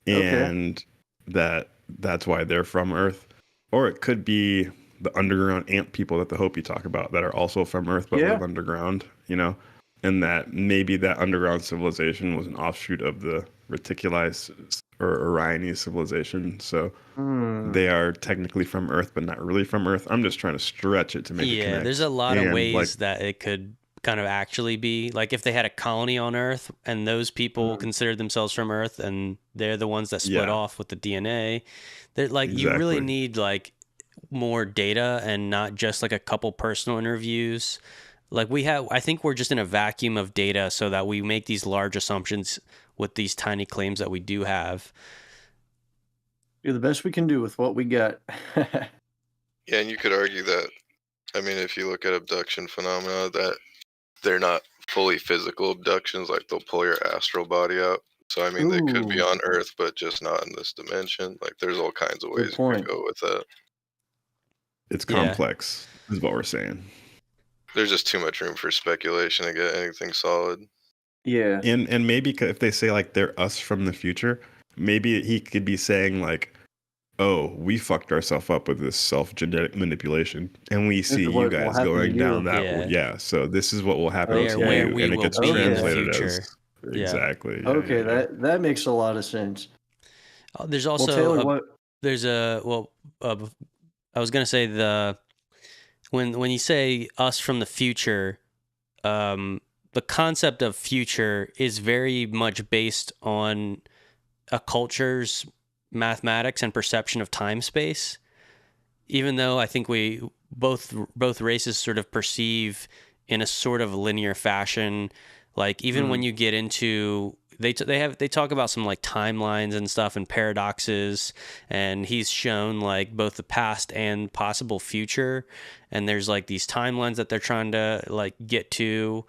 And that's why they're from Earth. Or it could be the underground ant people that the Hopi talk about that are also from Earth but live underground, and that maybe that underground civilization was an offshoot of the reticuli or Orionese civilization. So Hmm. they are technically from Earth, but not really from Earth. I'm just trying to stretch it to make it Yeah, connect. there's a lot of And, ways like, that it could kind of actually be. Like if they had a colony on Earth and those people considered themselves from Earth and they're the ones that split yeah, off with the DNA, they're like you really exactly. need like more data and not just like a couple personal interviews. Like I think we're just in a vacuum of data so that we make these large assumptions with these tiny claims that we do have. Do the best we can do with what we got. Yeah, and you could argue that, I mean, if you look at abduction phenomena, that they're not fully physical abductions, like they'll pull your astral body out. So, I mean, they could be Ooh, on Earth, but just not in this dimension. Like, there's all kinds of good ways you point. could go with that. It's Yeah. complex, is what we're saying. There's just too much room for speculation to get anything solid. Yeah. And maybe if they say like they're us from the future, maybe he could be saying like, oh, we fucked ourselves up with this self-genetic manipulation, and we This see is you what will guys happen to going down you. that Yeah. yeah. So this is what will happen They are to where you, we and it will gets be in the translated future. as Yeah. exactly. Yeah, Okay, yeah, yeah. that makes a lot of sense. There's Well, also Taylor, what? I was gonna say when you say us from the future, the concept of future is very much based on a culture's mathematics and perception of time space. Even though I think we both races sort of perceive in a sort of linear fashion, like even when you get into they talk about some like timelines and stuff and paradoxes, and he's shown like both the past and possible future, and there's like these timelines that they're trying to like get to,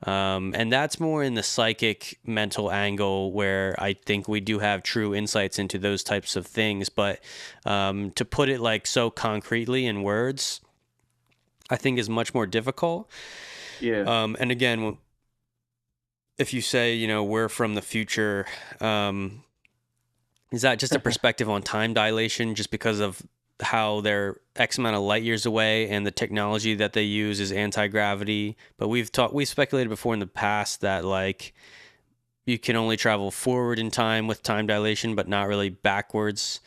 and that's more in the psychic mental angle where I think we do have true insights into those types of things, but to put it like so concretely in words, I think is much more difficult. Yeah. And again, if you say, you know, we're from the future, is that just a perspective on time dilation just because of how they're X amount of light years away and the technology that they use is anti-gravity? But we've speculated before in the past that like you can only travel forward in time with time dilation, but not really backwards.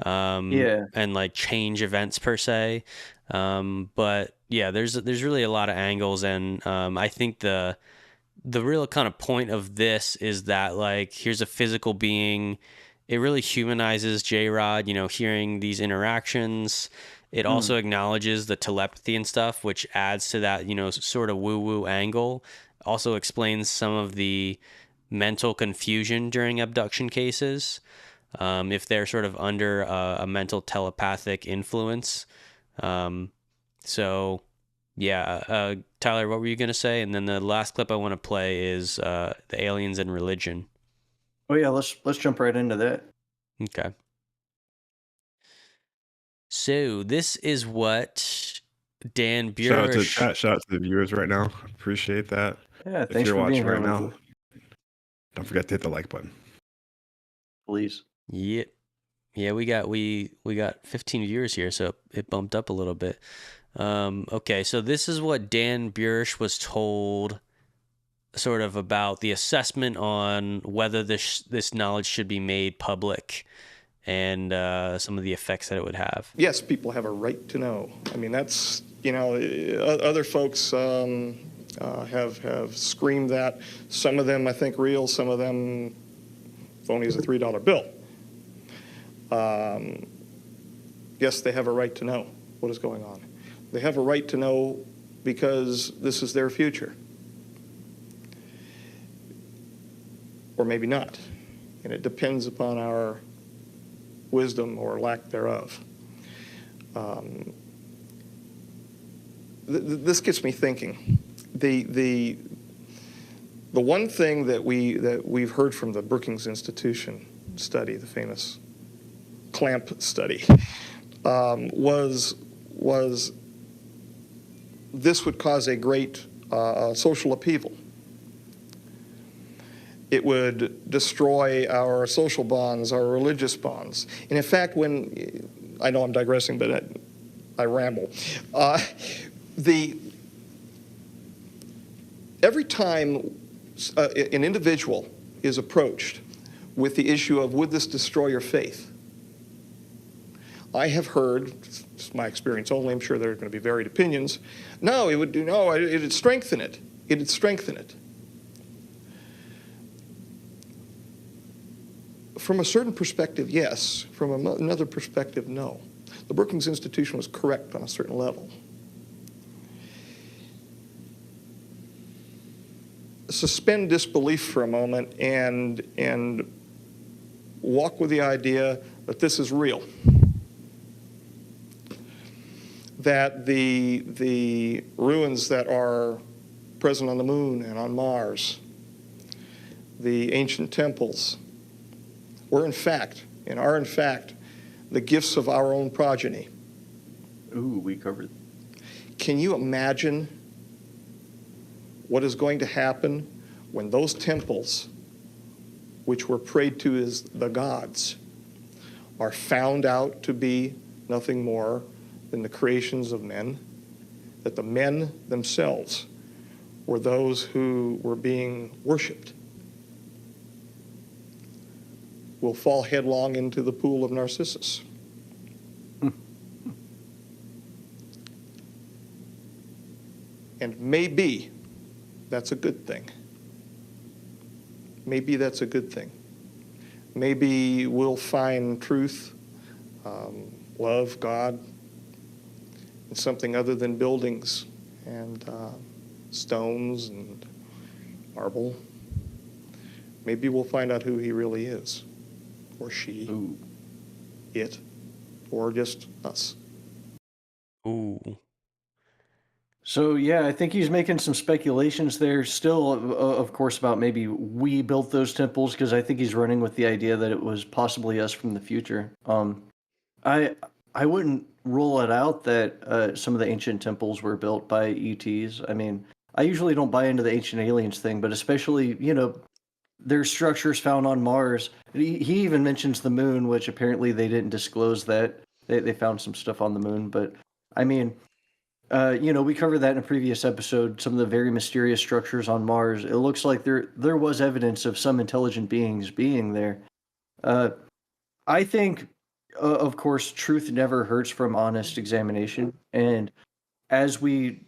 Yeah. And like change events per se. But yeah, there's really a lot of angles, and I think the real kind of point of this is that like here's a physical being. It really humanizes J-Rod, you know, hearing these interactions. It also acknowledges the telepathy and stuff, which adds to that, you know, sort of woo-woo angle. Also explains some of the mental confusion during abduction cases, if they're sort of under a mental telepathic influence. So yeah, Tyler, what were you gonna say? And then the last clip I want to play is the aliens and religion. Oh yeah, let's jump right into that. Okay. So this is what Dan Shout out to the Burisch. chat. Shout out to the viewers right now. Appreciate that. Yeah, If thanks you're for being watching here, right now, Lindsay. don't forget to hit the like button. Please. Yeah, we got 15 viewers here, so it bumped up a little bit. Okay, so this is what Dan Burisch was told, sort of about the assessment on whether this knowledge should be made public, and some of the effects that it would have. Yes, people have a right to know. I mean, that's, you know, other folks have screamed that. Some of them, I think, real. Some of them phony as a $3 bill. Yes, they have a right to know what is going on. They have a right to know because this is their future. Or maybe not. And it depends upon our wisdom or lack thereof. This gets me thinking. The one thing that we've heard from the Brookings Institution study, the famous clamp study, was this would cause a great social upheaval. It would destroy our social bonds, our religious bonds. And in fact, I know I'm digressing, but I ramble. Every time an individual is approached with the issue of, would this destroy your faith? I have heard, it's my experience only, I'm sure there are going to be varied opinions, no, it'd strengthen it. It'd strengthen it. From a certain perspective, yes. From another perspective, no. The Brookings Institution was correct on a certain level. Suspend disbelief for a moment and walk with the idea that this is real. That the ruins that are present on the moon and on Mars, the ancient temples, were in fact, and are in fact, the gifts of our own progeny. Ooh, we covered. Can you imagine what is going to happen when those temples, which were prayed to as the gods, are found out to be nothing more than the creations of men, that the men themselves were those who were being worshipped? Will fall headlong into the pool of Narcissus. And maybe that's a good thing. Maybe that's a good thing. Maybe we'll find truth, love, God, in something other than buildings and stones and marble. Maybe we'll find out who he really is. Or she, Ooh. it, or just us. Ooh. So yeah, I think he's making some speculations there still, of course, about maybe we built those temples, because I think he's running with the idea that it was possibly us from the future. I wouldn't rule it out that some of the ancient temples were built by ETs. I mean, I usually don't buy into the ancient aliens thing, but especially, there's structures found on Mars. He even mentions the moon, which apparently they didn't disclose that. They found some stuff on the moon, but I mean, we covered that in a previous episode, some of the very mysterious structures on Mars. It looks like there was evidence of some intelligent beings being there. I think, of course, truth never hurts from honest examination. And as we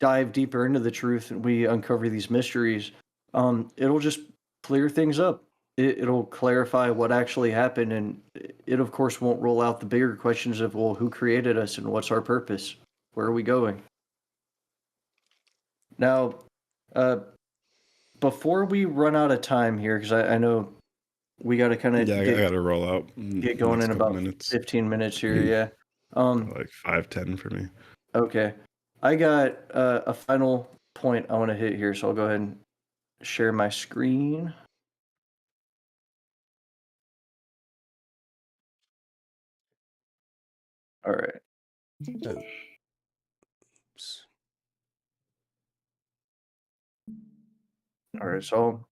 dive deeper into the truth and we uncover these mysteries, it'll just clear things up. It'll clarify what actually happened, and it, of course, won't rule out the bigger questions of, well, who created us and what's our purpose? Where are we going? Now, before we run out of time here, because I know we got to kind of I got to roll out. get going next in couple about minutes. 15 minutes here, yeah. Like 5-10 for me. Okay. I got a final point I want to hit here, so I'll go ahead and share my screen. All right. Oops. All right, so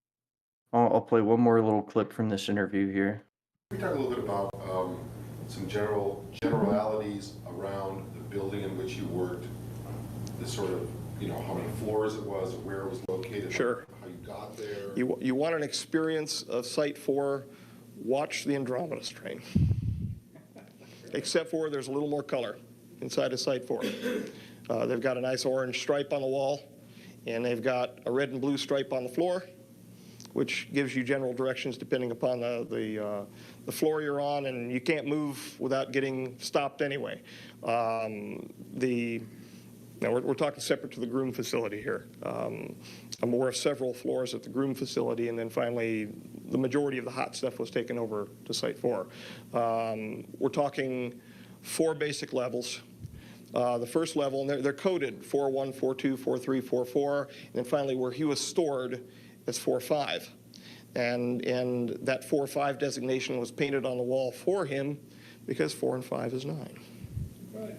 I'll play one more little clip from this interview here. Can we talk a little bit about some generalities around the building in which you worked, the sort of, how many floors it was, where it was located, Sure. how you got there? You want an experience of Site 4, watch the Andromeda Strain. Except for there's a little more color inside of Site 4. They've got a nice orange stripe on the wall, and they've got a red and blue stripe on the floor, which gives you general directions depending upon the floor you're on, and you can't move without getting stopped anyway. Now we're talking separate to the groom facility here. I'm aware of several floors at the groom facility, and then finally the majority of the hot stuff was taken over to Site 4. We're talking 4 basic levels. The first level, and they're coded 4.1, 4.2, 4.3, 4.4, and then finally where he was stored is 4.5. And that 4.5 designation was painted on the wall for him because 4 and 5 is 9. Right.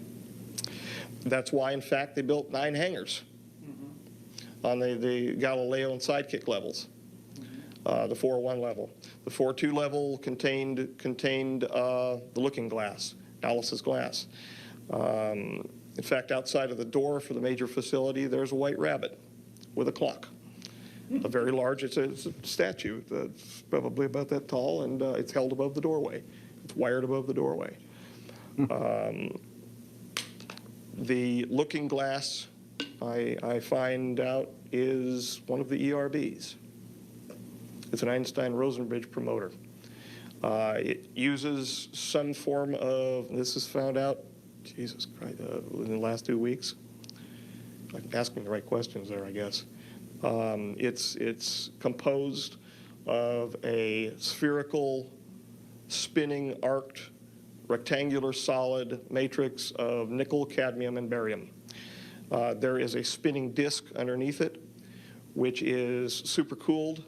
That's why, in fact, they built 9 hangars on the Galileo and Sidekick levels, the 4.1 level. The 4.2 level contained the looking glass, Alice's glass. In fact, outside of the door for the major facility, there's a white rabbit with a clock. a very large, it's a statue that's probably about that tall, and it's held above the doorway. It's wired above the doorway. The looking glass, I find out, is one of the ERBs. It's an Einstein-Rosen bridge promoter. It uses some form of, this is found out, Jesus Christ, in the last 2 weeks. I'm asking the right questions there, I guess. It's composed of a spherical, spinning, arced, rectangular solid matrix of nickel, cadmium, and barium. There is a spinning disk underneath it, which is supercooled.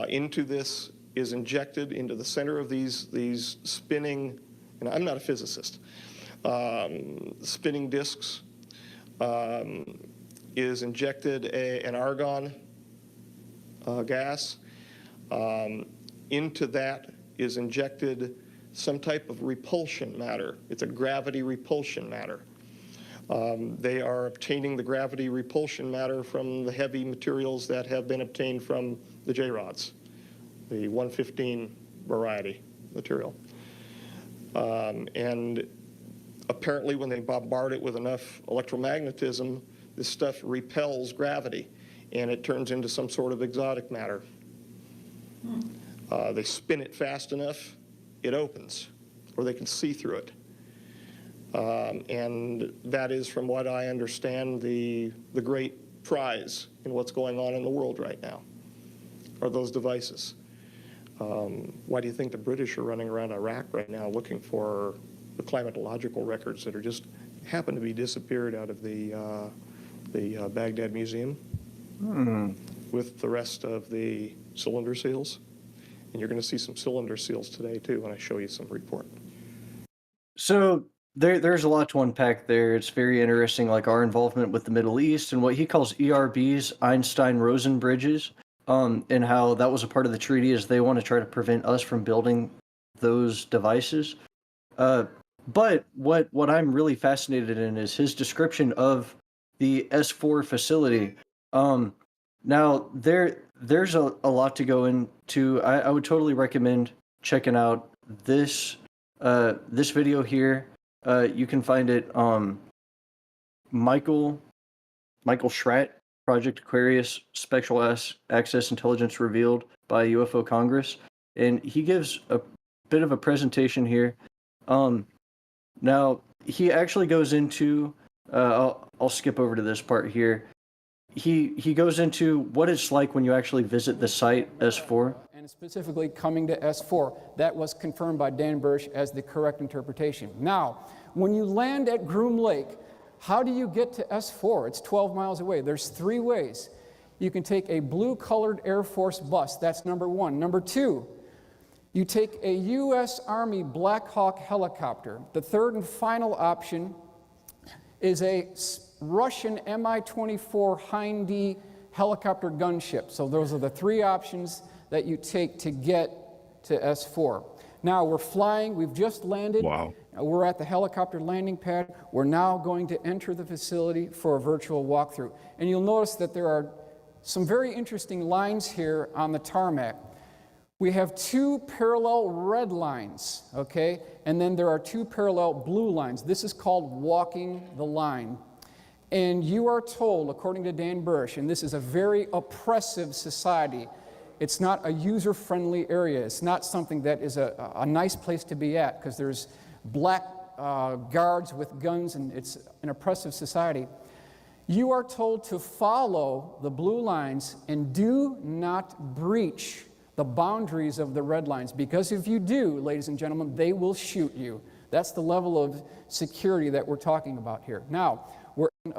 Into this is injected into the center of these spinning, and I'm not a physicist, spinning disks, is injected an argon gas. Into that is injected some type of repulsion matter. It's a gravity repulsion matter. They are obtaining the gravity repulsion matter from the heavy materials that have been obtained from the J-rods, the 115 variety material. And apparently when they bombard it with enough electromagnetism, this stuff repels gravity, and it turns into some sort of exotic matter. They spin it fast enough, it opens, or they can see through it. And that is, from what I understand, the great prize in what's going on in the world right now, are those devices. Why do you think the British are running around Iraq right now looking for the climatological records that are just happen to be disappeared out of the Baghdad Museum with the rest of the cylinder seals? And you're going to see some cylinder seals today, too, when I show you some report. So there's a lot to unpack there. It's very interesting, like our involvement with the Middle East and what he calls ERBs, Einstein-Rosen bridges, and how that was a part of the treaty, is they want to try to prevent us from building those devices. But what I'm really fascinated in is his description of the S4 facility. Now, there's a lot to go into. I would totally recommend checking out this video here. You can find it Michael Schratt, Project Aquarius, Spectral Access Intelligence Revealed by UFO Congress. And he gives a bit of a presentation here. Now, he actually goes into, I'll skip over to this part here. He goes into what it's like when you actually visit the site S4. And specifically coming to S4. That was confirmed by Dan Burisch as the correct interpretation. Now, when you land at Groom Lake, how do you get to S4? It's 12 miles away. There's 3 ways. You can take a blue-colored Air Force bus. That's number 1. Number 2, you take a U.S. Army Black Hawk helicopter. The third and final option is a Russian Mi-24 Hind-D helicopter gunship. So those are the 3 options that you take to get to S4. Now we're flying, we've just landed. Wow. We're at the helicopter landing pad. We're now going to enter the facility for a virtual walkthrough. And you'll notice that there are some very interesting lines here on the tarmac. We have 2 parallel red lines, okay? And then there are 2 parallel blue lines. This is called walking the line. And you are told, according to Dan Burisch, and this is a very oppressive society, it's not a user-friendly area. It's not something that is a nice place to be at, because there's black guards with guns, and it's an oppressive society. You are told to follow the blue lines and do not breach the boundaries of the red lines, because if you do, ladies and gentlemen, they will shoot you. That's the level of security that we're talking about here. Now,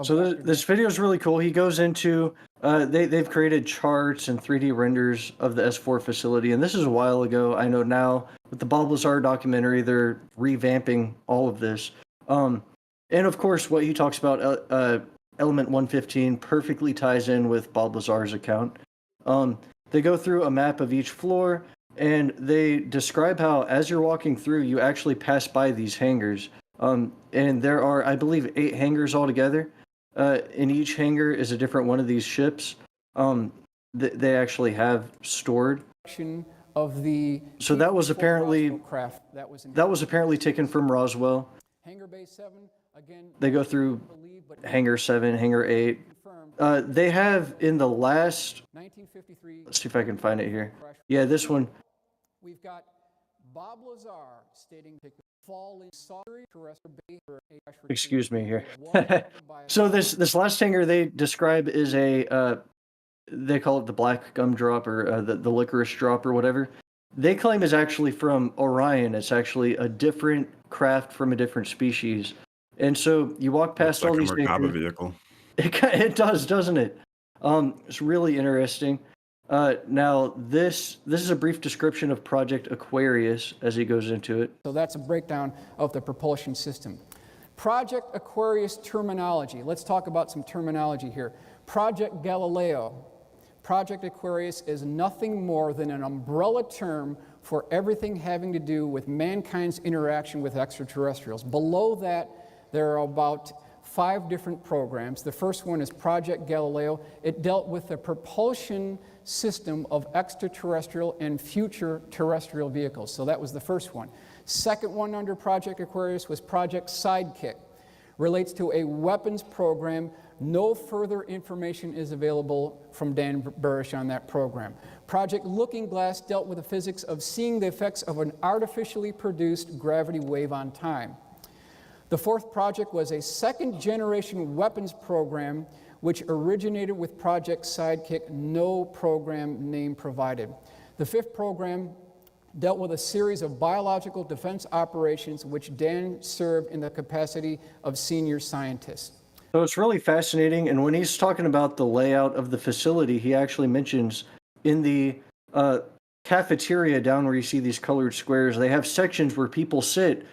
so this video is really cool. He goes into, they've created charts and 3D renders of the S4 facility, and this is a while ago. I know now with the Bob Lazar documentary, they're revamping all of this. And of course, what he talks about, Element 115, perfectly ties in with Bob Lazar's account. They go through a map of each floor, and they describe how, as you're walking through, you actually pass by these hangars. And there are, I believe, 8 hangars altogether. In each hangar is a different one of these ships. they actually have stored. Of the So that was apparently craft that was taken from Roswell. Hangar Bay 7 again. They go through Hangar 7, Hangar 8. They have in the last. 1953. Let's see if I can find it here. Yeah, this one. We've got Bob Lazar stating falling terrestrial bay. Excuse me here. So this last hangar they describe is a. They call it the black gumdrop or the licorice drop or whatever. They claim is actually from Orion. It's actually a different craft from a different species. And so you walk past all these Merkaba vehicle. It does, doesn't it? It's really interesting. Now this is a brief description of Project Aquarius as he goes into it. So that's a breakdown of the propulsion system. Project Aquarius terminology. Let's talk about some terminology here. Project Galileo. Project Aquarius is nothing more than an umbrella term for everything having to do with mankind's interaction with extraterrestrials. Below that, there are about 5 different programs. The first one is Project Galileo. It dealt with the propulsion system of extraterrestrial and future terrestrial vehicles. So that was the first one. Second one under Project Aquarius was Project Sidekick. Relates to a weapons program. No further information is available from Dan Burisch on that program. Project Looking Glass dealt with the physics of seeing the effects of an artificially produced gravity wave on time. The fourth project was a second-generation weapons program which originated with Project Sidekick, no program name provided. The fifth program dealt with a series of biological defense operations which Dan served in the capacity of senior scientist. So it's really fascinating, and when he's talking about the layout of the facility, he actually mentions in the cafeteria down where you see these colored squares, they have sections where people sit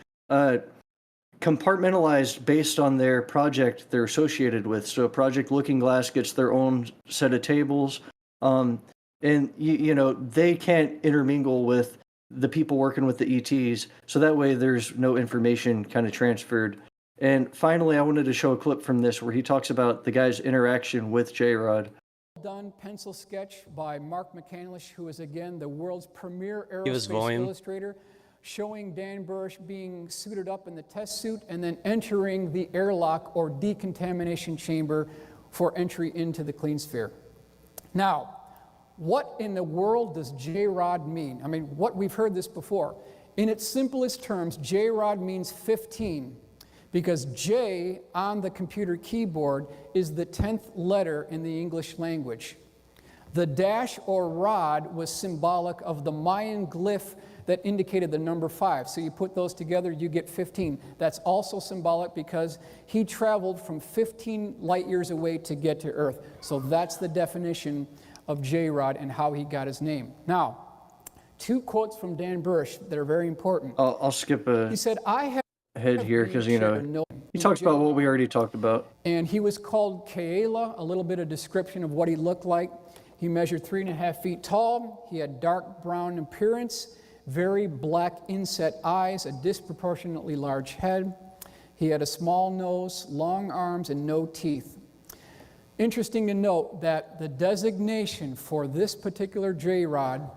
compartmentalized based on their project they're associated with. So Project Looking Glass gets their own set of tables, and you know they can't intermingle with the people working with the ETs, so that way there's no information kind of transferred. And finally, I wanted to show a clip from this where he talks about the guy's interaction with J-Rod. Done pencil sketch by Mark McCandlish, who is again the world's premier was aerospace volume. illustrator, showing Dan Burisch being suited up in the test suit and then entering the airlock or decontamination chamber for entry into the clean sphere. Now, what in the world does J-Rod mean? I mean, we've heard this before. In its simplest terms, J-Rod means 15. Because J on the computer keyboard is the 10th letter in the English language. The dash or rod was symbolic of the Mayan glyph that indicated the number 5. So you put those together, you get 15. That's also symbolic because he traveled from 15 light years away to get to Earth. So that's the definition of J-Rod and how he got his name. Now, 2 quotes from Dan Burisch that are very important. I'll skip He said, I have ahead here because you know he talks about what we already talked about. And he was called Kaela, a little bit of description of what he looked like. He measured 3.5 feet tall. He had dark brown appearance, very black inset eyes, a disproportionately large head. He had a small nose, long arms, and no teeth. Interesting to note that the designation for this particular J-Rod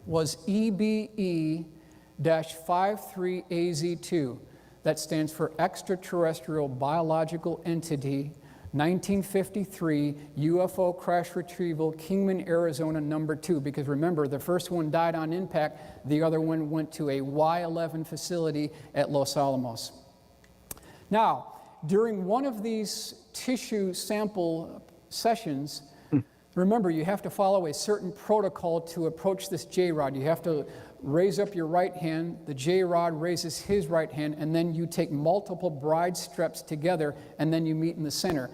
was EBE-53AZ2. That stands for Extraterrestrial Biological Entity, 1953 UFO Crash Retrieval, Kingman, Arizona, number 2. Because remember, the first one died on impact. The other one went to a Y-11 facility at Los Alamos. Now, during one of these tissue sample sessions, remember, you have to follow a certain protocol to approach this J-Rod. You have to raise up your right hand, the J-Rod raises his right hand, and then you take multiple bride streps together, and then you meet in the center.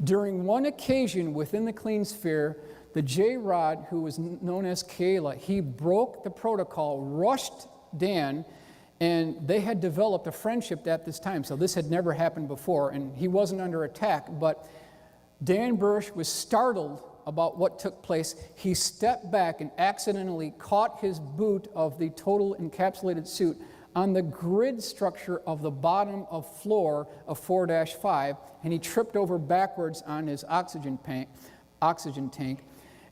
During one occasion within the clean sphere, the J-Rod, who was known as Kaela, he broke the protocol, rushed Dan, and they had developed a friendship at this time. So this had never happened before, and he wasn't under attack, but Dan Burisch was startled about what took place. He stepped back and accidentally caught his boot of the total encapsulated suit on the grid structure of the bottom of floor of 4-5, and he tripped over backwards on his oxygen tank.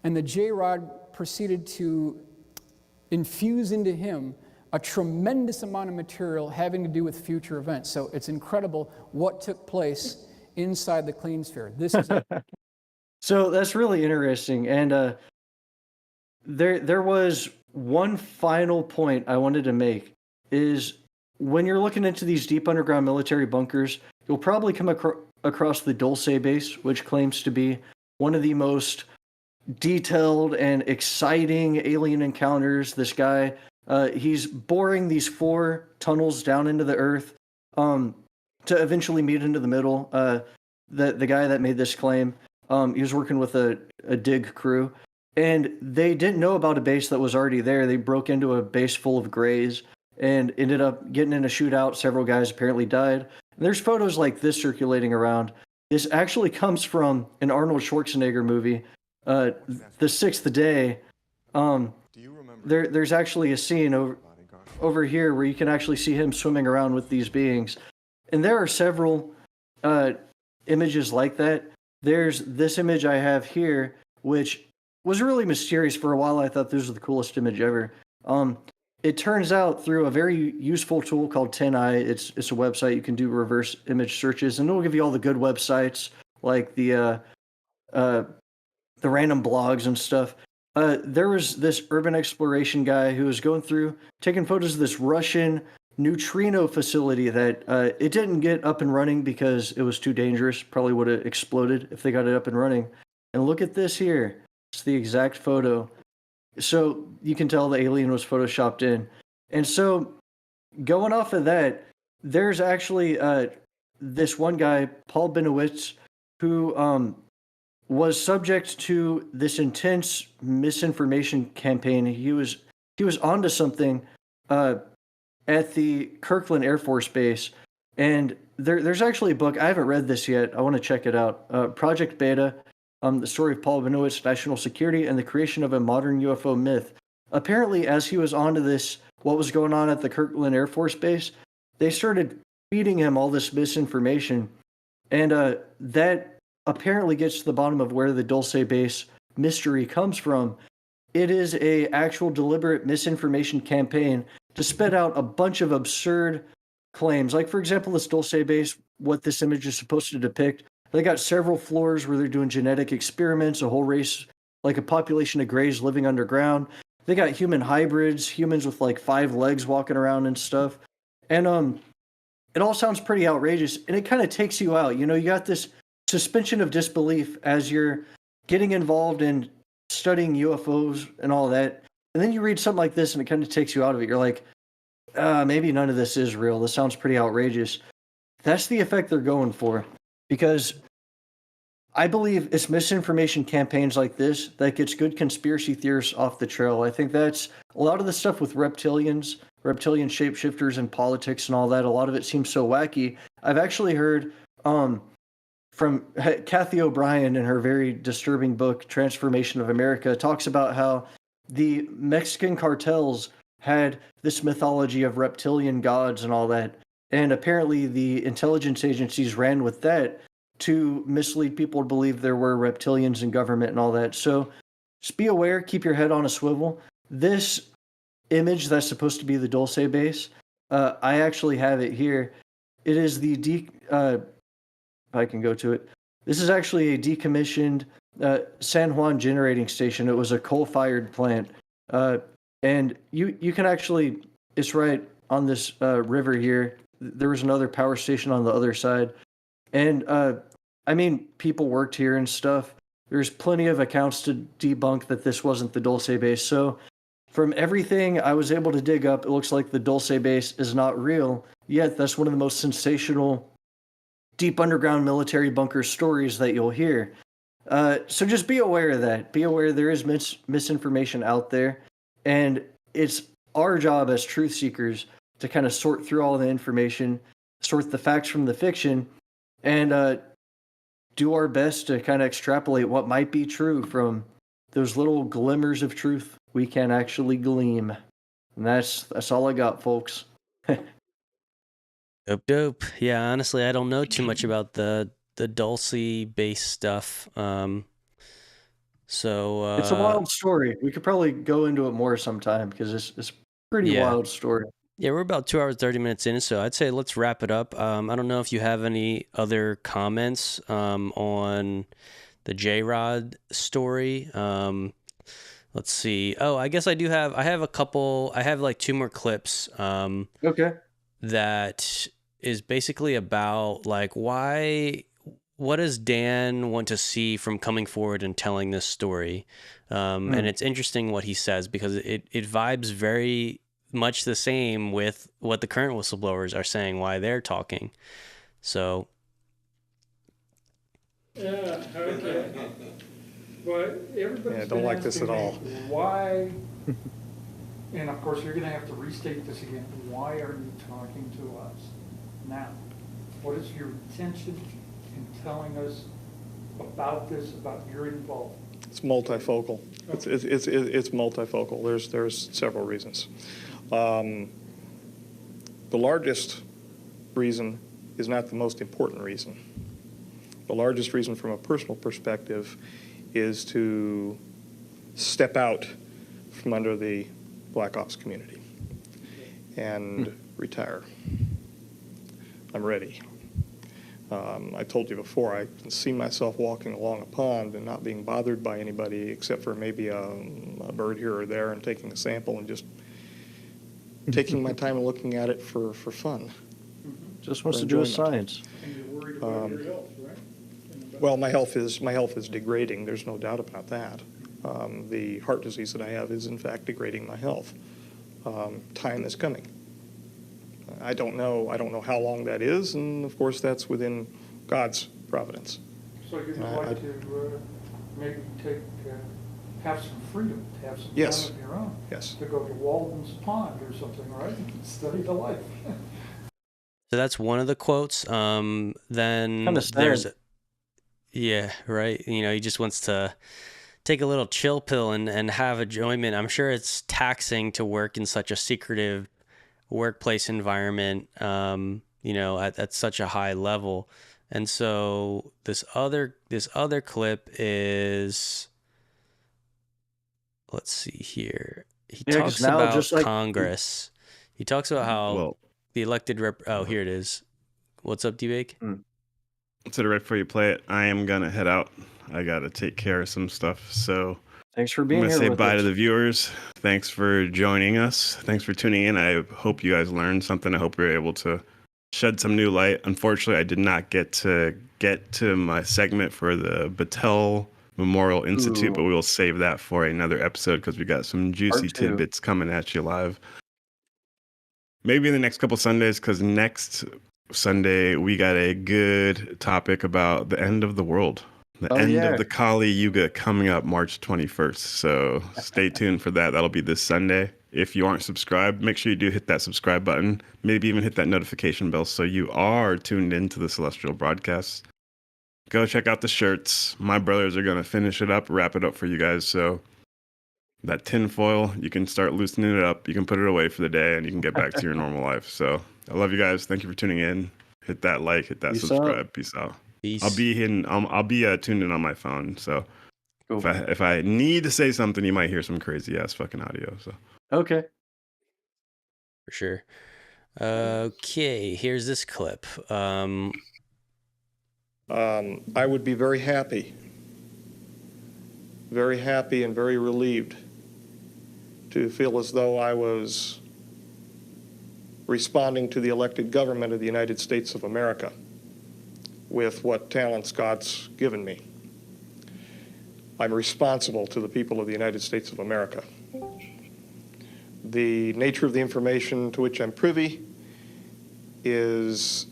and the J-Rod proceeded to infuse into him a tremendous amount of material having to do with future events. So it's incredible what took place inside the clean sphere. This is So that's really interesting. And there was one final point I wanted to make is when you're looking into these deep underground military bunkers, you'll probably come across the Dulce base, which claims to be one of the most detailed and exciting alien encounters. This guy, he's boring these 4 tunnels down into the earth to eventually meet into the middle. The guy that made this claim, he was working with a dig crew, and they didn't know about a base that was already there. They broke into a base full of grays and ended up getting in a shootout. Several guys apparently died. And there's photos like this circulating around. This actually comes from an Arnold Schwarzenegger movie, The Sixth Day. There's actually a scene over here where you can actually see him swimming around with these beings. And there are several images like that. There's this image I have here, which was really mysterious for a while. I thought this was the coolest image ever. It turns out through a very useful tool called 10i, it's a website you can do reverse image searches, and it'll give you all the good websites like the random blogs and stuff. There was this urban exploration guy who was going through taking photos of this Russian neutrino facility that it didn't get up and running because it was too dangerous. Probably would have exploded if they got it up and running. And look at this here. It's the exact photo. So you can tell the alien was photoshopped in. And so going off of that, there's actually this one guy, Paul Benowitz, who was subject to this intense misinformation campaign. He was onto something at the Kirkland Air Force Base. And there's actually a book. I haven't read this yet. I want to check it out. Project Beta, the story of Paul Benowitz's national security and the creation of a modern UFO myth. Apparently, as he was onto this, what was going on at the Kirkland Air Force Base, they started feeding him all this misinformation. And that apparently gets to the bottom of where the Dulce base mystery comes from. It is a actual deliberate misinformation campaign to spit out a bunch of absurd claims. Like, for example, this Dulce base, what this image is supposed to depict. They got several floors where they're doing genetic experiments, a whole race, like a population of grays living underground. They got human hybrids, humans with like 5 legs walking around and stuff. And it all sounds pretty outrageous, and it kind of takes you out. You know, you got this suspension of disbelief as you're getting involved in studying UFOs and all that. And then you read something like this and it kind of takes you out of it. You're like, maybe none of this is real. This sounds pretty outrageous. That's the effect they're going for. Because I believe it's misinformation campaigns like this that gets good conspiracy theorists off the trail. I think that's a lot of the stuff with reptilians, reptilian shapeshifters and politics and all that. A lot of it seems so wacky. I've actually heard from Kathy O'Brien in her very disturbing book, Transformation of America, talks about how the Mexican cartels had this mythology of reptilian gods and all that. And apparently the intelligence agencies ran with that to mislead people to believe there were reptilians in government and all that. So just be aware, keep your head on a swivel. This image that's supposed to be the Dulce base, I actually have it here. It is the if I can go to it. This is actually a decommissioned San Juan generating station. It was a coal-fired plant. And you can actually, it's right on this river here. There was another power station on the other side. And I mean, people worked here and stuff. There's plenty of accounts to debunk that this wasn't the Dulce base. So from everything I was able to dig up, it looks like the Dulce base is not real. Yet that's one of the most sensational deep underground military bunker stories that you'll hear. So just be aware of that. Be aware there is misinformation out there. And it's our job as truth seekers to kind of sort through all the information, sort the facts from the fiction, and do our best to kind of extrapolate what might be true from those little glimmers of truth we can actually glean. And that's all I got, folks. Dope. Yeah, honestly, I don't know too much about the Dulce base stuff. So It's a wild story. We could probably go into it more sometime because it's a pretty yeah. wild story. Yeah, we're about 2 hours, 30 minutes in, so I'd say let's wrap it up. I don't know if you have any other comments on the J-Rod story. Let's see. Oh, I guess I have a couple. I have like 2 more clips Okay. that is basically about like what does Dan want to see from coming forward and telling this story? And it's interesting what he says because it vibes very much the same with what the current whistleblowers are saying, why they're talking. So. Yeah, okay. But everybody's Yeah, don't like this at all. Why, and of course, you're gonna have to restate this again, why are you talking to us now? What is your intention in telling us about this, about your involvement? It's multifocal. It's multifocal. There's several reasons. The largest reason is not the most important reason. The largest reason from a personal perspective is to step out from under the Black Ops community and retire. I'm ready. I told you before, I can see myself walking along a pond and not being bothered by anybody except for maybe a bird here or there and taking a sample and just taking my time and looking at it for fun. Just wants to do with science. And you're worried about your health, right? Well, my health is degrading. There's no doubt about that. The heart disease that I have is in fact degrading my health. Time is coming. I don't know how long that is, and of course that's within God's providence. So you'd like to maybe have some freedom, to have some Yes. time of your own. Yes. To go to Walden's Pond or something, right? And study the life. So that's one of the quotes. Then Kinda sad. there's, yeah, right. You know, he just wants to take a little chill pill and have enjoyment. I'm sure it's taxing to work in such a secretive workplace environment, you know, at such a high level. And so this other clip is, let's see here. He Yeah, 'cause talks now, about just like- Congress. He talks about how the elected here it is. What's up, D-Bake? So right before you play it, I am gonna head out. I gotta take care of some stuff. So Thanks for I'm being gonna here say with bye us. to the viewers. Thanks for joining us. Thanks for tuning in. I hope you guys learned something. I hope we were able to shed some new light. Unfortunately, I did not get to my segment for the Battelle Memorial Institute, but we will save that for another episode because we got some juicy Part 2. tidbits coming at you live. Maybe in the next couple Sundays, because next Sunday we got a good topic about the end of the world. The end of the Kali Yuga coming up March 21st. So stay tuned for that. That'll be this Sunday. If you aren't subscribed, make sure you do hit that subscribe button. Maybe even hit that notification bell so you are tuned into the Celestial broadcasts. Go check out the shirts. My brothers are going to finish it up, wrap it up for you guys. So that tin foil, you can start loosening it up. You can put it away for the day and you can get back to your normal life. So I love you guys. Thank you for tuning in. Hit that like, hit that Peace subscribe. out. Peace out. Peace. I'll be tuned in on my phone. So Cool. if I need to say something, you might hear some crazy ass fucking audio. So Okay. For sure. Okay, here's this clip. I would be very happy and very relieved to feel as though I was responding to the elected government of the United States of America with what talents God's given me. I'm responsible to the people of the United States of America. The nature of the information to which I'm privy is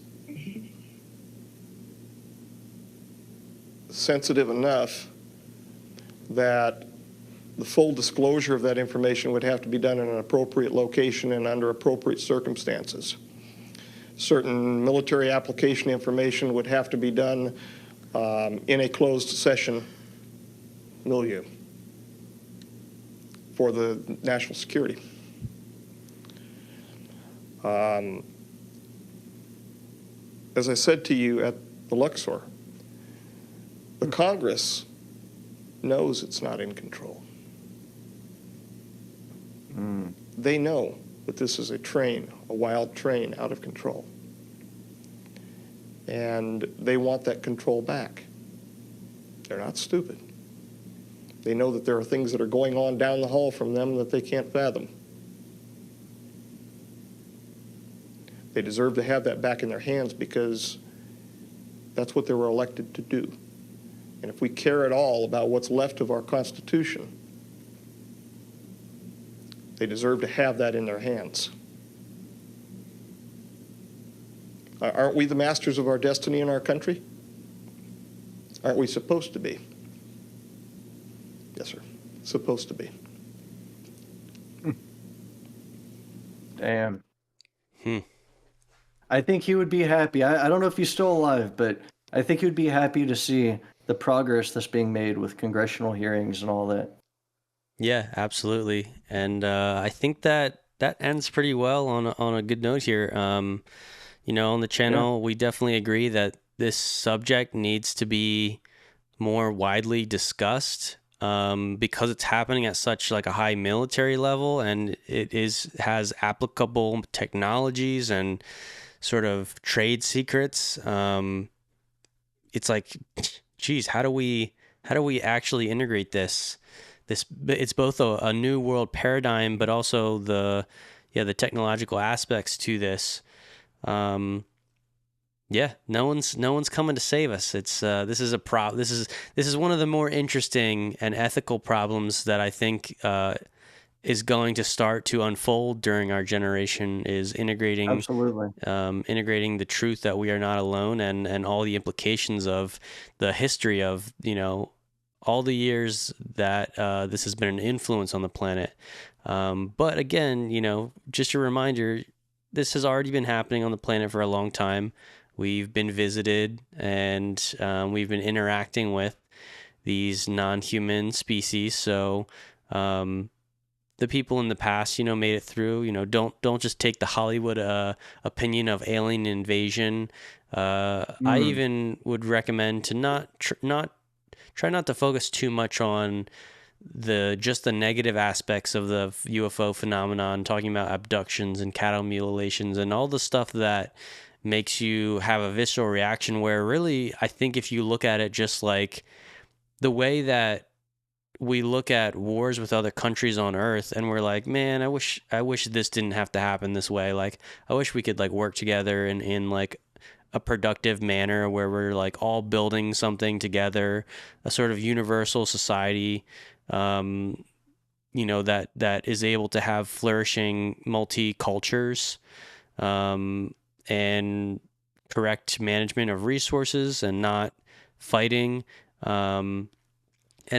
sensitive enough that the full disclosure of that information would have to be done in an appropriate location and under appropriate circumstances. Certain military application information would have to be done in a closed session milieu for the national security. As I said to you at the Luxor, the Congress knows it's not in control. They know that this is a train, a wild train out of control. And they want that control back. They're not stupid. They know that there are things that are going on down the hall from them that they can't fathom. They deserve to have that back in their hands because that's what they were elected to do. And if we care at all about what's left of our Constitution, they deserve to have that in their hands. Aren't we the masters of our destiny in our country? Aren't we supposed to be? Yes, sir. Supposed to be. Damn. I think he would be happy. I don't know if he's still alive, but I think he would be happy to see the progress that's being made with congressional hearings and all that. Yeah, absolutely. And I think that ends pretty well on a good note here. You know, on the channel, we definitely agree that this subject needs to be more widely discussed because it's happening at such like a high military level, and it has applicable technologies and sort of trade secrets. It's like, geez, how do we actually integrate this? It's both a new world paradigm, but also the technological aspects to this. No one's coming to save us. It's this is one of the more interesting and ethical problems that I think is going to start to unfold during our generation, is integrating the truth that we are not alone, and all the implications of the history of, you know, all the years that this has been an influence on the planet. But again, you know, just a reminder, this has already been happening on the planet for a long time. We've been visited, and we've been interacting with these non-human species. So the people in the past, you know, made it through. You know, don't just take the Hollywood opinion of alien invasion. I even would recommend to try not to focus too much on the negative aspects of the UFO phenomenon, talking about abductions and cattle mutilations and all the stuff that makes you have a visceral reaction, where really, I think if you look at it just like the way that we look at wars with other countries on Earth, and we're like, man, I wish this didn't have to happen this way. Like, I wish we could like work together in like a productive manner where we're like all building something together, a sort of universal society, you know, that is able to have flourishing multi-cultures, and correct management of resources and not fighting, and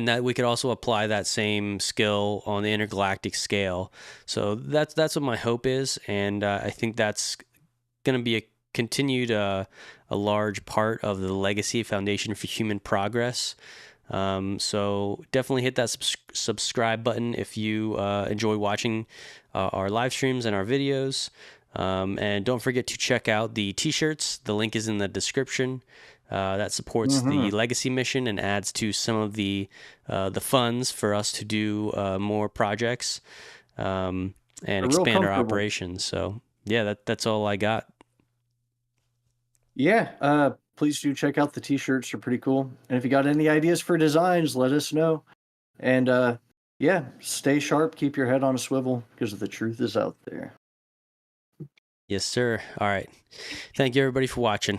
that we could also apply that same skill on the intergalactic scale. So that's what my hope is, and I think that's going to be a continued a large part of the legacy foundation for human progress. So definitely hit that subscribe button if you enjoy watching our live streams and our videos. And don't forget to check out the t-shirts. The link is in the description. That supports the legacy mission and adds to some of the funds for us to do more projects and expand our operations. So yeah, that's all I got. Yeah, please do check out the t-shirts. They're pretty cool. And if you got any ideas for designs, let us know. And yeah, stay sharp, keep your head on a swivel, because the truth is out there. Yes, sir. All right. Thank you, everybody, for watching.